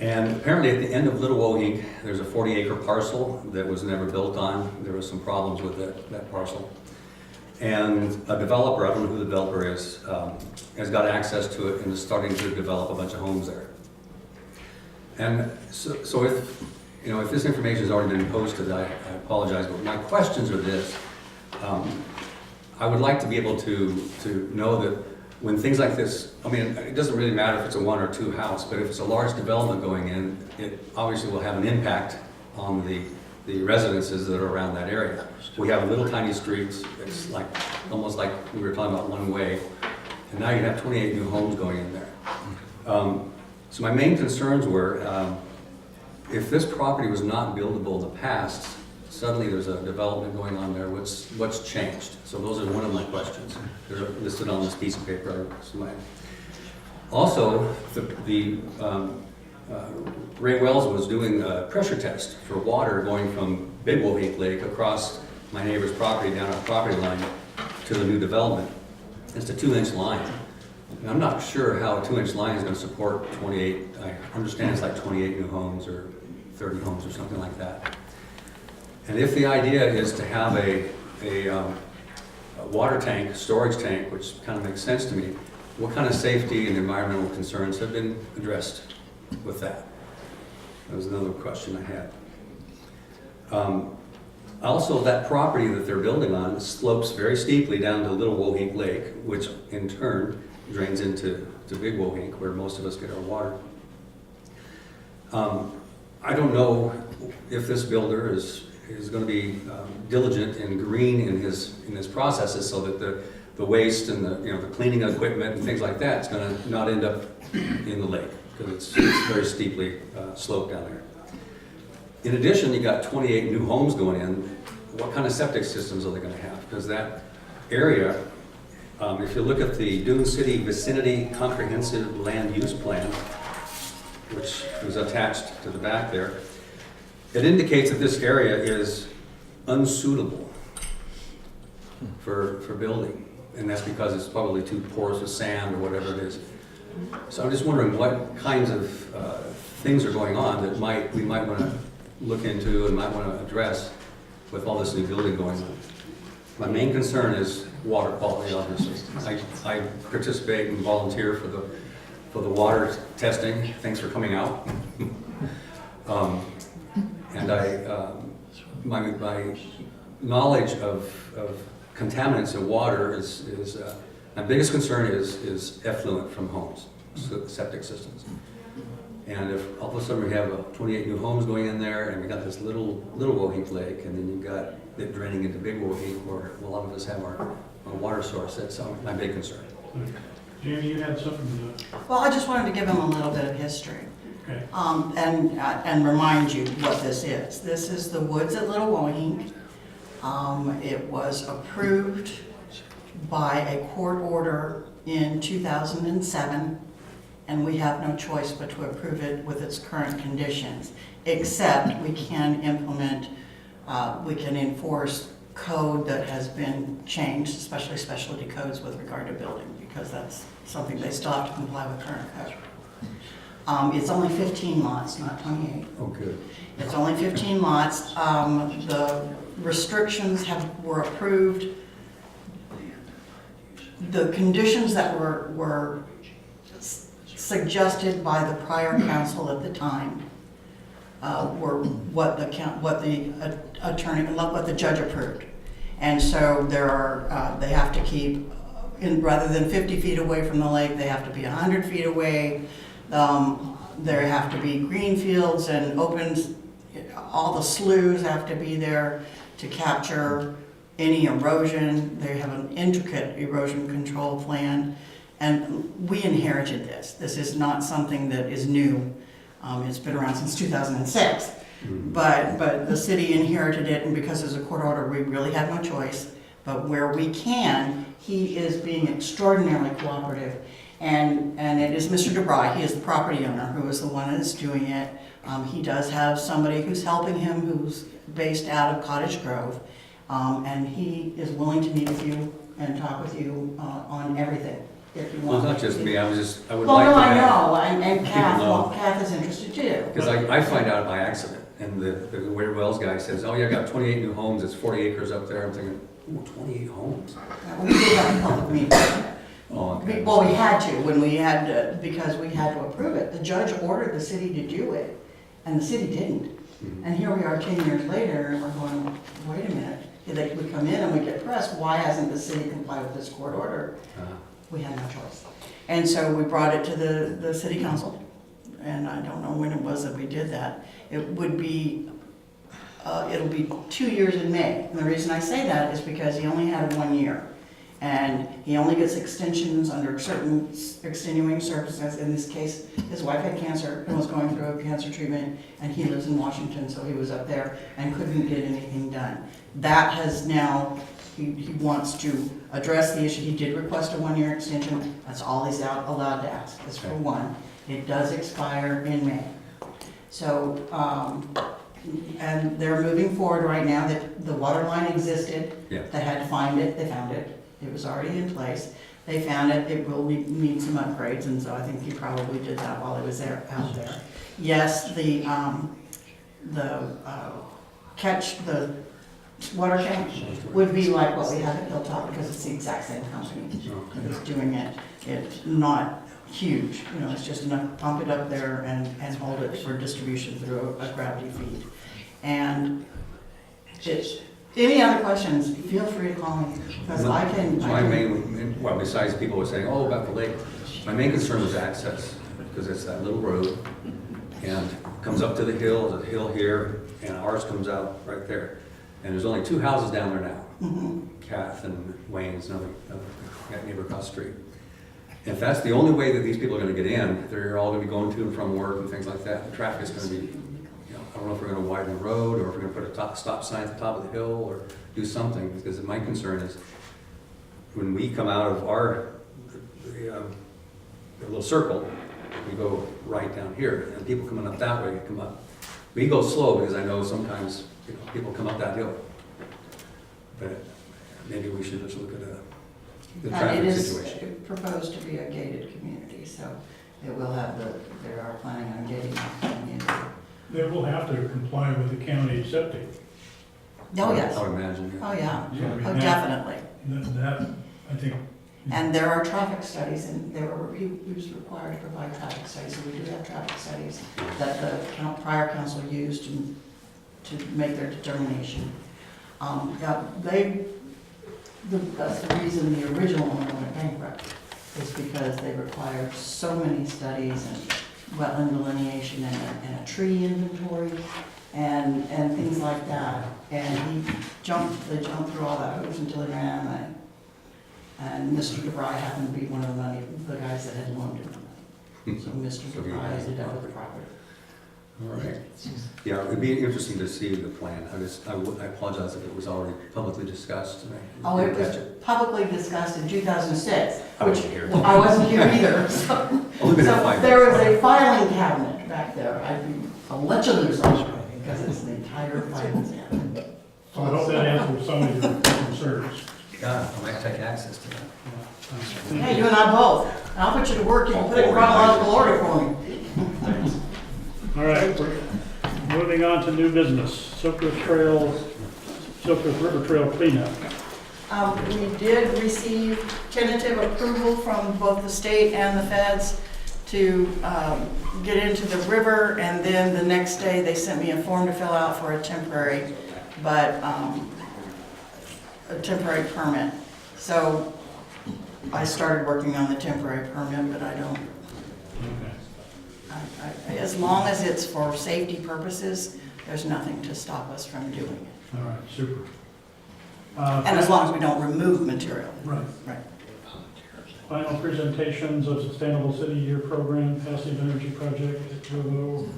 And apparently at the end of Little Wohink, there's a 40-acre parcel that was never built on. There was some problems with that parcel. And a developer, I don't know who the developer is, has got access to it and is starting to develop a bunch of homes there. And so if, if this information has already been posted, I apologize, but my questions are this. I would like to be able to know that when things like this, I mean, it doesn't really matter if it's a one or two house, but if it's a large development going in, it obviously will have an impact on the residences that are around that area. We have little tiny streets, it's like, almost like we were talking about one way, and now you have 28 new homes going in there. So my main concerns were, if this property was not buildable in the past, suddenly there's a development going on there, what's changed? So those are one of my questions. They're listed on this piece of paper. Also, Ray Wells was doing a pressure test for water going from Big Wohink Lake across my neighbor's property down our property line to the new development. It's a 2-inch line. And I'm not sure how a 2-inch line is going to support 28, I understand it's like 28 new homes or 30 homes or something like that. And if the idea is to have a water tank, storage tank, which kind of makes sense to me, what kind of safety and environmental concerns have been addressed with that? That was another question I had. Also, that property that they're building on slopes very steeply down to Little Wohink Lake, which in turn drains into Big Wohink, where most of us get our water. I don't know if this builder is going to be diligent and green in his processes, so that the waste and the cleaning equipment and things like that is going to not end up in the lake, because it's very steeply sloped down there. In addition, you got 28 new homes going in. What kind of septic systems are they going to have? Because that area, if you look at the Dune City Vicinity Comprehensive Land Use Plan, which was attached to the back there, it indicates that this area is unsuitable for building. And that's because it's probably too porous with sand or whatever it is. So I'm just wondering what kinds of things are going on that we might want to look into and might want to address with all this new building going on. My main concern is water quality, obviously. I participate and volunteer for the water testing. Thanks for coming out. And my knowledge of contaminants in water is my biggest concern is effluent from homes, septic systems. And if all of a sudden we have 28 new homes going in there, and we got this little Wohink Lake, and then you've got it draining into Big Wohink, where a lot of us have our water source, that's my big concern. Jamie, you had something to... Well, I just wanted to give him a little bit of history. Okay. And remind you what this is. This is the woods at Little Wohink. It was approved by a court order in 2007, and we have no choice but to approve it with its current conditions, except we can implement, we can enforce code that has been changed, especially specialty codes with regard to building, because that's something they still have to comply with current code. It's only 15 lots, not 28. Oh, good. It's only 15 lots. The restrictions were approved. The conditions that were suggested by the prior council at the time were what the attorney, what the judge approved. And so there are, they have to keep, rather than 50 feet away from the lake, they have to be 100 feet away. There have to be green fields and open, all the sloughs have to be there to capture any erosion. They have an intricate erosion control plan. And we inherited this. This is not something that is new. It's been around since 2006. But the city inherited it, and because there's a court order, we really had no choice. But where we can, he is being extraordinarily cooperative. And it is Mr. DeBry, he is the property owner, who is the one that's doing it. He does have somebody who's helping him, who's based out of Cottage Grove. And he is willing to meet with you and talk with you on everything, if you want. Well, not just me, I would like to Well, no, I have know, and people know. Kath is interested too. Because I find out by accident, and the Weird Wells guy says, oh, yeah, I got 28 new homes, it's 40 acres up there. I'm thinking, oh, 28 homes. We did have a public meeting. Oh, okay. Well, we had to, when we had, because we had to approve it. The judge ordered the city to do it, and the city didn't. And here we are 10 years later, and we're going, wait a minute. We come in and we get pressed, why hasn't the city complied with this court order? We had no choice. And so we brought it to the city council, and I don't know when it was that we did that. It would be, it'll be 2 years in May. And the reason I say that is because he only had 1 year. And he only gets extensions under certain extenuating circumstances. In this case, his wife had cancer and was going through a cancer treatment, and he lives in Washington, so he was up there and couldn't get anything done. That has now, he wants to address the issue. He did request a 1 year extension. That's all he's allowed to ask, is for one. It does expire in May. So, and they're moving forward right now. That the water line existed. Yeah. They had to find it. They found it. It was already in place. They found it. It will need some upgrades, and so I think he probably did that while he was out there. Yes, the water tank would be like what we have at Hilltop, because it's the exact same company that's doing it. It's not huge, you know, it's just enough to pump it up there and hold it for distribution through a gravity feed. And any other questions, feel free to call me, because I can. Well, besides people were saying, oh, about the lake, my main concern was access, because it's that little road, and comes up to the hill here, and ours comes out right there. And there's only 2 houses down there now, Kath and Wayne's, another neighbor across the street. If that's the only way that these people are gonna get in, they're all gonna be going to and from work and things like that. The traffic is gonna be, I don't know if we're gonna widen the road, or if we're gonna put a stop sign at the top of the hill, or do something, because my concern is, when we come out of our little circle, we go right down here, and people coming up that way come up. We go slow, because I know sometimes people come up that hill. But maybe we should just look at the traffic situation. It is proposed to be a gated community, so it will have they are planning on getting it. They will have to comply with the county septic. Oh, yes. I would imagine, yeah. Oh, yeah. So, I mean, Oh, that- definitely. That, I think, And there are traffic studies, and he was required to provide traffic studies, so we do have traffic studies that the prior council used to make their determination. That's the reason the original one went bankrupt, is because they required so many studies and wetland delineation and a tree inventory and things like that. And they jumped through all that hoops until he ran out of money. And Mr. DeVry happened to be one of the guys that had loaned him the money. So Mr. DeVry ended up with the property. All right. Yeah, it'd be interesting to see the plan. I apologize if it was already publicly discussed. Oh, it was publicly discussed in 2006. I wasn't here. I wasn't here either. So there was a filing cabinet back there. I'll let you loose on it because it's the entire filing cabinet. so I hope that answers some of your concerns. Yeah, I might take access to that. Hey, you and I both. I'll put you to work. You can put it in chronological order for me. All right, we're moving on to new business, Silkworth River Trail cleanup. We did receive tentative approval from both the state and the feds to get into the river, and then the next day they sent me a form to fill out for a temporary permit. So I started working on the temporary permit, but I don't. As long as it's for safety purposes, there's nothing to stop us from doing it. All right, super. And as long as we don't remove material. Right. Right. Final presentations of Sustainable City Year Program, Passive Energy Project at Jovo.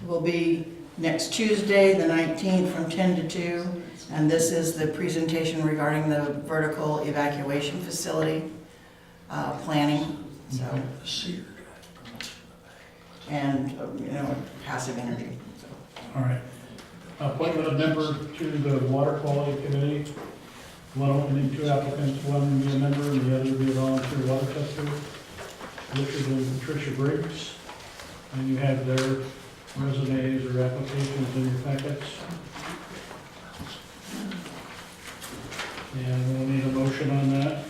Will be next Tuesday, the 19th, from 10 to 2. And this is the presentation regarding the vertical evacuation facility planning. So, and passive energy. So. All right. Appointment of member to the Water Quality Committee. One opening, 2 applicants, one will be a member and the other will be a volunteer water tester. Richard and Patricia Briggs. And you have their resumes or applications in your packets. And we'll need a motion on that.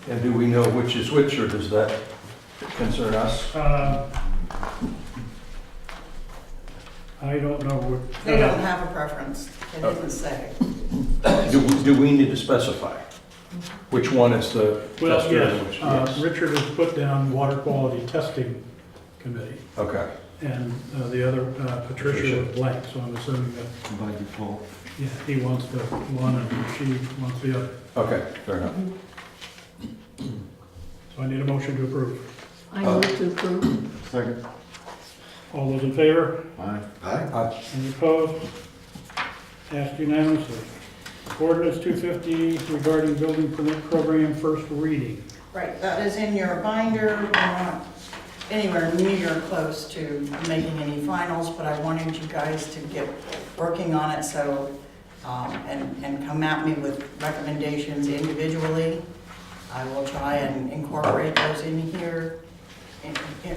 And do we know which is which, or does that concern us? I don't know what. They don't have a preference. They didn't say. Do we need to specify which one is the Well, tester? and which- yes, Richard has put down Water Quality Testing Committee. Okay. And the other, Patricia was blank, so I'm assuming that, By default. yeah, he wants the one and she wants the other. Okay, fair enough. So I need a motion to approve. I move to approve. Second. All those in favor? Aye. Aye. Any opposed? Passed unanimously. Ordinance 250 regarding building permit program, first reading. Right, that is in your binder. We're not anywhere near close to making any finals, but I wanted you guys to get working on it, so, and come at me with recommendations individually. I will try and incorporate those in here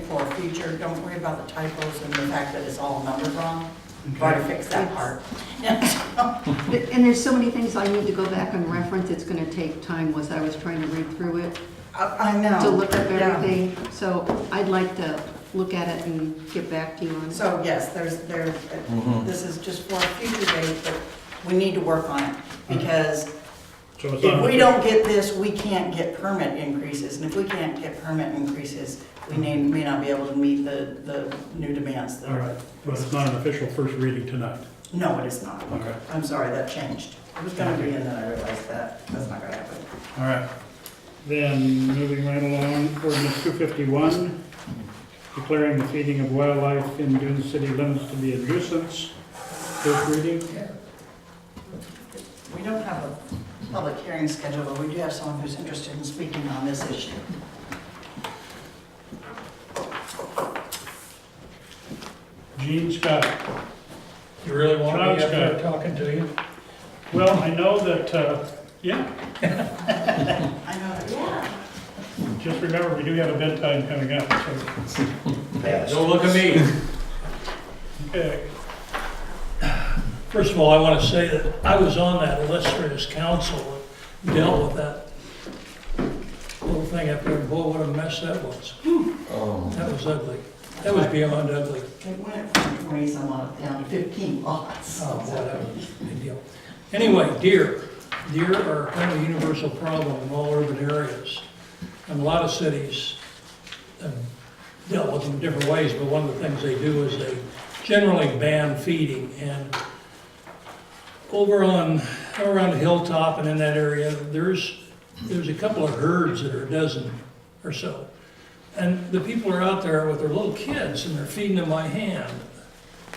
for future. Don't worry about the typos and the fact that it's all numbered wrong. Try to fix that part. And there's so many things I need to go back and reference, it's gonna take time as I was trying to read through it. I know. To look up Yeah. everything, so I'd like to look at it and get back to you on it. So yes, this is just for a future date, but we need to work on it, because So it's if on we the- don't get this, we can't get permit increases, and if we can't get permit increases, we may not be able to meet the new demands. All right, but it's not an official first reading tonight. No, it is not. Okay. I'm sorry, that changed. It was gonna be, and then I realized that's not gonna happen. All right. Then, moving right along, ordinance 251, declaring the feeding of wildlife in Dune City limits to be a nuisance. First reading. We don't have a public hearing scheduled, but we do have someone who's interested in speaking on this issue. Gene Scott. You really want John me up there Scott. talking to you? Well, I know that, yeah, I know, yeah. Just remember, we do have a bedtime coming up, so. Don't look at me. Okay. First of all, I want to say that I was on that illustrious council that dealt with that little thing up there. Boy, what a mess that was. That was ugly. That was beyond ugly. It went from 20 some odd down to 15 lots. Oh, whatever. Big deal. Anyway, deer. Deer are kind of a universal problem in all urban areas. And a lot of cities have dealt with them in different ways, but one of the things they do is they generally ban feeding. And over on, around the Hilltop and in that area, there's a couple of herds that are a dozen or so. And the people are out there with their little kids and they're feeding them by hand.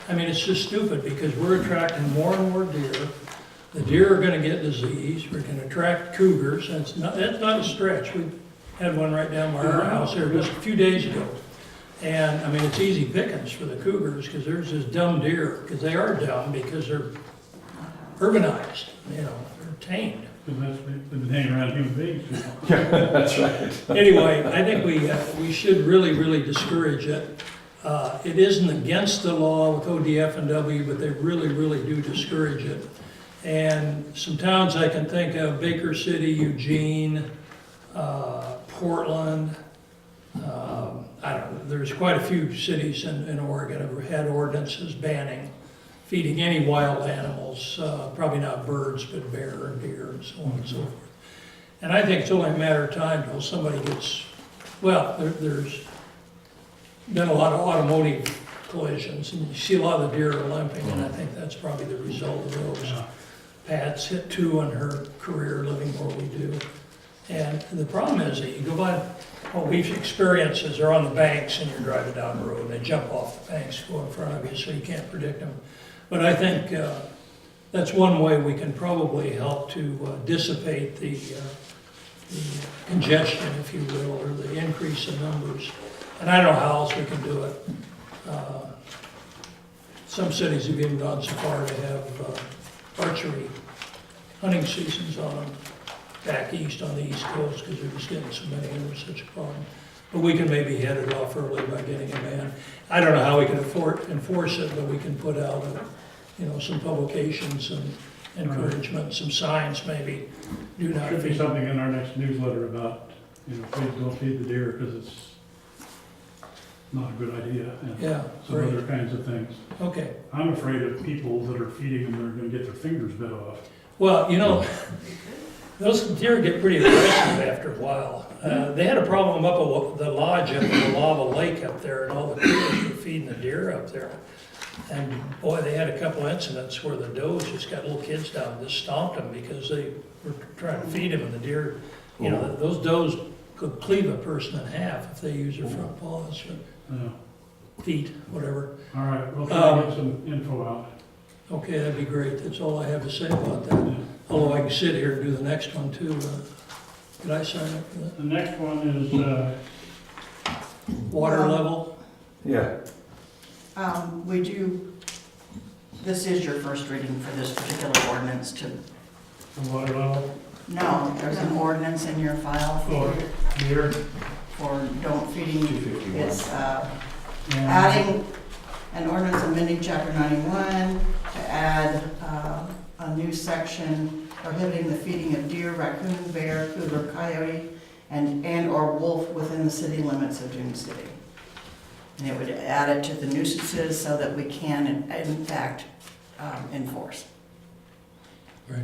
I mean, it's just stupid because we're attracting more and more deer. The deer are gonna get disease, we're gonna attract cougars, and that's not a stretch. We had one right down by our house here just a few days ago. And, I mean, it's easy pickings for the cougars because there's this dumb deer, because they are dumb because they're urbanized, you know, they're tamed. Because they've been hanging around human beings. That's right. Anyway, I think we should really discourage it. It isn't against the law with ODF and W, but they really do discourage it. And some towns I can think of, Baker City, Eugene, Portland, I don't know, there's quite a few cities in Oregon that have had ordinances banning feeding any wild animals, probably not birds, but bear and deer and so on and so forth. And I think it's only a matter of time until somebody gets, well, there's been a lot of automotive collisions, and you see a lot of the deer are limping, and I think that's probably the result of those. Pat's hit 2 in her career living where we do. And the problem is that you go by, what we've experienced is they're on the banks and you're driving down the road and they jump off the banks, go in front of you, so you can't predict them. But I think that's one way we can probably help to dissipate the congestion, if you will, or the increase in numbers. And I don't know how else we can do it. Some cities have even gone so far to have archery hunting seasons on them back east on the East Coast because they're just getting so many and there's such a problem. But we can maybe head it off early by getting a ban. I don't know how we can enforce it, but we can put out, some publications and encouragement, some signs maybe. Do not Should be feed. something in our next newsletter about, please don't feed the deer because it's not a good idea. And Yeah, some great. other kinds of things. Okay. I'm afraid of people that are feeding them, they're gonna get their fingers bit off. Well, those deer get pretty aggressive after a while. They had a problem up at the lodge up in the Lava Lake up there, and all the cougars were feeding the deer up there. And boy, they had a couple incidents where the does just got little kids down and just stomped them because they were trying to feed them, and the deer, those does could cleave a person in half if they use their front paws, or feet, whatever. All right, we'll try to get some info out. Okay, that'd be great. That's all I have to say about that. Although I can sit here and do the next one too. Did I sign up for that? The next one is, Water level? Yeah. This is your first reading for this particular ordinance to, the water level. no, there's an ordinance in your file For deer. for don't feeding. 251. It's adding an ordinance amending chapter 91 to add a new section prohibiting the feeding of deer, raccoon, bear, cougar, coyote, and/or wolf within the city limits of Dune City. And it would add it to the nuisances so that we can, in fact, enforce. Right.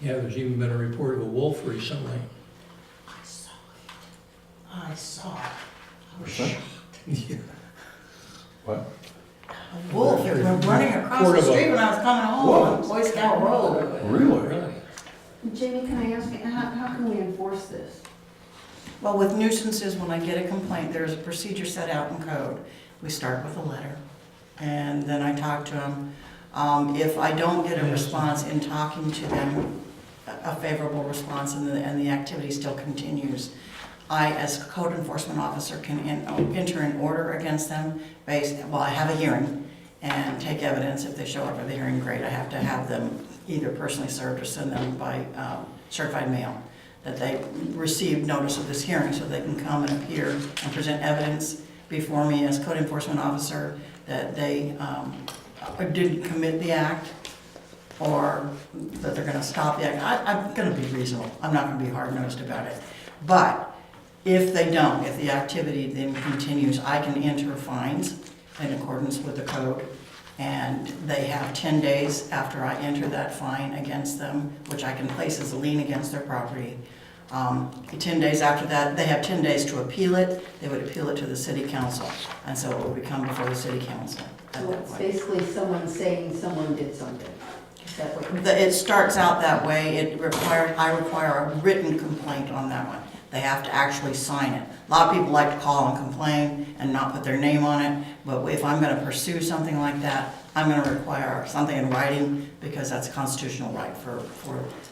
Yeah, there's even been a report of a wolf recently. I saw it. I was What? shocked. What? A wolf, it was running across Report the of a- street when I was coming home on Boy Scout Road. Really? Jamie, can I ask you, how can we enforce this? Well, with nuisances, when I get a complaint, there's a procedure set out in code. We start with a letter, and then I talk to them. If I don't get a response in talking to them, a favorable response, and the activity still continues, I, as a code enforcement officer, can enter an order against them I have a hearing and take evidence. If they show up at the hearing, great. I have to have them either personally served or send them by certified mail that they received notice of this hearing so they can come and appear and present evidence before me as code enforcement officer that they didn't commit the act or that they're going to stop the act. I'm going to be reasonable. I'm not going to be hard-nosed about it. But if they don't, if the activity then continues, I can enter fines in accordance with the code. And they have 10 days after I enter that fine against them, which I can place as a lien against their property. 10 days after that, they have 10 days to appeal it. They would appeal it to the city council. And so it would come before the city council at So that it's point. basically someone saying someone did something. Is that what you're It starts out that way. I require a written complaint on that one. They have to actually sign it. A lot of people like to call and complain and not put their name on it, but if I'm going to pursue something like that, I'm going to require something in writing because that's a constitutional right for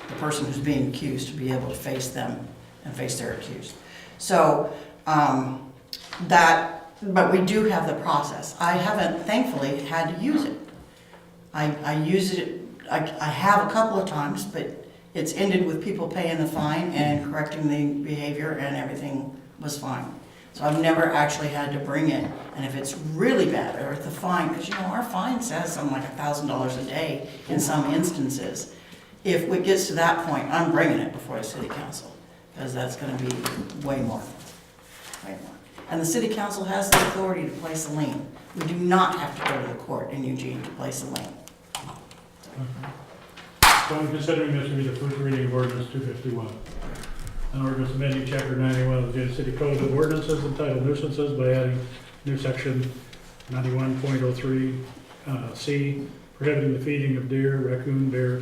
the person who's being accused to be able to face them and face their accused. So but we do have the process. I haven't, thankfully, had to use it. I use it, I have a couple of times, but it's ended with people paying the fine and correcting the behavior and everything was fine. So I've never actually had to bring it. And if it's really bad, or if the fine, because you know, our fine says something like $1,000 a day in some instances. If it gets to that point, I'm bringing it before the city council, because that's gonna be way more. And the city council has the authority to place a lien. We do not have to go to the court in Eugene to place a lien. So I'm considering this to be the first reading of ordinance 251. An ordinance amending chapter 91 of the Dune City Code of Ordinances entitled nuisances by adding new section 91.03C, prohibiting the feeding of deer, raccoon, bear,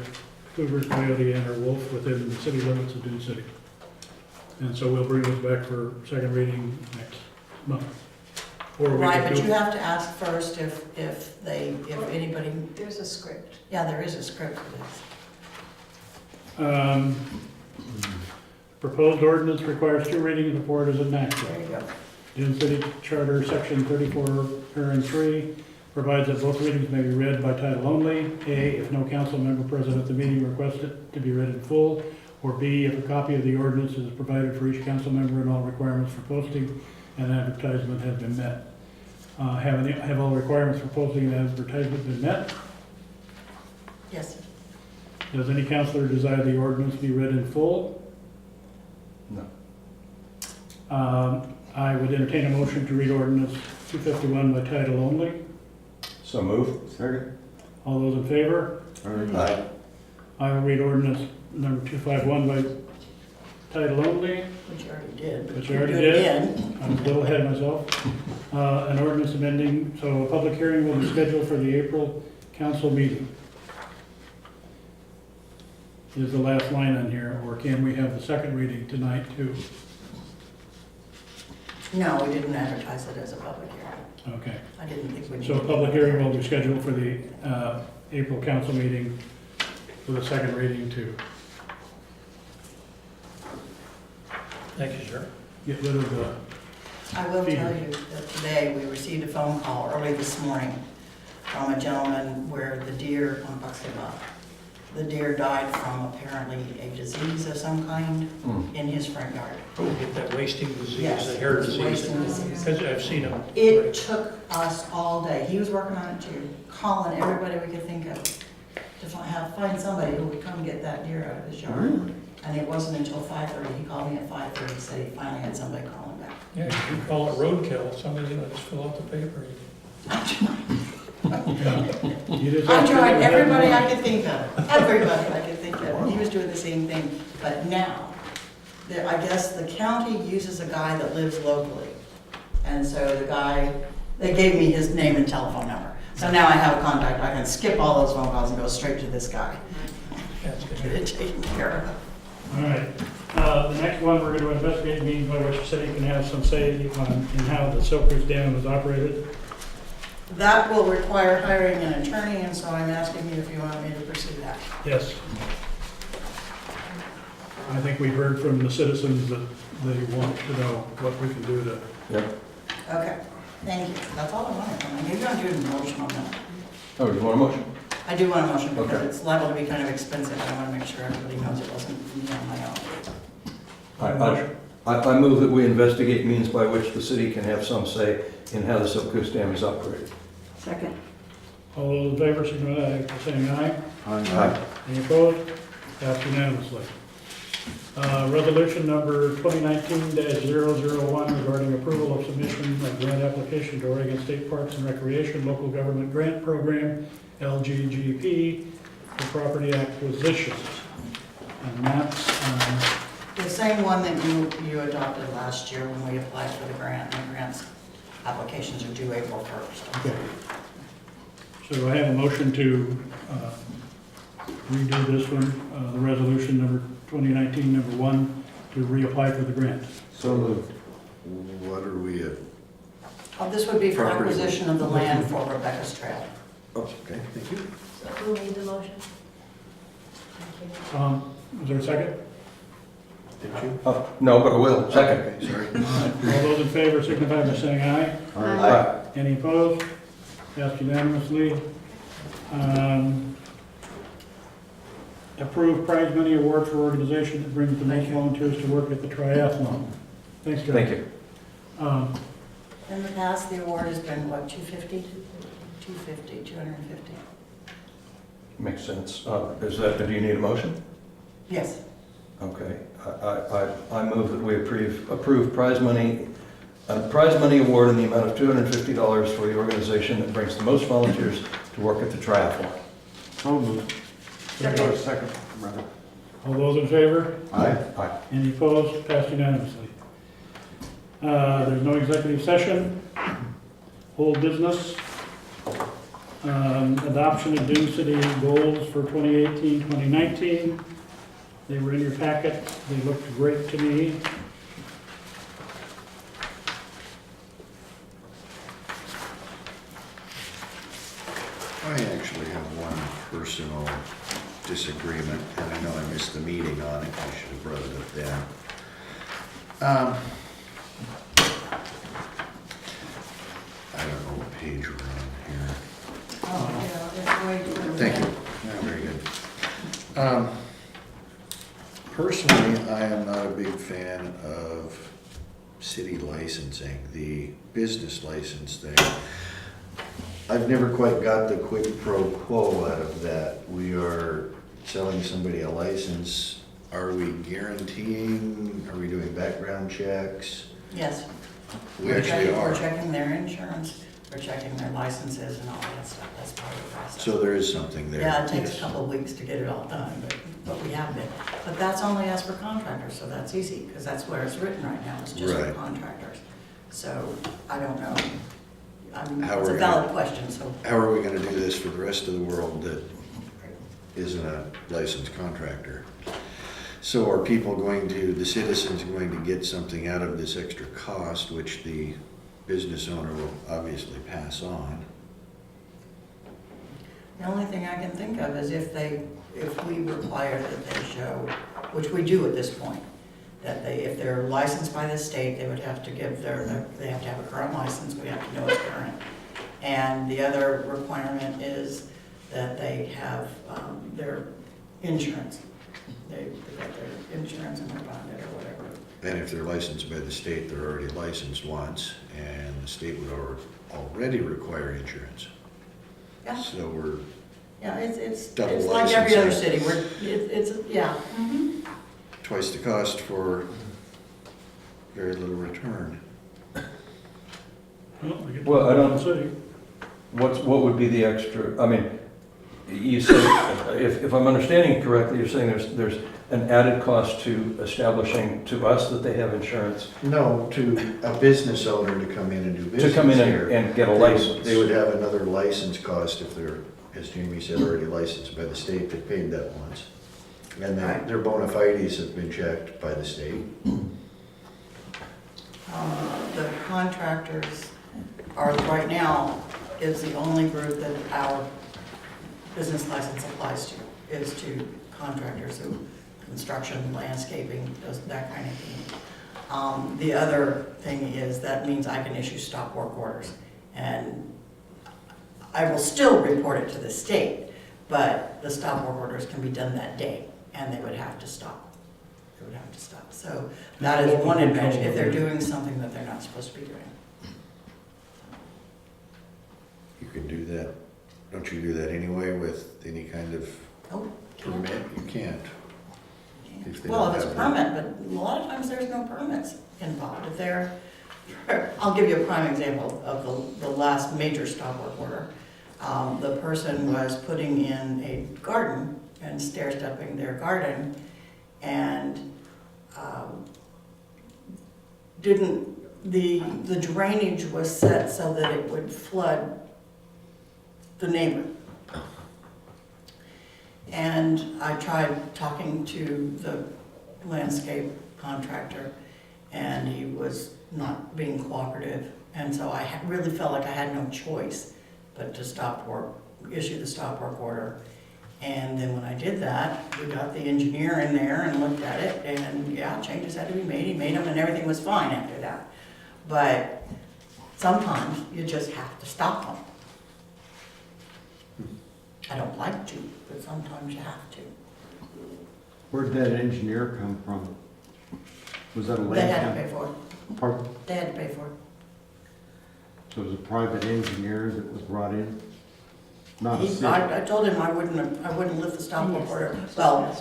cougars, coyote, and or wolf within the city limits of Dune City. And so we'll bring this back for second reading next month. Or we Right, could but do- you have to ask first if anybody. There's a script. Yeah, there is a script for this. Proposed ordinance requires two readings before it is enacted. There you go. Dune City Charter, Section 34, Parent 3, provides that both readings may be read by title only. A, if no council member present at the meeting requests it to be read in full. Or B, if a copy of the ordinance is provided for each council member and all requirements for posting and advertisement have been met. Have all requirements for posting and advertisement been met? Yes. Does any councilor desire the ordinance be read in full? No. I would entertain a motion to read ordinance 251 by title only. So move. Second. All those in favor? Aye. I will read ordinance number 251 by title only. Which you already did. but Which you I already do it did. again. I'm a little ahead of myself. An ordinance amending, so a public hearing will be scheduled for the April council meeting. Is the last line on here, or can we have the second reading tonight too? No, we didn't advertise it as a public hearing. Okay. I didn't think we So a needed. public hearing will be scheduled for the April council meeting for the second reading to Thank you, sir. get rid of the, I will feeders. tell you that today we received a phone call early this morning from a gentleman where the deer on Buxton Bluff, the deer died from apparently a disease of some kind in his front yard. Oh, get that wasting disease, Yes, the hair it's disease. wasting disease. Because I've seen them. It took us all day. He was working on it too, calling everybody we could think of to find somebody who would come get that deer out of his yard. And it wasn't until 5:30, he called me at 5:30, said he finally had somebody call him back. Yeah, you can call it roadkill. Somebody's gonna just fill out the paper. you just I have to- tried everybody I could think of, everybody I could think of, and he was doing the same thing. But now, I guess the county uses a guy that lives locally. And so the guy, they gave me his name and telephone number. So now I have a contact, I can skip all those phone calls and go straight to this guy. That's good. Get it taken care of. All right. The next one, we're going to investigate means by which the city can have some say on in how the Silkers Dam is operated. That will require hiring an attorney, and so I'm asking you if you want me to pursue that. Yes. I think we've heard from the citizens that they want to know what we can do to. Yep. Okay, thank you. That's all I wanted. Maybe I'll do a motion on that. Oh, do you want a motion? I do want a motion because Okay. it's liable to be kind of expensive. I want to make sure everybody knows it wasn't me on my own. I move that we investigate means by which the city can have some say in how the Silcoos Dam is operated. Second. All those in favor, signify by saying aye. Aye. Any opposed? Passed unanimously. Resolution number 2019-001 regarding approval of submission of grant application to Oregon State Parks and Recreation Local Government Grant Program, LGGP, for property acquisitions. And that's, The same one that you adopted last year when we applied for the grant, and the grants applications are due April 1st. okay. So do I have a motion to redo this one, the resolution number 2019-1, to reapply for the grant? So moved. What are we at? This would be for Property. acquisition of the land for Rebecca's Trail. Oh, okay, thank you. So who made the motion? Is there a second? Did you? No, but I will. Second. Okay, sorry. All those in favor signify by saying aye. Aye. Any opposed? Passed unanimously. Approve prize money award for organization that brings the most volunteers to work at the triathlon. Thanks, John. Thank you. In the past, the award has been, what, 250? 250. Makes sense. Do you need a motion? Yes. Okay. I move that we approve prize money award in the amount of $250 for the organization that brings the most volunteers to work at the triathlon. So moved. Second, rather. All those in favor? Aye. Aye. Any opposed? Passed unanimously. There's no executive session. Old business. Adoption of Dune City goals for 2018-2019. They were in your packet. They looked great to me. I actually have one personal disagreement, and I know I missed the meeting on it. I should have brought it up then. I don't know what page we're on here. Oh, yeah, it's way too. Thank you. Yeah, very good. Personally, I am not a big fan of city licensing, the business license thing. I've never quite got the quid pro quo out of that. We are selling somebody a license. Are we guaranteeing, are we doing background checks? Yes. We actually are. We're checking their insurance, we're checking their licenses and all that stuff. That's part of the process. So there is something there. Yeah, it takes a couple of weeks to get it all done, but we have been. But that's only as for contractors, so that's easy, because that's where it's written right now, it's just for Right. contractors. So I don't know. How It's are a we valid gonna- question, so. How are we gonna do this for the rest of the world that isn't a licensed contractor? So are people going to, the citizens going to get something out of this extra cost, which the business owner will obviously pass on? The only thing I can think of is if we require that they show, which we do at this point, that if they're licensed by the state, they would have to give they have to have a current license, we have to know it's current. And the other requirement is that they have their insurance. They've got their insurance and they're bonded or whatever. And if they're licensed by the state, they're already licensed once, and the state would already require insurance. Yeah. So we're Yeah, it's double like every other licensing. city, yeah. Mhm. Twice the cost for very little return. Well, I don't see. What would be the extra, I mean, you say, if I'm understanding it correctly, you're saying there's an added cost to establishing to us that they have insurance? No, to a business owner to come in and do business To come in here. and get a license. They would have another license cost if they're, as Jamie said, already licensed by the state. They paid that once. And then their bona fides have been checked by the state. The contractors are, right now, is the only group that our business license applies to, is to contractors who, construction, landscaping, that kind of thing. The other thing is that means I can issue stop work orders. And I will still report it to the state, but the stop work orders can be done that day, and they would have to stop. it would have to stop. So that is one advantage, if they're doing something that they're not supposed to be doing. You can do that. Don't you do that anyway with any kind of Oh, permit? You can't. If they well, don't if it's a have the- permit, but a lot of times there's no permits involved. If they're, I'll give you a prime example of the last major stop work order. The person was putting in a garden and stair-stepping their garden, and the drainage was set so that it would flood the neighbor. And I tried talking to the landscape contractor, and he was not being cooperative. And so I really felt like I had no choice but to stop work, issue the stop work order. And then when I did that, we got the engineer in there and looked at it, and yeah, changes had to be made. He made them, and everything was fine after that. But sometimes you just have to stop them. I don't like to, but sometimes you have to. Where'd that engineer come from? Was that a They had to land? pay for it. Pardon? They had to pay for it. So it was a private engineer that was brought in? Not a city? I told him I wouldn't lift the stop work order. Well,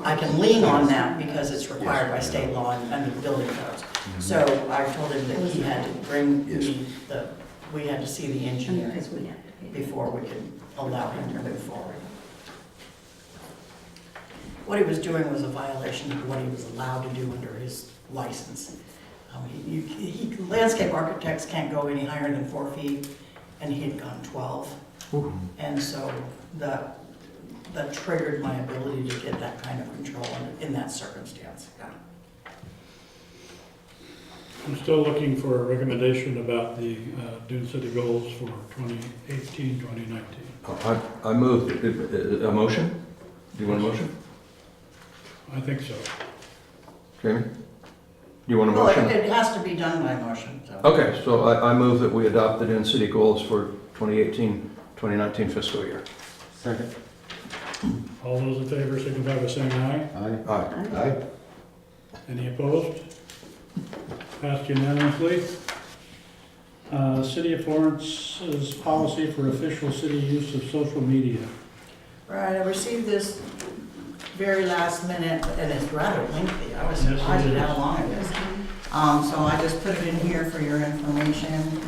I can lean on that because it's required by state law and under the building codes. So I told him that he had to bring me we had to see the engineer before we could allow him to move forward. What he was doing was a violation of what he was allowed to do under his license. Landscape architects can't go any higher than 4 feet, and he had gone 12. And so that triggered my ability to get that kind of control in that circumstance. Yeah. I'm still looking for a recommendation about the Dune City goals for 2018, 2019. I move, a motion? Do you want a motion? I think so. Jamie? You want a Well, motion? it has to be done by motion, so. Okay, so I move that we adopt the Dune City goals for 2018, 2019 fiscal year. Second. All those in favor signify by saying aye. Aye. Aye. Any opposed? Passed unanimously. City of Florence's policy for official city use of social media. Right, I received this very last minute, and it's rather lengthy. I was Yes, it surprised at how is. long it is. So I just put it in here for your information.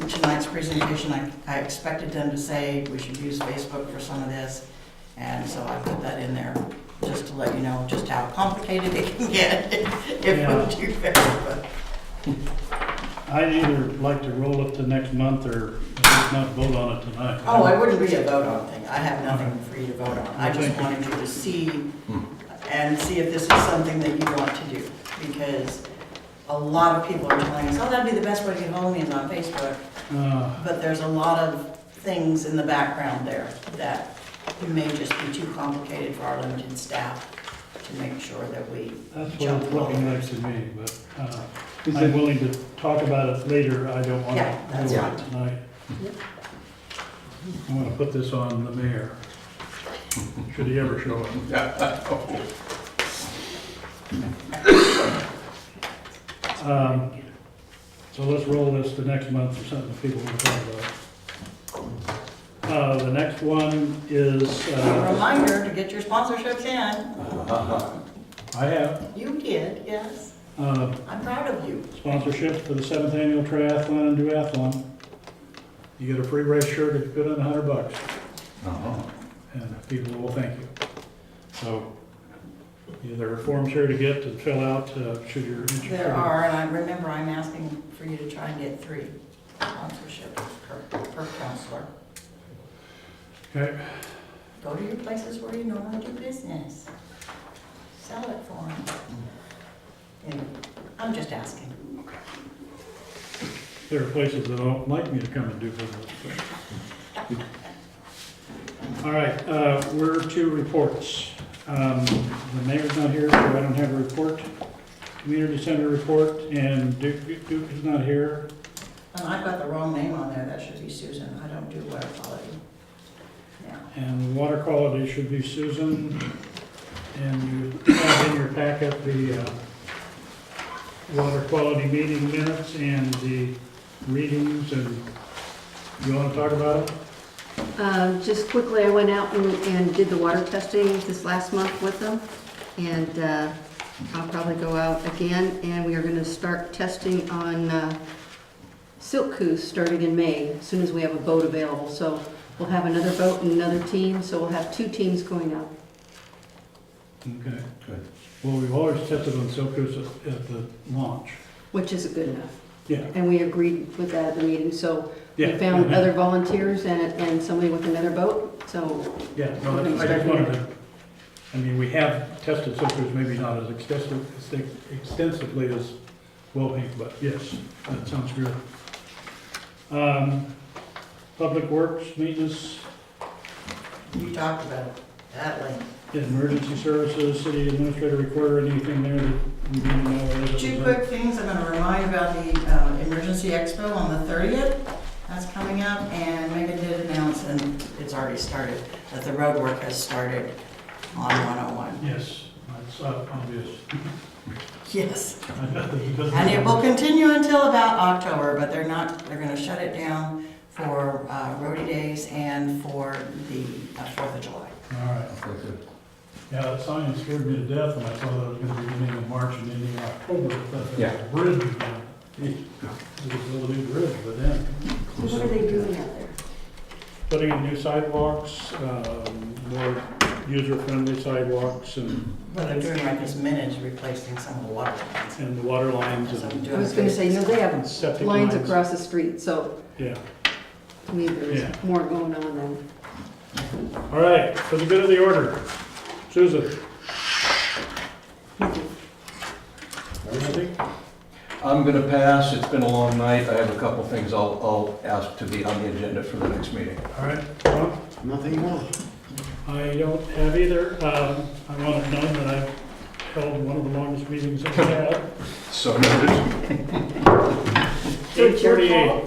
Tonight's presentation, I expected them to say we should use Facebook for some of this, and so I put that in there just to let you know just how complicated it can get if we do Facebook. I'd either like to roll it to next month or just not vote on it tonight. Oh, it wouldn't be a vote on thing. I have nothing for you to vote on. I just wanted you to see and see if this is something that you want to do. Because a lot of people are telling us, oh, that'd be the best way to get hold of me is on Facebook. But there's a lot of things in the background there that may just be too complicated for our limited staff to make sure that we That's what jump it's all looking over. like to me, but I'm willing to talk about it later. I don't want Yeah, to that's do fine. it tonight. I want to put this on the mayor, should he ever show up. So let's roll this to next month for something people want to talk about. The next one is, A reminder to get your sponsorships in. I have, You did, yes. I'm proud of you. Sponsorship for the 7th Annual Triathlon and Duathlon. You get a free race shirt if you put in $100. And people will thank you. So, there are forms here to get to fill out, should you're interested. There are, and I remember I'm asking for you to try and get 3 sponsorships per counselor. Okay. Go to your places where you normally do business. Sell it for them. Anyway, I'm just asking. There are places that don't like me to come and do business. All right, we're to reports. The mayor's not here, so I don't have a report. Community center report, and Duke is not here. And I've got the wrong name on there. That should be Susan. I don't do water quality. Yeah. And water quality should be Susan. And you have in your packet the water quality meeting minutes and the readings, and you want to talk about it? Just quickly, I went out and did the water testing this last month with them, and I'll probably go out again, and we are going to start testing on Silk Coos starting in May, as soon as we have a boat available. So we'll have another boat and another team, so we'll have 2 teams going out. Okay. Good. Well, we've always tested on Silkus at the launch. Which isn't good enough. Yeah. And we agreed with that at the meeting, so we Yeah, found yeah. other volunteers and somebody with another boat, so. Yeah, no, we're gonna I start just wanted there. to, I mean, we have tested Silkus, maybe not as extensively as Wellpink, but yes, that sounds good. Public Works, maintenance, You talked about it at length. emergency services, city administrator, recorder, anything there that you need to know? or 2 quick things. I'm going to remind about the Emergency Expo on the 30th. That's coming up, and Megan did announce, and it's already started, that the road work has started on 101. Yes, that's obvious. Yes. Because- And it will continue until about October, but they're going to shut it down for roadie days and for the 4th of July. All right. Yeah, that sign scared me to death when I saw that it was gonna be beginning of March and ending in October. But there was a bridge. It was a new bridge, but then. What are they doing out there? Putting in new sidewalks, more user-friendly sidewalks and. What they're doing right this minute is replacing some of the water lines. And the water lines So I'm and. doing I was gonna say, they have Septic lines lines. across the street, so Yeah. to me, there's Yeah. more going on than. All right, for the good of the order, Susan. Anything? I'm going to pass. It's been a long night. I have a couple things I'll ask to be on the agenda for the next meeting. All right, Ron? Nothing more. I don't have either. I want it known that I've held one of the longest meetings I've had. So noted. So it's your 8:48. fault?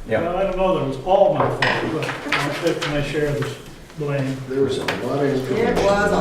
Yeah. Well, I don't know that it was all my fault, but I'll take my share of this blame. There was a lot of. It was a